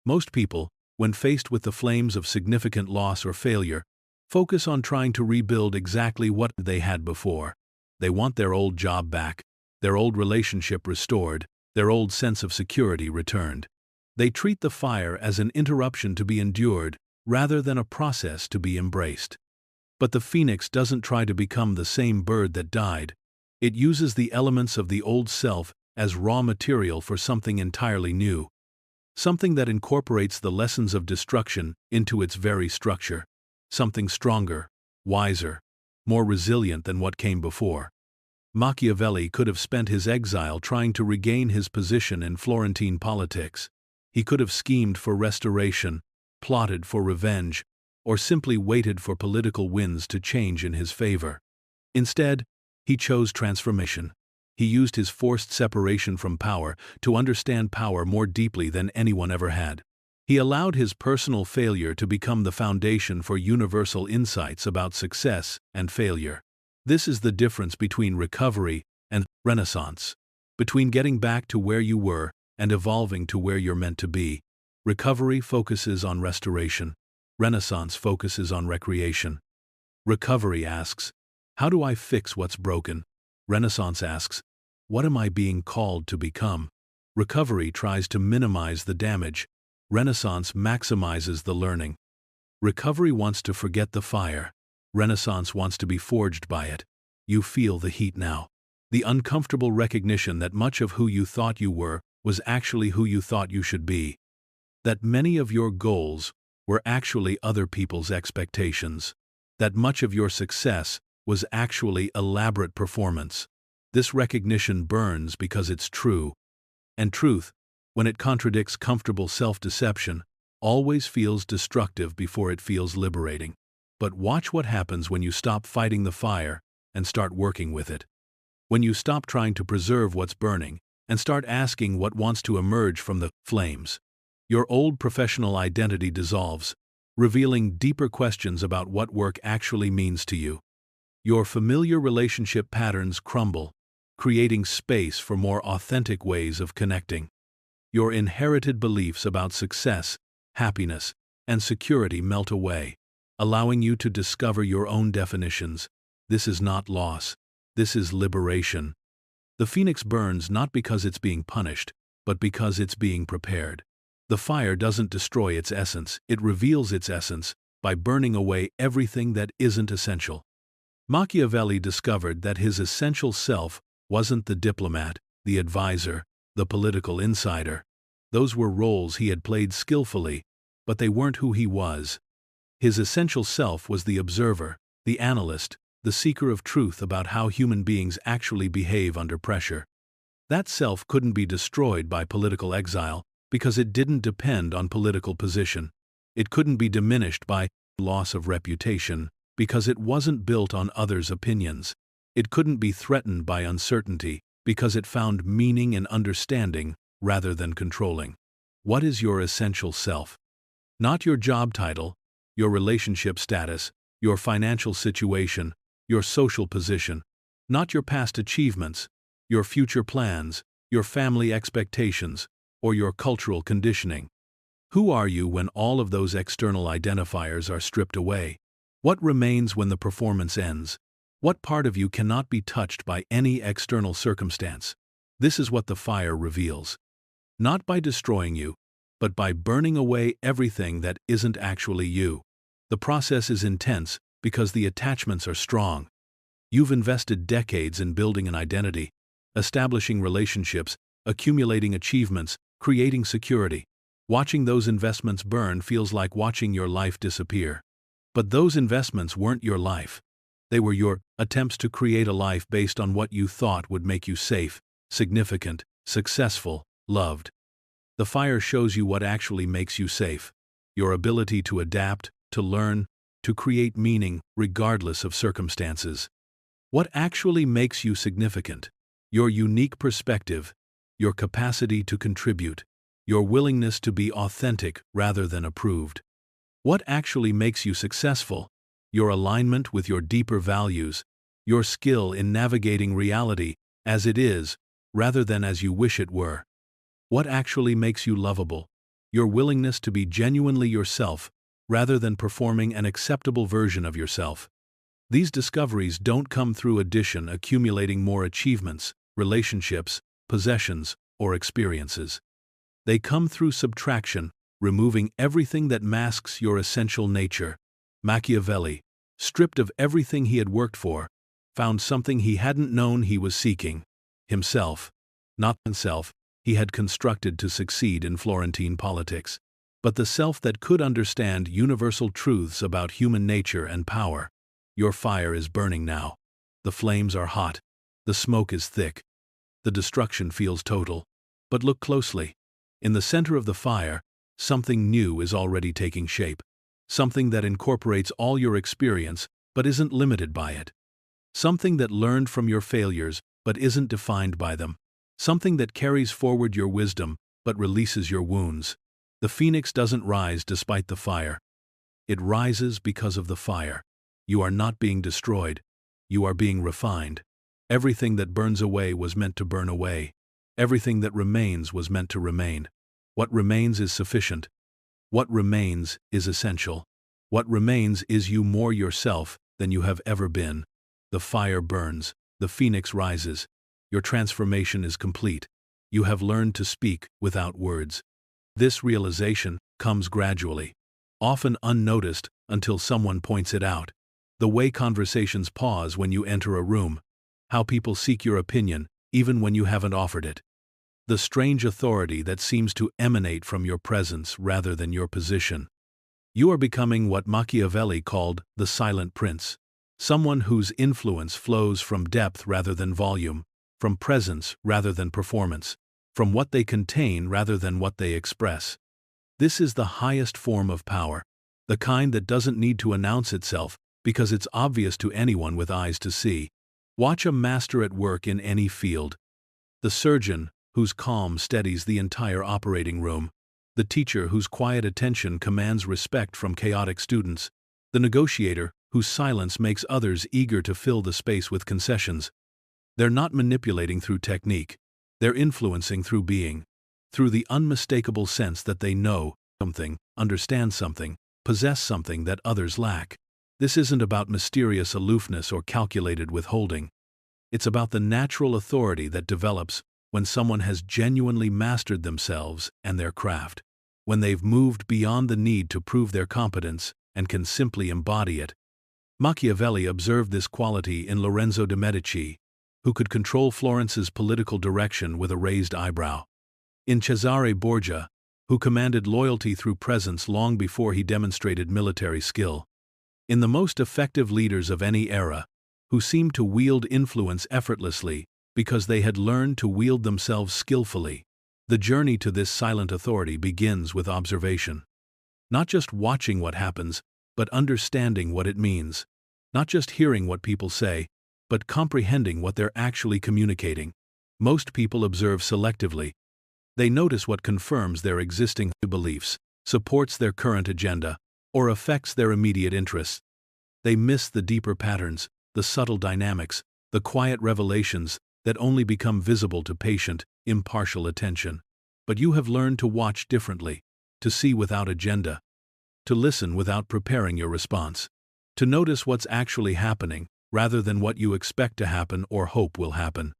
Most people, when faced with the flames of significant loss or failure, focus on trying to rebuild exactly what they had before. They want their old job back, their old relationship restored, their old sense of security returned. They treat the fire as an interruption to be endured rather than a process to be embraced. But the phoenix doesn't try to become the same bird that died. It uses the elements of the old self as raw material for something entirely new. Something that incorporates the lessons of destruction into its very structure. Something stronger, wiser, more resilient than what came before. Machiavelli could have spent his exile trying to regain his position in Florentine politics. He could have schemed for restoration, plotted for revenge, or simply waited for political winds to change in his favor. Instead, he chose transformation. He used his forced separation from power to understand power more deeply than anyone ever had. He allowed his personal failure to become the foundation for universal insights about success and failure. This is the difference between recovery and renaissance, between getting back to where you were and evolving to where you're meant to be. Recovery focuses on restoration. Renaissance focuses on recreation. Recovery asks, how do I fix what's broken? Renaissance asks, what am I being called to become? Recovery tries to minimize the damage. Renaissance maximizes the learning. Recovery wants to forget the fire. Renaissance wants to be forged by it. You feel the heat now. The uncomfortable recognition that much of who you thought you were was actually who you thought you should be. That many of your goals were actually other people's expectations. That much of your success was actually elaborate performance. This recognition burns because it's true. And truth, when it contradicts comfortable self-deception, always feels destructive before it feels liberating. But watch what happens when you stop fighting the fire and start working with it. When you stop trying to preserve what's burning and start asking what wants to emerge from the flames. Your old professional identity dissolves, revealing deeper questions about what work actually means to you. Your familiar relationship patterns crumble, creating space for more authentic ways of connecting. Your inherited beliefs about success, happiness, and security melt away, allowing you to discover your own definitions. This is not loss. This is liberation. The phoenix burns not because it's being punished, but because it's being prepared. The fire doesn't destroy its essence, it reveals its essence by burning away everything that isn't essential. Machiavelli discovered that his essential self wasn't the diplomat, the advisor, the political insider. Those were roles he had played skillfully, but they weren't who he was. His essential self was the observer, the analyst, the seeker of truth about how human beings actually behave under pressure. That self couldn't be destroyed by political exile because it didn't depend on political position. It couldn't be diminished by loss of reputation because it wasn't built on others' opinions. It couldn't be threatened by uncertainty because it found meaning in understanding rather than controlling. What is your essential self? Not your job title, your relationship status, your financial situation, your social position. Not your past achievements, your future plans, your family expectations, or your cultural conditioning. Who are you when all of those external identifiers are stripped away? What remains when the performance ends? What part of you cannot be touched by any external circumstance? This is what the fire reveals. Not by destroying you, but by burning away everything that isn't actually you. The process is intense because the attachments are strong. You've invested decades in building an identity, establishing relationships, accumulating achievements, creating security. Watching those investments burn feels like watching your life disappear. But those investments weren't your life. They were your attempts to create a life based on what you thought would make you safe, significant, successful, loved. The fire shows you what actually makes you safe. Your ability to adapt, to learn, to create meaning regardless of circumstances. What actually makes you significant? Your unique perspective, your capacity to contribute, your willingness to be authentic rather than approved. What actually makes you successful? Your alignment with your deeper values, your skill in navigating reality as it is rather than as you wish it were. What actually makes you lovable? Your willingness to be genuinely yourself, rather than performing an acceptable version of yourself. These discoveries don't come through addition, accumulating more achievements, relationships, possessions, or experiences. They come through subtraction, removing everything that masks your essential nature. Machiavelli, stripped of everything he had worked for, found something he hadn't known he was seeking: himself. Not the self he had constructed to succeed in Florentine politics, but the self that could understand universal truths about human nature and power. Your fire is burning now. The flames are hot. The smoke is thick. The destruction feels total. But look closely. In the center of the fire, something new is already taking shape. Something that incorporates all your experience, but isn't limited by it. Something that learned from your failures, but isn't defined by them. Something that carries forward your wisdom, but releases your wounds. The phoenix doesn't rise despite the fire. It rises because of the fire. You are not being destroyed. You are being refined. Everything that burns away was meant to burn away. Everything that remains was meant to remain. What remains is sufficient. What remains is essential. What remains is you more yourself than you have ever been. The fire burns. The phoenix rises. Your transformation is complete. You have learned to speak without words. This realization comes gradually, often unnoticed until someone points it out. The way conversations pause when you enter a room. How people seek your opinion, even when you haven't offered it. The strange authority that seems to emanate from your presence rather than your position. You are becoming what Machiavelli called the silent prince. Someone whose influence flows from depth rather than volume, from presence rather than performance, from what they contain rather than what they express. This is the highest form of power, the kind that doesn't need to announce itself because it's obvious to anyone with eyes to see. Watch a master at work in any field. The surgeon, whose calm steadies the entire operating room. The teacher, whose quiet attention commands respect from chaotic students. The negotiator, whose silence makes others eager to fill the space with concessions. They're not manipulating through technique. They're influencing through being. Through the unmistakable sense that they know something, understand something, possess something that others lack. This isn't about mysterious aloofness or calculated withholding. It's about the natural authority that develops when someone has genuinely mastered themselves and their craft. When they've moved beyond the need to prove their competence and can simply embody it. Machiavelli observed this quality in Lorenzo de' Medici, who could control Florence's political direction with a raised eyebrow. In Cesare Borgia, who commanded loyalty through presence long before he demonstrated military skill. In the most effective leaders of any era, who seemed to wield influence effortlessly because they had learned to wield themselves skillfully. The journey to this silent authority begins with observation. Not just watching what happens, but understanding what it means. Not just hearing what people say, but comprehending what they're actually communicating. Most people observe selectively. They notice what confirms their existing beliefs, supports their current agenda, or affects their immediate interests. They miss the deeper patterns, the subtle dynamics, the quiet revelations that only become visible to patient, impartial attention. But you have learned to watch differently, to see without agenda, to listen without preparing your response, to notice what's actually happening rather than what you expect to happen or hope will happen.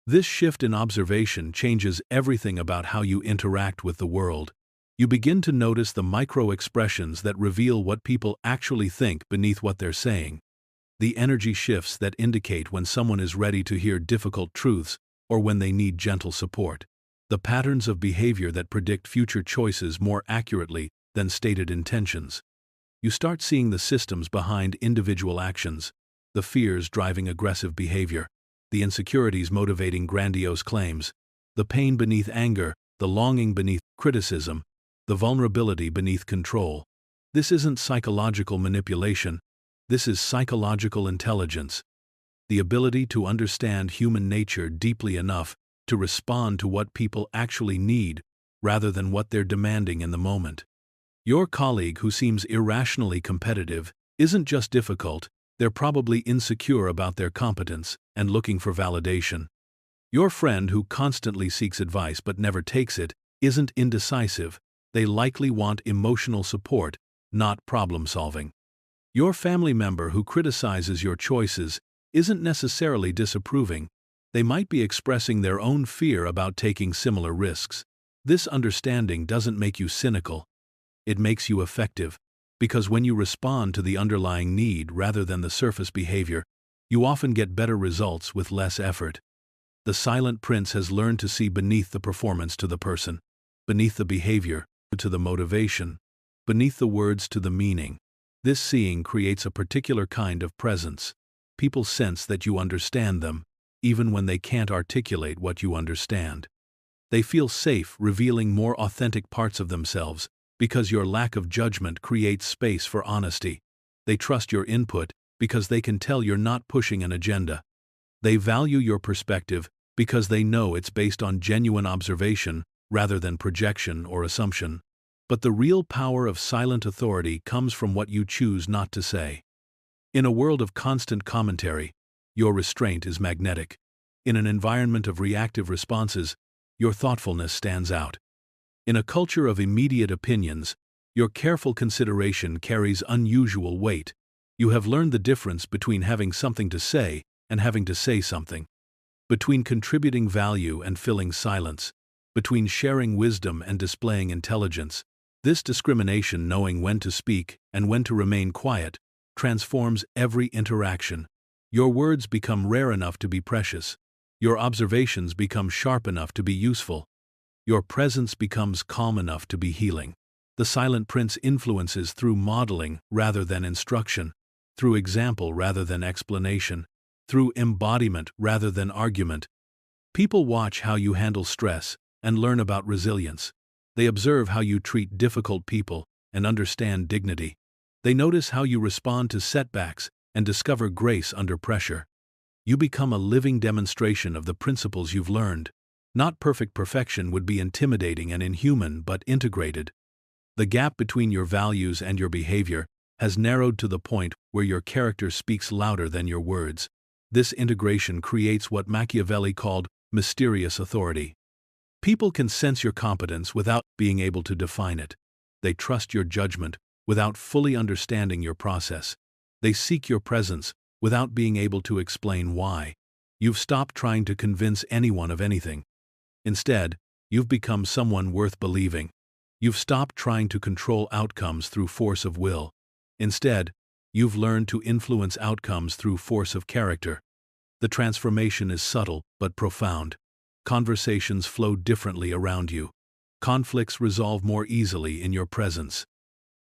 This shift in observation changes everything about how you interact with the world. You begin to notice the micro-expressions that reveal what people actually think beneath what they're saying. The energy shifts that indicate when someone is ready to hear difficult truths or when they need gentle support. The patterns of behavior that predict future choices more accurately than stated intentions. You start seeing the systems behind individual actions, the fears driving aggressive behavior, the insecurities motivating grandiose claims, the pain beneath anger, the longing beneath criticism, the vulnerability beneath control. This isn't psychological manipulation. This is psychological intelligence. The ability to understand human nature deeply enough to respond to what people actually need rather than what they're demanding in the moment. Your colleague who seems irrationally competitive isn't just difficult, they're probably insecure about their competence and looking for validation. Your friend who constantly seeks advice but never takes it isn't indecisive. They likely want emotional support, not problem-solving. Your family member who criticizes your choices isn't necessarily disapproving. They might be expressing their own fear about taking similar risks. This understanding doesn't make you cynical. It makes you effective, because when you respond to the underlying need rather than the surface behavior, you often get better results with less effort. The silent prince has learned to see beneath the performance to the person, beneath the behavior to the motivation, beneath the words to the meaning. This seeing creates a particular kind of presence. People sense that you understand them, even when they can't articulate what you understand. They feel safe revealing more authentic parts of themselves, because your lack of judgment creates space for honesty. They trust your input because they can tell you're not pushing an agenda. They value your perspective because they know it's based on genuine observation rather than projection or assumption. But the real power of silent authority comes from what you choose not to say. In a world of constant commentary, your restraint is magnetic. In an environment of reactive responses, your thoughtfulness stands out. In a culture of immediate opinions, your careful consideration carries unusual weight. You have learned the difference between having something to say and having to say something, between contributing value and filling silence, between sharing wisdom and displaying intelligence. This discrimination, knowing when to speak and when to remain quiet, transforms every interaction. Your words become rare enough to be precious. Your observations become sharp enough to be useful. Your presence becomes calm enough to be healing. The silent prince influences through modeling rather than instruction, through example rather than explanation, through embodiment rather than argument. People watch how you handle stress and learn about resilience. They observe how you treat difficult people and understand dignity. They notice how you respond to setbacks and discover grace under pressure. You become a living demonstration of the principles you've learned. Not perfect perfection would be intimidating and inhuman, but integrated. The gap between your values and your behavior has narrowed to the point where your character speaks louder than your words. This integration creates what Machiavelli called mysterious authority. People can sense your competence without being able to define it. They trust your judgment without fully understanding your process. They seek your presence without being able to explain why. You've stopped trying to convince anyone of anything. Instead, you've become someone worth believing. You've stopped trying to control outcomes through force of will. Instead, you've learned to influence outcomes through force of character. The transformation is subtle but profound. Conversations flow differently around you. Conflicts resolve more easily in your presence.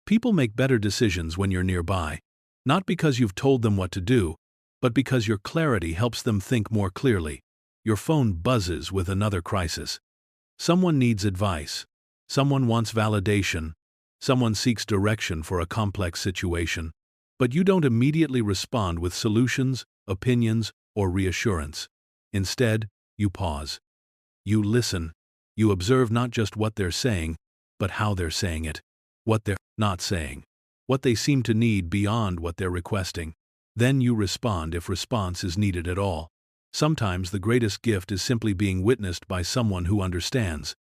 People make better decisions when you're nearby, not because you've told them what to do, but because your clarity helps them think more clearly. Your phone buzzes with another crisis. Someone needs advice. Someone wants validation. Someone seeks direction for a complex situation. But you don't immediately respond with solutions, opinions, or reassurance. Instead, you pause. You listen. You observe not just what they're saying, but how they're saying it, what they're not saying, what they seem to need beyond what they're requesting. Then you respond if response is needed at all. Sometimes the greatest gift is simply being witnessed by someone who understands.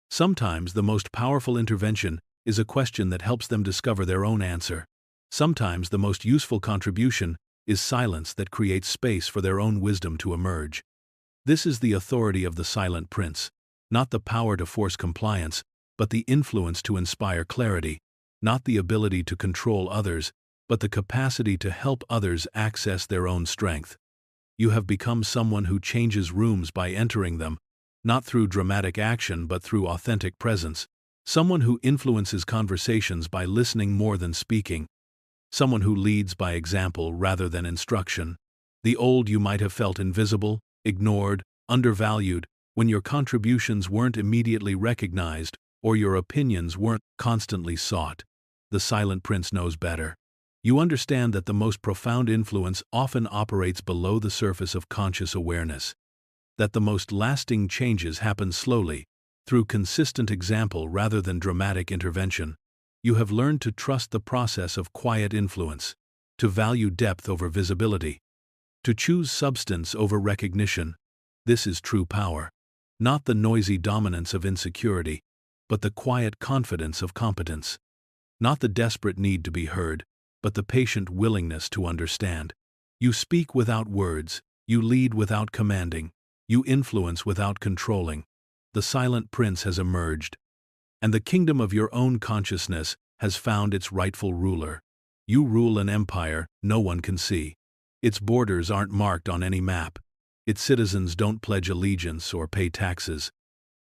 Sometimes the most powerful intervention is a question that helps them discover their own answer. Sometimes the most useful contribution is silence that creates space for their own wisdom to emerge. This is the authority of the silent prince, not the power to force compliance, but the influence to inspire clarity, not the ability to control others, but the capacity to help others access their own strength. You have become someone who changes rooms by entering them, not through dramatic action but through authentic presence. Someone who influences conversations by listening more than speaking. Someone who leads by example rather than instruction. The old you might have felt invisible, ignored, undervalued, when your contributions weren't immediately recognized or your opinions weren't constantly sought. The silent prince knows better. You understand that the most profound influence often operates below the surface of conscious awareness. That the most lasting changes happen slowly, through consistent example rather than dramatic intervention. You have learned to trust the process of quiet influence, to value depth over visibility, to choose substance over recognition. This is true power. Not the noisy dominance of insecurity, but the quiet confidence of competence. Not the desperate need to be heard, but the patient willingness to understand. You speak without words, you lead without commanding, you influence without controlling. The silent prince has emerged, and the kingdom of your own consciousness has found its rightful ruler. You rule an empire no one can see. Its borders aren't marked on any map. Its citizens don't pledge allegiance or pay taxes.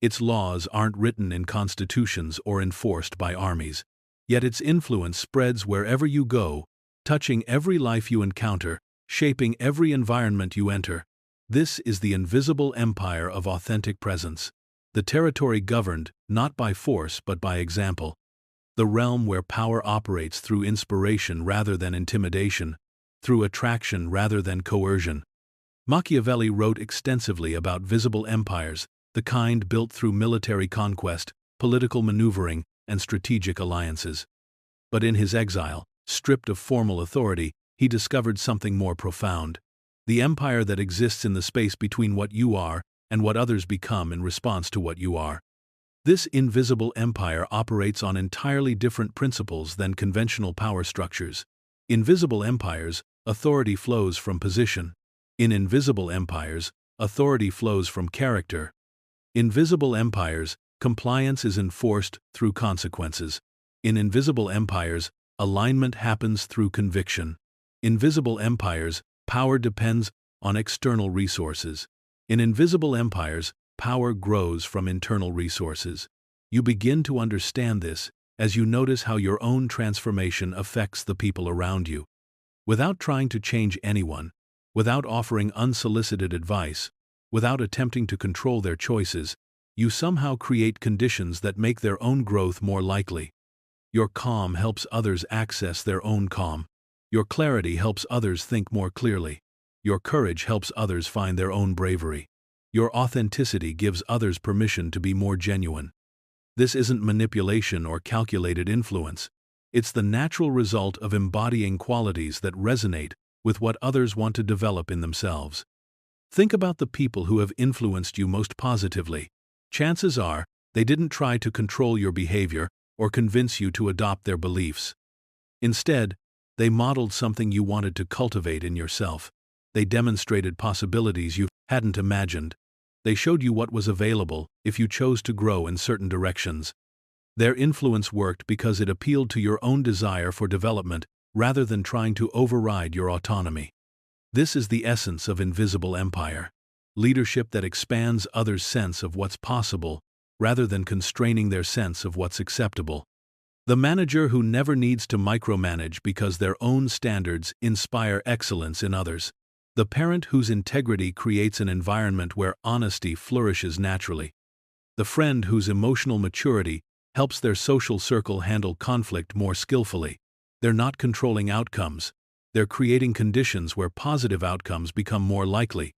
Its laws aren't written in constitutions or enforced by armies. Yet its influence spreads wherever you go, touching every life you encounter, shaping every environment you enter. This is the invisible empire of authentic presence. The territory governed not by force but by example. The realm where power operates through inspiration rather than intimidation, through attraction rather than coercion. Machiavelli wrote extensively about visible empires, the kind built through military conquest, political maneuvering, and strategic alliances. But in his exile, stripped of formal authority, he discovered something more profound. The empire that exists in the space between what you are and what others become in response to what you are. This invisible empire operates on entirely different principles than conventional power structures. In visible empires, authority flows from position. In invisible empires, authority flows from character. In visible empires, compliance is enforced through consequences. In invisible empires, alignment happens through conviction. In visible empires, power depends on external resources. In invisible empires, power grows from internal resources. You begin to understand this as you notice how your own transformation affects the people around you. Without trying to change anyone, without offering unsolicited advice, without attempting to control their choices, you somehow create conditions that make their own growth more likely. Your calm helps others access their own calm. Your clarity helps others think more clearly. Your courage helps others find their own bravery. Your authenticity gives others permission to be more genuine. This isn't manipulation or calculated influence. It's the natural result of embodying qualities that resonate with what others want to develop in themselves. Think about the people who have influenced you most positively. Chances are, they didn't try to control your behavior or convince you to adopt their beliefs. Instead, they modeled something you wanted to cultivate in yourself. They demonstrated possibilities you hadn't imagined. They showed you what was available if you chose to grow in certain directions. Their influence worked because it appealed to your own desire for development rather than trying to override your autonomy. This is the essence of invisible empire. Leadership that expands others' sense of what's possible rather than constraining their sense of what's acceptable. The manager who never needs to micromanage because their own standards inspire excellence in others. The parent whose integrity creates an environment where honesty flourishes naturally. The friend whose emotional maturity helps their social circle handle conflict more skillfully. They're not controlling outcomes. They're creating conditions where positive outcomes become more likely.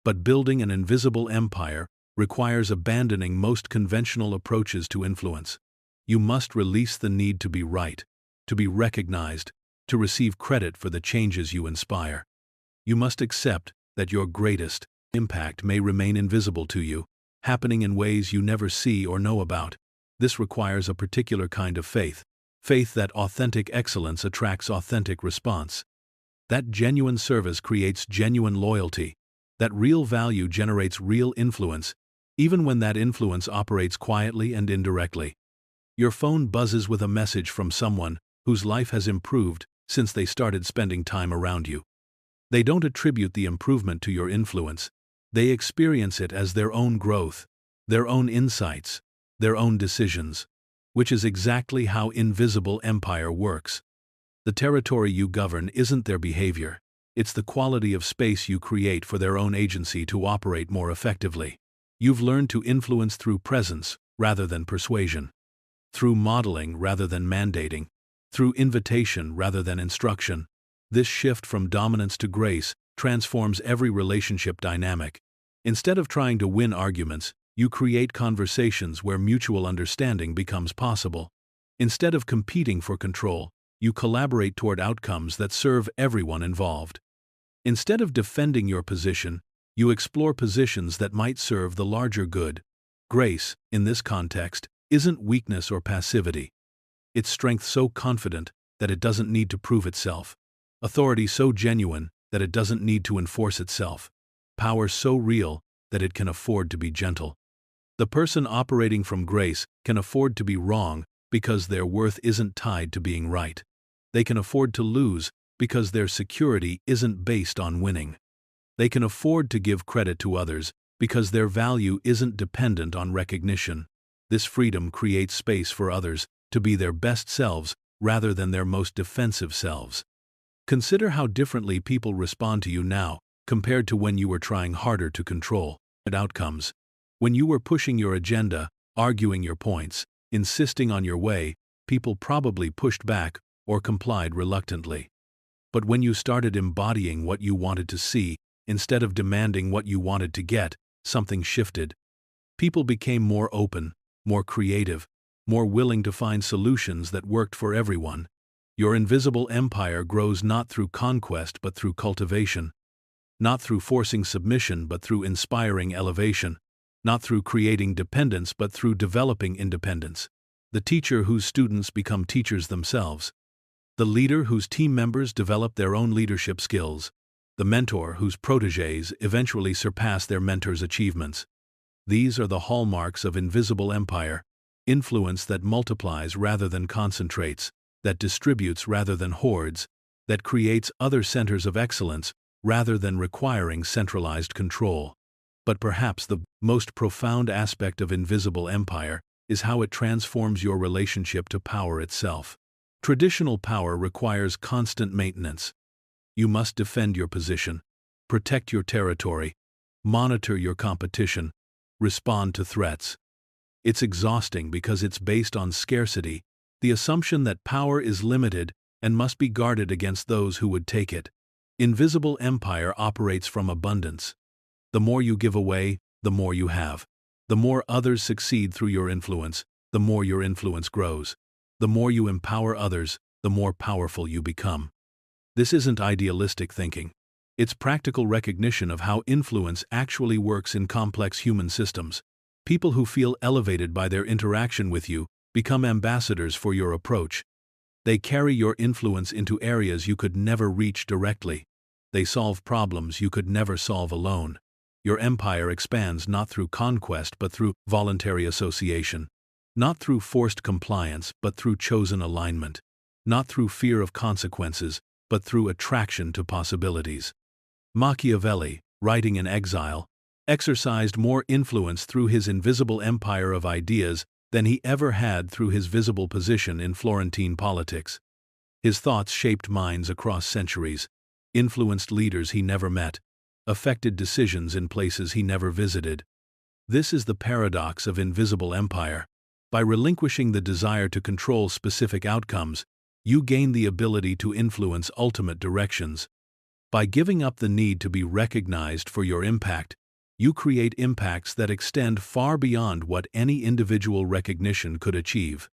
But building an invisible empire requires abandoning most conventional approaches to influence. You must release the need to be right, to be recognized, to receive credit for the changes you inspire. You must accept that your greatest impact may remain invisible to you, happening in ways you never see or know about. This requires a particular kind of faith. Faith that authentic excellence attracts authentic response. That genuine service creates genuine loyalty. That real value generates real influence, even when that influence operates quietly and indirectly. Your phone buzzes with a message from someone whose life has improved since they started spending time around you. They don't attribute the improvement to your influence. They experience it as their own growth, their own insights, their own decisions, which is exactly how invisible empire works. The territory you govern isn't their behavior. It's the quality of space you create for their own agency to operate more effectively. You've learned to influence through presence rather than persuasion, through modeling rather than mandating, through invitation rather than instruction. This shift from dominance to grace transforms every relationship dynamic. Instead of trying to win arguments, you create conversations where mutual understanding becomes possible. Instead of competing for control, you collaborate toward outcomes that serve everyone involved. Instead of defending your position, You explore positions that might serve the larger good. Grace, in this context, isn't weakness or passivity. It's strength so confident that it doesn't need to prove itself. Authority so genuine that it doesn't need to enforce itself. Power so real that it can afford to be gentle. The person operating from grace can afford to be wrong because their worth isn't tied to being right. They can afford to lose because their security isn't based on winning. They can afford to give credit to others because their value isn't dependent on recognition. This freedom creates space for others to be their best selves rather than their most defensive selves. Consider how differently people respond to you now compared to when you were trying harder to control outcomes. When you were pushing your agenda, arguing your points, insisting on your way, people probably pushed back or complied reluctantly. But when you started embodying what you wanted to see, instead of demanding what you wanted to get, something shifted. People became more open, more creative, more willing to find solutions that worked for everyone. Your invisible empire grows not through conquest but through cultivation. Not through forcing submission but through inspiring elevation. Not through creating dependence but through developing independence. The teacher whose students become teachers themselves. The leader whose team members develop their own leadership skills. The mentor whose protégés eventually surpass their mentor's achievements. These are the hallmarks of invisible empire. Influence that multiplies rather than concentrates, that distributes rather than hoards, that creates other centers of excellence rather than requiring centralized control. But perhaps the most profound aspect of invisible empire is how it transforms your relationship to power itself. Traditional power requires constant maintenance. You must defend your position, protect your territory, monitor your competition, respond to threats. It's exhausting because it's based on scarcity, the assumption that power is limited and must be guarded against those who would take it. Invisible empire operates from abundance. The more you give away, the more you have. The more others succeed through your influence, the more your influence grows. The more you empower others, the more powerful you become. This isn't idealistic thinking. It's practical recognition of how influence actually works in complex human systems. People who feel elevated by their interaction with you become ambassadors for your approach. They carry your influence into areas you could never reach directly. They solve problems you could never solve alone. Your empire expands not through conquest but through voluntary association. Not through forced compliance but through chosen alignment. Not through fear of consequences but through attraction to possibilities. Machiavelli, writing in exile, exercised more influence through his invisible empire of ideas than he ever had through his visible position in Florentine politics. His thoughts shaped minds across centuries, influenced leaders he never met, affected decisions in places he never visited. This is the paradox of invisible empire. By relinquishing the desire to control specific outcomes, you gain the ability to influence ultimate directions. By giving up the need to be recognized for your impact, you create impacts that extend far beyond what any individual recognition could achieve.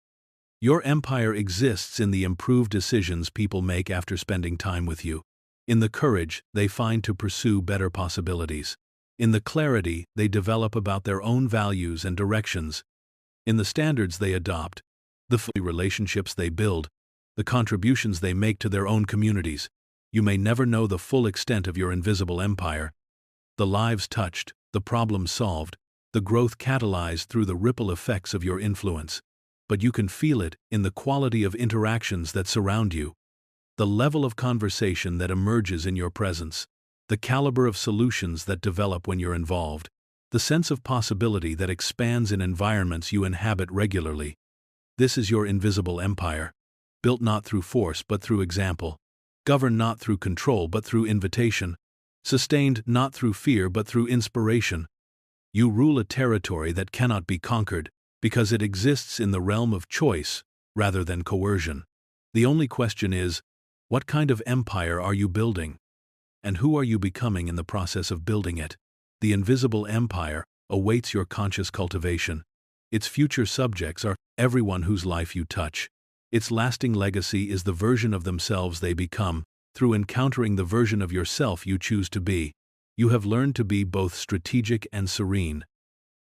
Your empire exists in the improved decisions people make after spending time with you, in the courage they find to pursue better possibilities, in the clarity they develop about their own values and directions, in the standards they adopt, the relationships they build, the contributions they make to their own communities. You may never know the full extent of your invisible empire. The lives touched, the problems solved, the growth catalyzed through the ripple effects of your influence. But you can feel it in the quality of interactions that surround you, the level of conversation that emerges in your presence, the caliber of solutions that develop when you're involved, the sense of possibility that expands in environments you inhabit regularly. This is your invisible empire, built not through force but through example, governed not through control but through invitation, sustained not through fear but through inspiration. You rule a territory that cannot be conquered because it exists in the realm of choice rather than coercion. The only question is, what kind of empire are you building? And who are you becoming in the process of building it? The invisible empire awaits your conscious cultivation. Its future subjects are everyone whose life you touch. Its lasting legacy is the version of themselves they become, through encountering the version of yourself you choose to be. you have learned to be both strategic and serene.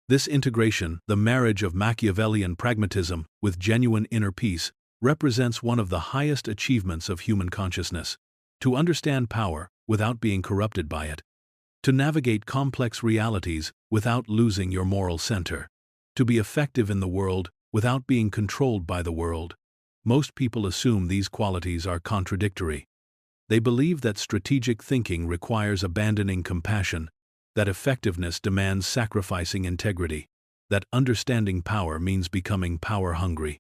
This integration, the marriage of Machiavellian pragmatism with genuine inner peace, represents one of the highest achievements of human consciousness. To understand power without being corrupted by it. To navigate complex realities without losing your moral center. To be effective in the world without being controlled by the world. Most people assume these qualities are contradictory. They believe that strategic thinking requires abandoning compassion, that effectiveness demands sacrificing integrity, that understanding power means becoming power-hungry.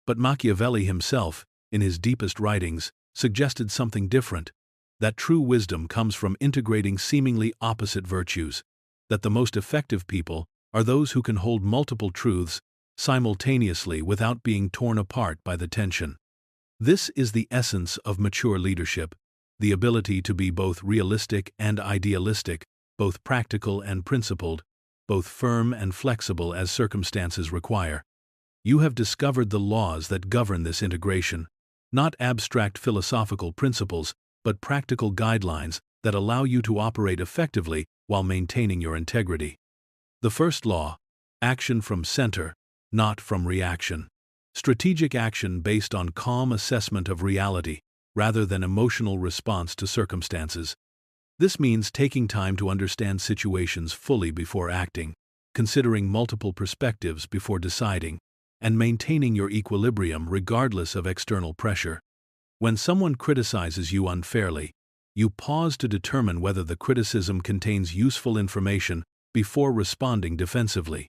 But Machiavelli himself, in his deepest writings, suggested something different, that true wisdom comes from integrating seemingly opposite virtues, that the most effective people are those who can hold multiple truths simultaneously without being torn apart by the tension. This is the essence of mature leadership, the ability to be both realistic and idealistic, both practical and principled, both firm and flexible as circumstances require. You have discovered the laws that govern this integration, not abstract philosophical principles, but practical guidelines that allow you to operate effectively while maintaining your integrity. The first law: action from center, not from reaction. Strategic action based on calm assessment of reality, rather than emotional response to circumstances. This means taking time to understand situations fully before acting, considering multiple perspectives before deciding, and maintaining your equilibrium regardless of external pressure. When someone criticizes you unfairly, you pause to determine whether the criticism contains useful information before responding defensively.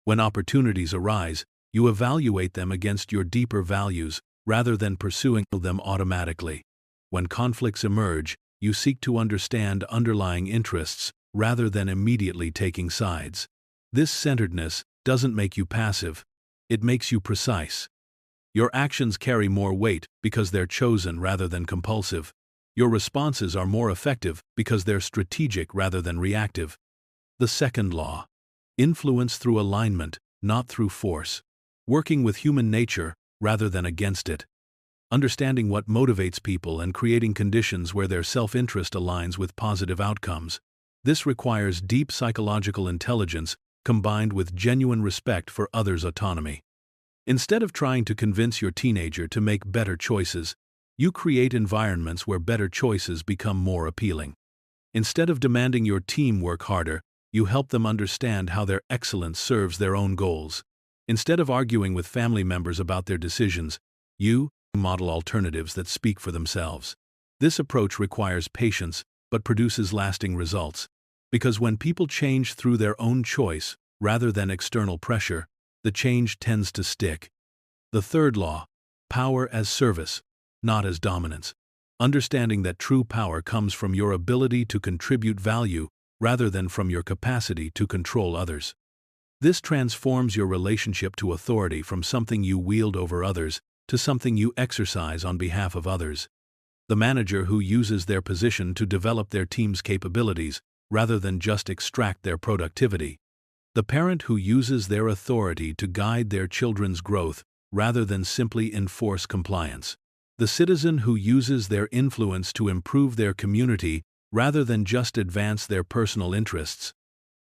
When opportunities arise, you evaluate them against your deeper values rather than pursuing them automatically. When conflicts emerge, you seek to understand underlying interests rather than immediately taking sides. This centeredness doesn't make you passive, it makes you precise. Your actions carry more weight because they're chosen rather than compulsive. Your responses are more effective because they're strategic rather than reactive. The second law: influence through alignment, not through force. Working with human nature rather than against it. Understanding what motivates people and creating conditions where their self-interest aligns with positive outcomes. This requires deep psychological intelligence combined with genuine respect for others' autonomy. Instead of trying to convince your teenager to make better choices, you create environments where better choices become more appealing. Instead of demanding your team work harder, you help them understand how their excellence serves their own goals. Instead of arguing with family members about their decisions, you model alternatives that speak for themselves. This approach requires patience but produces lasting results, because when people change through their own choice rather than external pressure, the change tends to stick. The third law: power as service, not as dominance. Understanding that true power comes from your ability to contribute value rather than from your capacity to control others. This transforms your relationship to authority from something you wield over others to something you exercise on behalf of others. The manager who uses their position to develop their team's capabilities rather than just extract their productivity. The parent who uses their authority to guide their children's growth rather than simply enforce compliance. The citizen who uses their influence to improve their community rather than just advance their personal interests.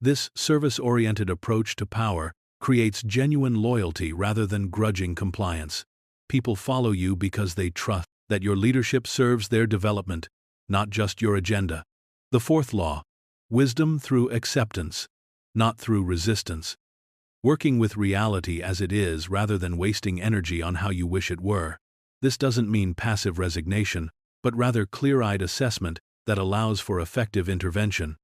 This service-oriented approach to power creates genuine loyalty rather than grudging compliance. People follow you because they trust that your leadership serves their development, not just your agenda. The fourth law: wisdom through acceptance, not through resistance. Working with reality as it is rather than wasting energy on how you wish it were. This doesn't mean passive resignation, but rather clear-eyed assessment that allows for effective intervention.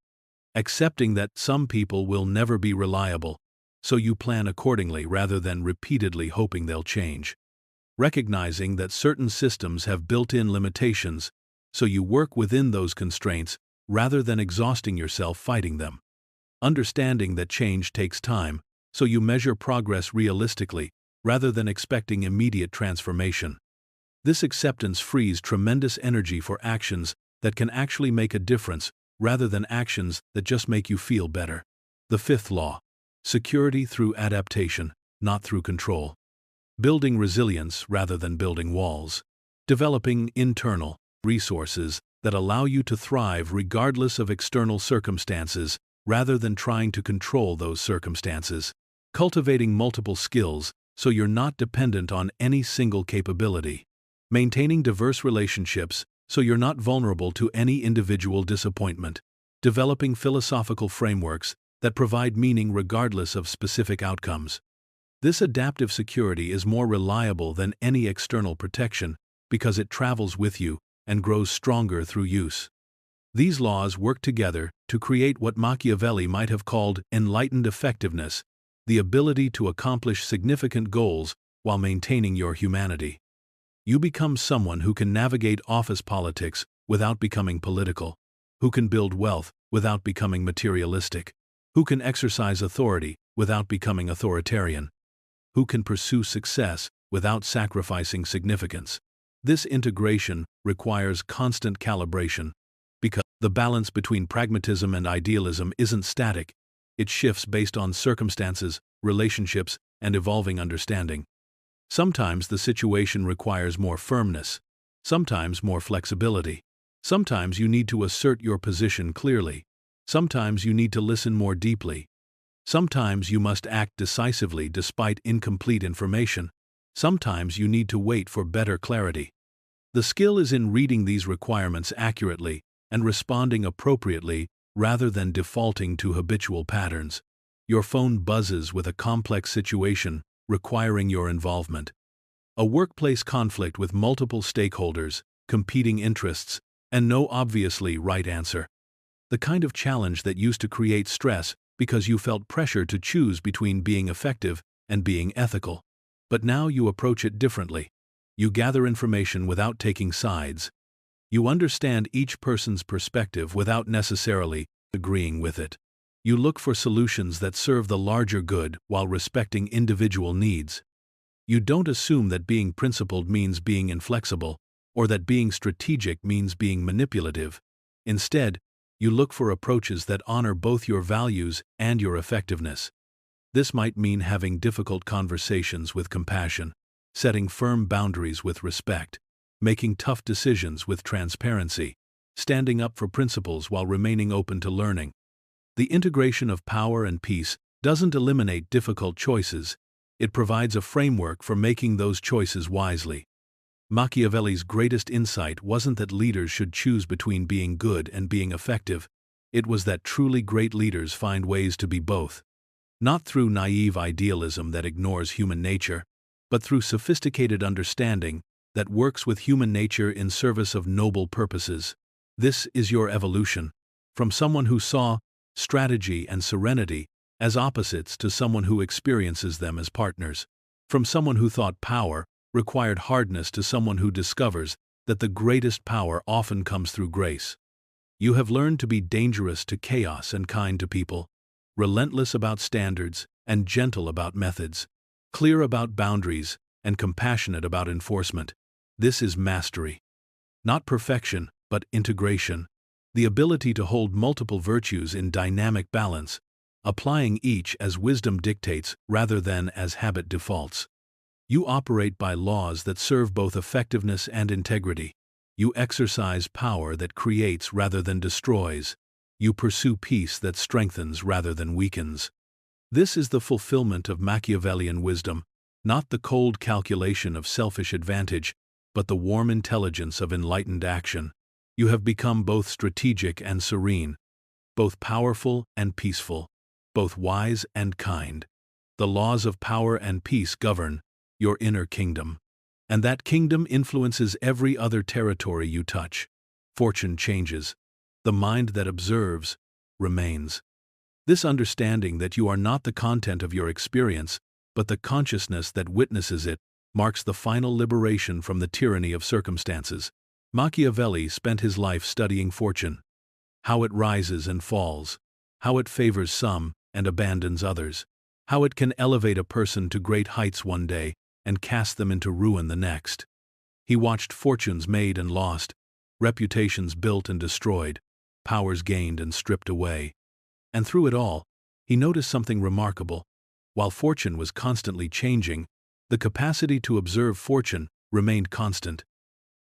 Accepting that some people will never be reliable, so you plan accordingly rather than repeatedly hoping they'll change. Recognizing that certain systems have built-in limitations, so you work within those constraints rather than exhausting yourself fighting them. Understanding that change takes time, so you measure progress realistically rather than expecting immediate transformation. This acceptance frees tremendous energy for actions that can actually make a difference rather than actions that just make you feel better. The fifth law: security through adaptation, not through control. Building resilience rather than building walls. Developing internal resources that allow you to thrive regardless of external circumstances, rather than trying to control those circumstances. Cultivating multiple skills so you're not dependent on any single capability. Maintaining diverse relationships so you're not vulnerable to any individual disappointment. Developing philosophical frameworks that provide meaning regardless of specific outcomes. This adaptive security is more reliable than any external protection because it travels with you and grows stronger through use. These laws work together to create what Machiavelli might have called enlightened effectiveness, the ability to accomplish significant goals while maintaining your humanity. You become someone who can navigate office politics without becoming political, who can build wealth without becoming materialistic, who can exercise authority without becoming authoritarian, who can pursue success without sacrificing significance. This integration requires constant calibration, because the balance between pragmatism and idealism isn't static, it shifts based on circumstances, relationships, and evolving understanding. Sometimes the situation requires more firmness, sometimes more flexibility. Sometimes you need to assert your position clearly, sometimes you need to listen more deeply. Sometimes you must act decisively despite incomplete information, sometimes you need to wait for better clarity. The skill is in reading these requirements accurately and responding appropriately rather than defaulting to habitual patterns. Your phone buzzes with a complex situation requiring your involvement. A workplace conflict with multiple stakeholders, competing interests, and no obviously right answer. The kind of challenge that used to create stress because you felt pressure to choose between being effective and being ethical. But now you approach it differently. You gather information without taking sides. You understand each person's perspective without necessarily agreeing with it. You look for solutions that serve the larger good while respecting individual needs. You don't assume that being principled means being inflexible, or that being strategic means being manipulative. Instead, you look for approaches that honor both your values and your effectiveness. This might mean having difficult conversations with compassion, setting firm boundaries with respect, making tough decisions with transparency, standing up for principles while remaining open to learning. The integration of power and peace doesn't eliminate difficult choices, it provides a framework for making those choices wisely. Machiavelli's greatest insight wasn't that leaders should choose between being good and being effective, it was that truly great leaders find ways to be both. Not through naive idealism that ignores human nature, but through sophisticated understanding that works with human nature in service of noble purposes. This is your evolution, from someone who saw strategy and serenity as opposites to someone who experiences them as partners, from someone who thought power required hardness to someone who discovers that the greatest power often comes through grace. You have learned to be dangerous to chaos and kind to people, relentless about standards and gentle about methods, clear about boundaries and compassionate about enforcement. This is mastery. Not perfection, but integration. The ability to hold multiple virtues in dynamic balance, applying each as wisdom dictates rather than as habit defaults. You operate by laws that serve both effectiveness and integrity. You exercise power that creates rather than destroys. You pursue peace that strengthens rather than weakens. This is the fulfillment of Machiavellian wisdom, not the cold calculation of selfish advantage, but the warm intelligence of enlightened action. You have become both strategic and serene, both powerful and peaceful, both wise and kind. The laws of power and peace govern your inner kingdom, and that kingdom influences every other territory you touch. Fortune changes. The mind that observes remains. This understanding that you are not the content of your experience, but the consciousness that witnesses it, marks the final liberation from the tyranny of circumstances. Machiavelli spent his life studying fortune, how it rises and falls, how it favors some and abandons others, how it can elevate a person to great heights one day and cast them into ruin the next. He watched fortunes made and lost, reputations built and destroyed, powers gained and stripped away. And through it all, he noticed something remarkable. While fortune was constantly changing, the capacity to observe fortune remained constant.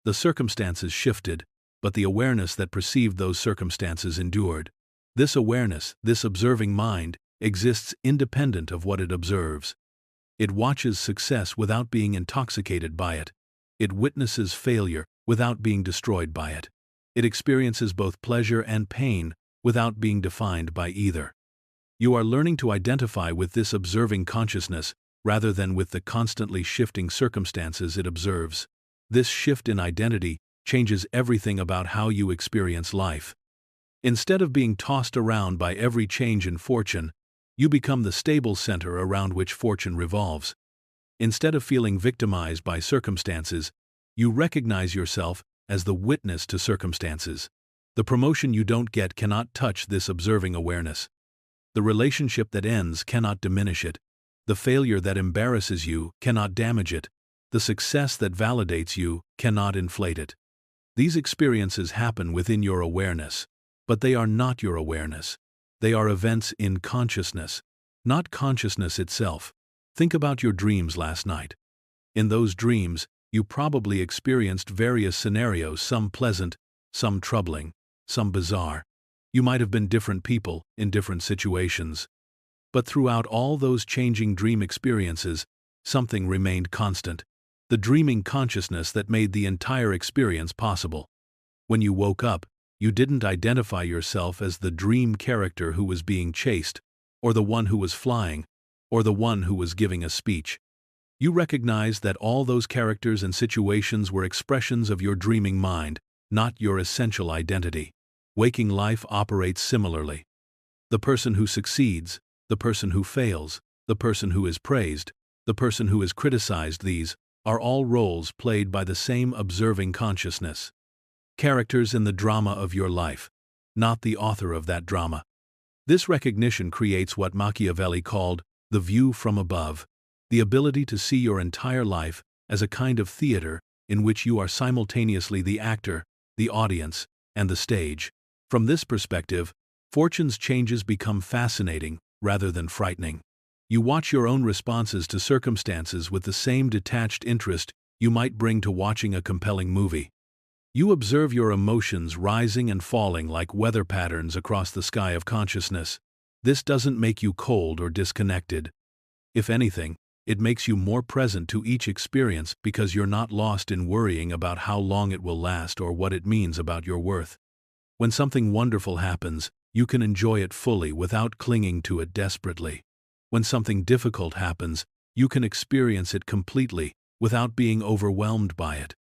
The circumstances shifted, but the awareness that perceived those circumstances endured. This awareness, this observing mind, exists independent of what it observes. It watches success without being intoxicated by it. It witnesses failure without being destroyed by it. It experiences both pleasure and pain without being defined by either. You are learning to identify with this observing consciousness rather than with the constantly shifting circumstances it observes. This shift in identity changes everything about how you experience life. Instead of being tossed around by every change in fortune, you become the stable center around which fortune revolves. Instead of feeling victimized by circumstances, you recognize yourself as the witness to circumstances. The promotion you don't get cannot touch this observing awareness. The relationship that ends cannot diminish it. The failure that embarrasses you cannot damage it. The success that validates you cannot inflate it. These experiences happen within your awareness, but they are not your awareness. They are events in consciousness, not consciousness itself. Think about your dreams last night. In those dreams, you probably experienced various scenarios, some pleasant, some troubling, some bizarre. You might have been different people in different situations. But throughout all those changing dream experiences, something remained constant. The dreaming consciousness that made the entire experience possible. When you woke up, you didn't identify yourself as the dream character who was being chased, or the one who was flying, or the one who was giving a speech. You recognized that all those characters and situations were expressions of your dreaming mind, not your essential identity. Waking life operates similarly. The person who succeeds, the person who fails, the person who is praised, the person who is criticized, these are all roles played by the same observing consciousness. Characters in the drama of your life, not the author of that drama. This recognition creates what Machiavelli called the view from above, the ability to see your entire life as a kind of theater in which you are simultaneously the actor, the audience, and the stage. From this perspective, fortune's changes become fascinating rather than frightening. You watch your own responses to circumstances with the same detached interest you might bring to watching a compelling movie. You observe your emotions rising and falling like weather patterns across the sky of consciousness. This doesn't make you cold or disconnected. If anything, it makes you more present to each experience because you're not lost in worrying about how long it will last or what it means about your worth. When something wonderful happens, you can enjoy it fully without clinging to it desperately. When something difficult happens, you can experience it completely without being overwhelmed by it.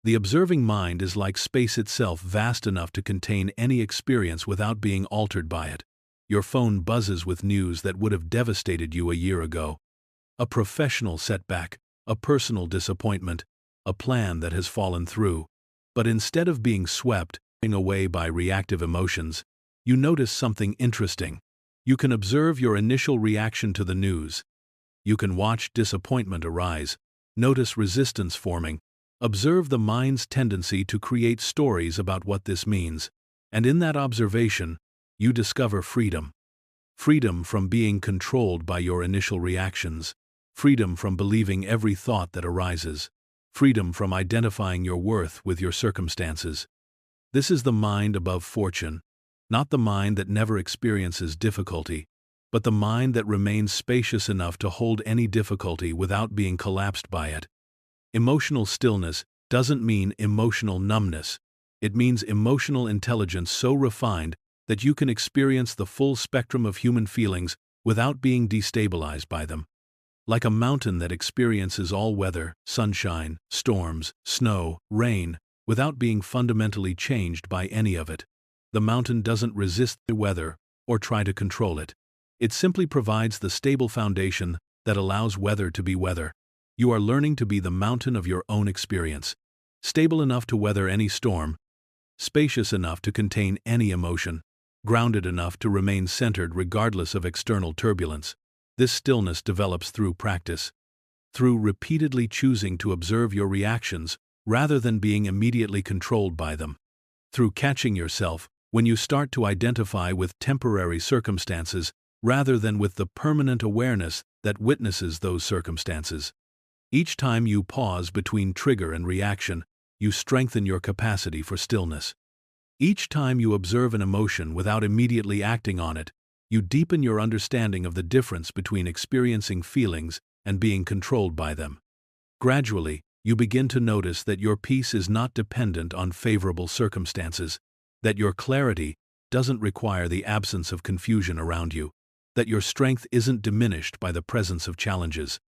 The observing mind is like space itself, vast enough to contain any experience without being altered by it. Your phone buzzes with news that would have devastated you a year ago. A professional setback, a personal disappointment, a plan that has fallen through. But instead of being swept away by reactive emotions, you notice something interesting. You can observe your initial reaction to the news. You can watch disappointment arise, notice resistance forming, observe the mind's tendency to create stories about what this means, and in that observation, you discover freedom. Freedom from being controlled by your initial reactions, freedom from believing every thought that arises, freedom from identifying your worth with your circumstances. This is the mind above fortune, not the mind that never experiences difficulty, but the mind that remains spacious enough to hold any difficulty without being collapsed by it. Emotional stillness doesn't mean emotional numbness. It means emotional intelligence so refined that you can experience the full spectrum of human feelings without being destabilized by them. Like a mountain that experiences all weather, sunshine, storms, snow, rain, without being fundamentally changed by any of it. The mountain doesn't resist the weather or try to control it. It simply provides the stable foundation that allows weather to be weather. You are learning to be the mountain of your own experience, stable enough to weather any storm, spacious enough to contain any emotion, grounded enough to remain centered regardless of external turbulence. This stillness develops through practice, through repeatedly choosing to observe your reactions rather than being immediately controlled by them, through catching yourself when you start to identify with temporary circumstances rather than with the permanent awareness that witnesses those circumstances. Each time you pause between trigger and reaction, you strengthen your capacity for stillness. Each time you observe an emotion without immediately acting on it, you deepen your understanding of the difference between experiencing feelings and being controlled by them. Gradually, you begin to notice that your peace is not dependent on favorable circumstances, that your clarity doesn't require the absence of confusion around you, that your strength isn't diminished by the presence of challenges.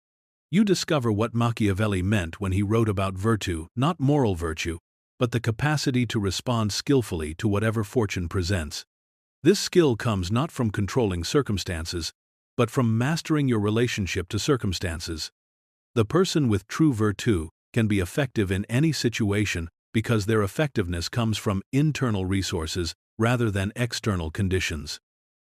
You discover what Machiavelli meant when he wrote about virtue, not moral virtue, but the capacity to respond skillfully to whatever fortune presents. This skill comes not from controlling circumstances, but from mastering your relationship to circumstances. The person with true virtue can be effective in any situation because their effectiveness comes from internal resources rather than external conditions.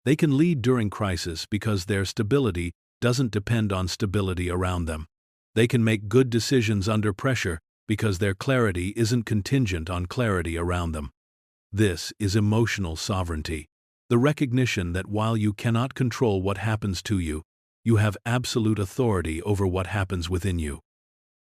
They can lead during crisis because their stability doesn't depend on stability around them. They can make good decisions under pressure because their clarity isn't contingent on clarity around them. This is emotional sovereignty, the recognition that while you cannot control what happens to you, you have absolute authority over what happens within you.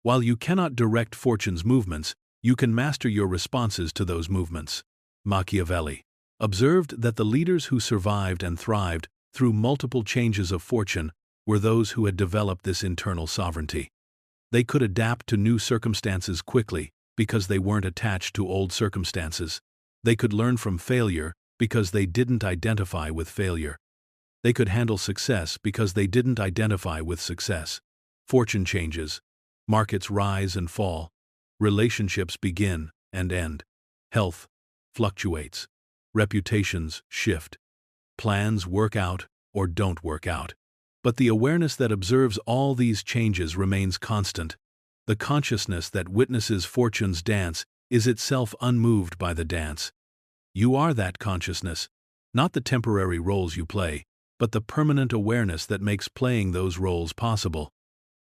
While you cannot direct fortune's movements, you can master your responses to those movements. Machiavelli observed that the leaders who survived and thrived through multiple changes of fortune were those who had developed this internal sovereignty. They could adapt to new circumstances quickly because they weren't attached to old circumstances. They could learn from failure because they didn't identify with failure. They could handle success because they didn't identify with success. Fortune changes. Markets rise and fall. Relationships begin and end. Health fluctuates. Reputations shift. Plans work out or don't work out. But the awareness that observes all these changes remains constant. The consciousness that witnesses fortune's dance is itself unmoved by the dance. You are that consciousness, not the temporary roles you play, but the permanent awareness that makes playing those roles possible.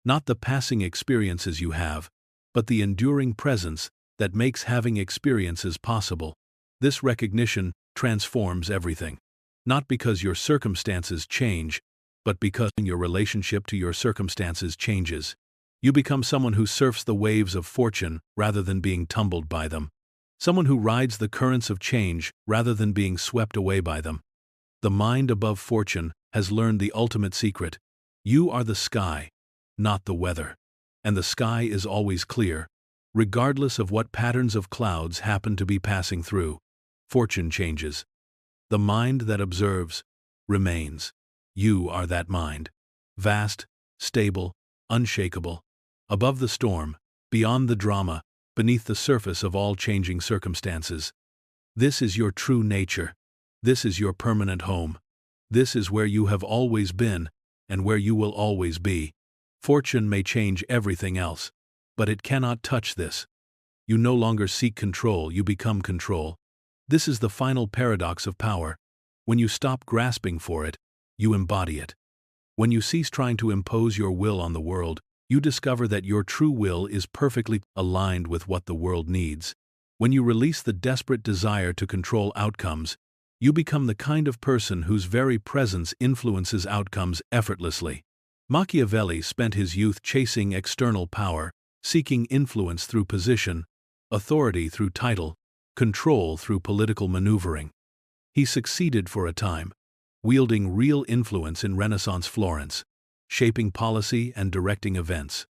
Not the passing experiences you have, but the enduring presence that makes having experiences possible. This recognition transforms everything. Not because your circumstances change, but because your relationship to your circumstances changes. You become someone who surfs the waves of fortune rather than being tumbled by them. Someone who rides the currents of change rather than being swept away by them. The mind above fortune has learned the ultimate secret. You are the sky, not the weather. And the sky is always clear, regardless of what patterns of clouds happen to be passing through. Fortune changes. The mind that observes remains. You are that mind. Vast, stable, unshakable. Above the storm, beyond the drama, beneath the surface of all changing circumstances. This is your true nature. This is your permanent home. This is where you have always been, and where you will always be. Fortune may change everything else, but it cannot touch this. You no longer seek control, you become control. This is the final paradox of power. When you stop grasping for it, you embody it. When you cease trying to impose your will on the world, you discover that your true will is perfectly aligned with what the world needs. When you release the desperate desire to control outcomes, you become the kind of person whose very presence influences outcomes effortlessly. Machiavelli spent his youth chasing external power, seeking influence through position, authority through title, control through political maneuvering. He succeeded for a time, wielding real influence in Renaissance Florence, shaping policy and directing events.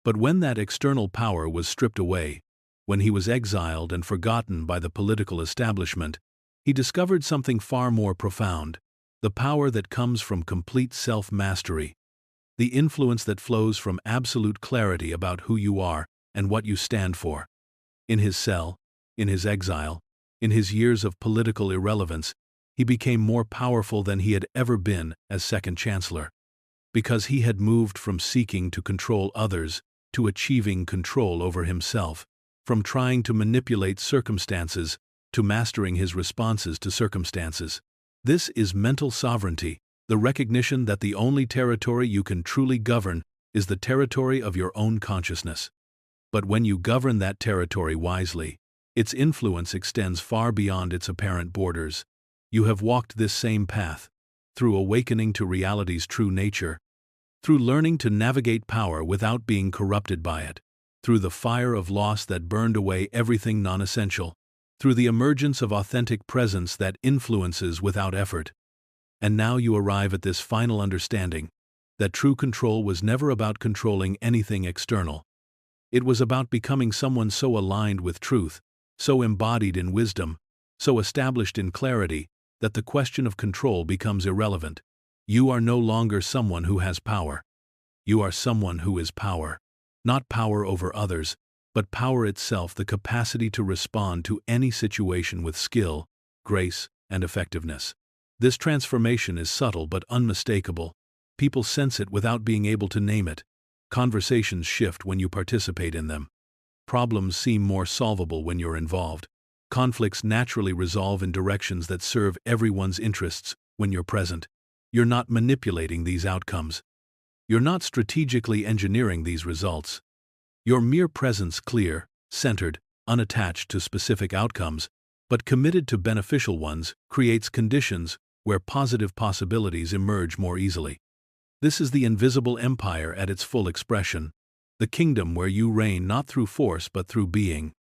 But when that external power was stripped away, when he was exiled and forgotten by the political establishment, he discovered something far more profound, the power that comes from complete self-mastery, the influence that flows from absolute clarity about who you are and what you stand for. In his cell, in his exile, in his years of political irrelevance, he became more powerful than he had ever been as second chancellor. Because he had moved from seeking to control others to achieving control over himself, from trying to manipulate circumstances to mastering his responses to circumstances. This is mental sovereignty, the recognition that the only territory you can truly govern is the territory of your own consciousness. But when you govern that territory wisely, its influence extends far beyond its apparent borders. You have walked this same path, through awakening to reality's true nature, through learning to navigate power without being corrupted by it, through the fire of loss that burned away everything non-essential, through the emergence of authentic presence that influences without effort. And now you arrive at this final understanding, that true control was never about controlling anything external. It was about becoming someone so aligned with truth, so embodied in wisdom, so established in clarity, that the question of control becomes irrelevant. You are no longer someone who has power. You are someone who is power. Not power over others, but power itself, the capacity to respond to any situation with skill, grace, and effectiveness. This transformation is subtle but unmistakable. People sense it without being able to name it. Conversations shift when you participate in them. Problems seem more solvable when you're involved. Conflicts naturally resolve in directions that serve everyone's interests when you're present. You're not manipulating these outcomes. You're not strategically engineering these results. Your mere presence, clear, centered, unattached to specific outcomes, but committed to beneficial ones, creates conditions where positive possibilities emerge more easily. This is the invisible empire at its full expression, the kingdom where you reign not through force but through being,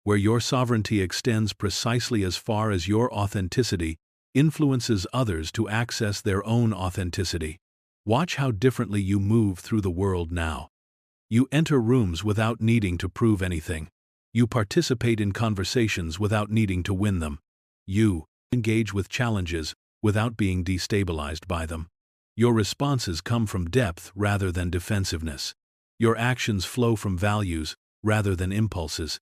where your sovereignty extends precisely as far as your authenticity influences others to access their own authenticity. Watch how differently you move through the world now. You enter rooms without needing to prove anything. You participate in conversations without needing to win them. You engage with challenges without being destabilized by them. Your responses come from depth rather than defensiveness. Your actions flow from values rather than impulses.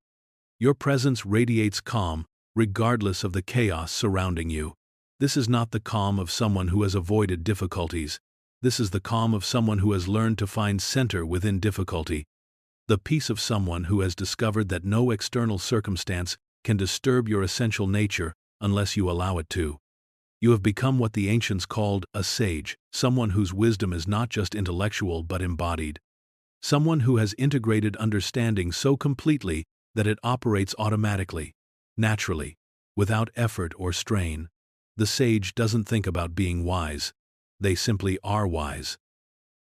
Your presence radiates calm, regardless of the chaos surrounding you. This is not the calm of someone who has avoided difficulties. This is the calm of someone who has learned to find center within difficulty. The peace of someone who has discovered that no external circumstance can disturb your essential nature unless you allow it to. You have become what the ancients called a sage, someone whose wisdom is not just intellectual but embodied. Someone who has integrated understanding so completely that it operates automatically, naturally, without effort or strain. The sage doesn't think about being wise. They simply are wise.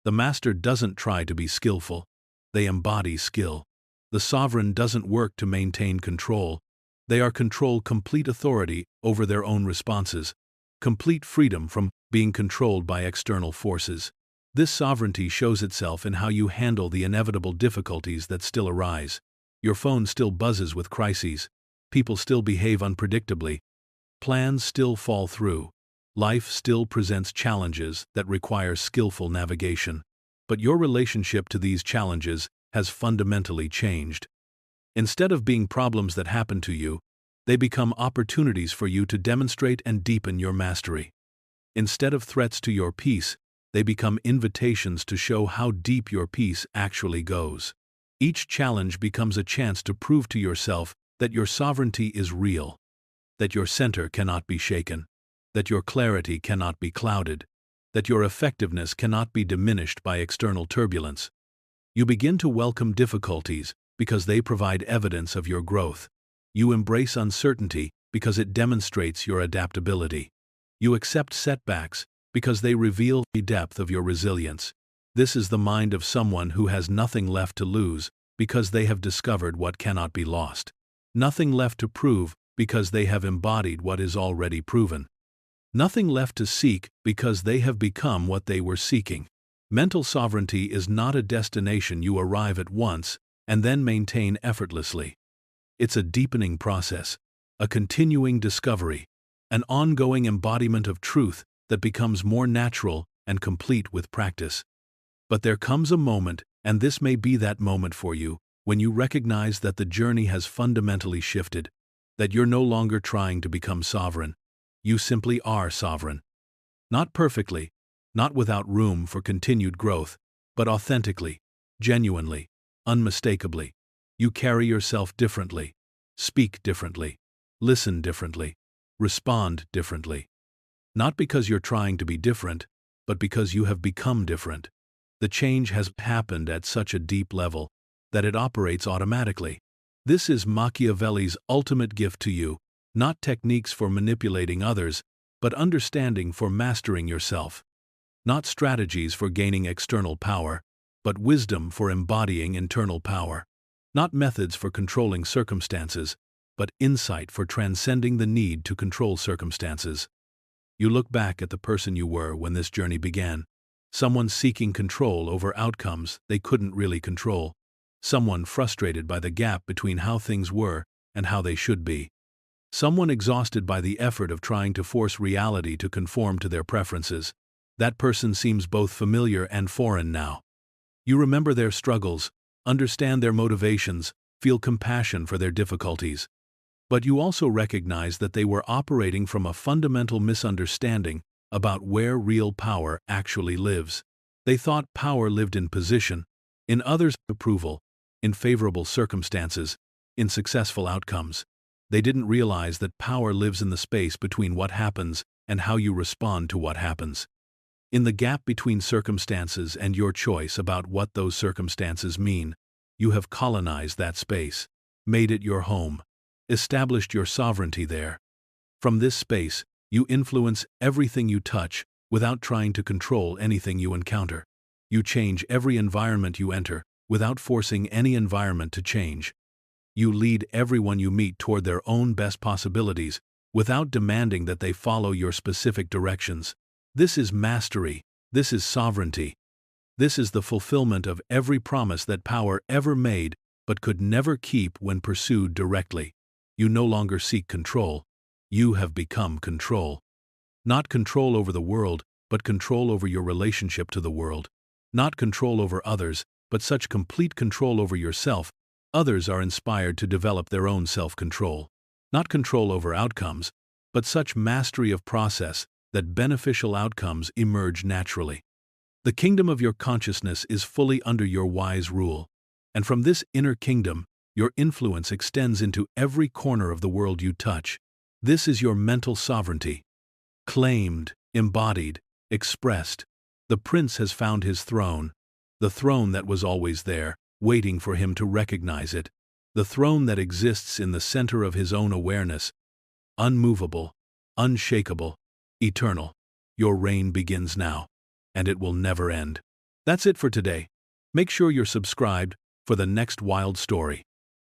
The master doesn't try to be skillful. They embody skill. The sovereign doesn't work to maintain control. They are complete authority over their own responses, complete freedom from being controlled by external forces. This sovereignty shows itself in how you handle the inevitable difficulties that still arise. Your phone still buzzes with crises. People still behave unpredictably. Plans still fall through. Life still presents challenges that require skillful navigation. But your relationship to these challenges has fundamentally changed. Instead of being problems that happen to you, they become opportunities for you to demonstrate and deepen your mastery. Instead of threats to your peace, they become invitations to show how deep your peace actually goes. Each challenge becomes a chance to prove to yourself that your sovereignty is real, that your center cannot be shaken, that your clarity cannot be clouded, that your effectiveness cannot be diminished by external turbulence. You begin to welcome difficulties because they provide evidence of your growth. You embrace uncertainty because it demonstrates your adaptability. You accept setbacks because they reveal the depth of your resilience. This is the mind of someone who has nothing left to lose because they have discovered what cannot be lost. Nothing left to prove because they have embodied what is already proven. Nothing left to seek because they have become what they were seeking. Mental sovereignty is not a destination you arrive at once and then maintain effortlessly. It's a deepening process, a continuing discovery, an ongoing embodiment of truth that becomes more natural and complete with practice. But there comes a moment, and this may be that moment for you, when you recognize that the journey has fundamentally shifted, that you're no longer trying to become sovereign. You simply are sovereign. Not perfectly, not without room for continued growth, but authentically, genuinely, unmistakably. You carry yourself differently, speak differently, listen differently, respond differently. Not because you're trying to be different, but because you have become different. The change has happened at such a deep level that it operates automatically. This is Machiavelli's ultimate gift to you, not techniques for manipulating others, but understanding for mastering yourself. Not strategies for gaining external power, but wisdom for embodying internal power. Not methods for controlling circumstances, but insight for transcending the need to control circumstances. You look back at the person you were when this journey began. Someone seeking control over outcomes they couldn't really control. Someone frustrated by the gap between how things were and how they should be. Someone exhausted by the effort of trying to force reality to conform to their preferences. That person seems both familiar and foreign now. You remember their struggles, understand their motivations, feel compassion for their difficulties. But you also recognize that they were operating from a fundamental misunderstanding about where real power actually lives. They thought power lived in position, in others' approval, in favorable circumstances, in successful outcomes. They didn't realize that power lives in the space between what happens and how you respond to what happens. In the gap between circumstances and your choice about what those circumstances mean, you have colonized that space, made it your home, established your sovereignty there. From this space, you influence everything you touch without trying to control anything you encounter. You change every environment you enter without forcing any environment to change. You lead everyone you meet toward their own best possibilities without demanding that they follow your specific directions. This is mastery. This is sovereignty. This is the fulfillment of every promise that power ever made but could never keep when pursued directly. You no longer seek control. You have become control. Not control over the world, but control over your relationship to the world. Not control over others, but such complete control over yourself, others are inspired to develop their own self-control. Not control over outcomes, but such mastery of process that beneficial outcomes emerge naturally. The kingdom of your consciousness is fully under your wise rule, and from this inner kingdom, your influence extends into every corner of the world you touch. This is your mental sovereignty. Claimed, embodied, expressed. The prince has found his throne, the throne that was always there, waiting for him to recognize it, the throne that exists in the center of his own awareness, unmovable, unshakable, eternal. Your reign begins now, and it will never end. That's it for today. Make sure you're subscribed for the next wild story.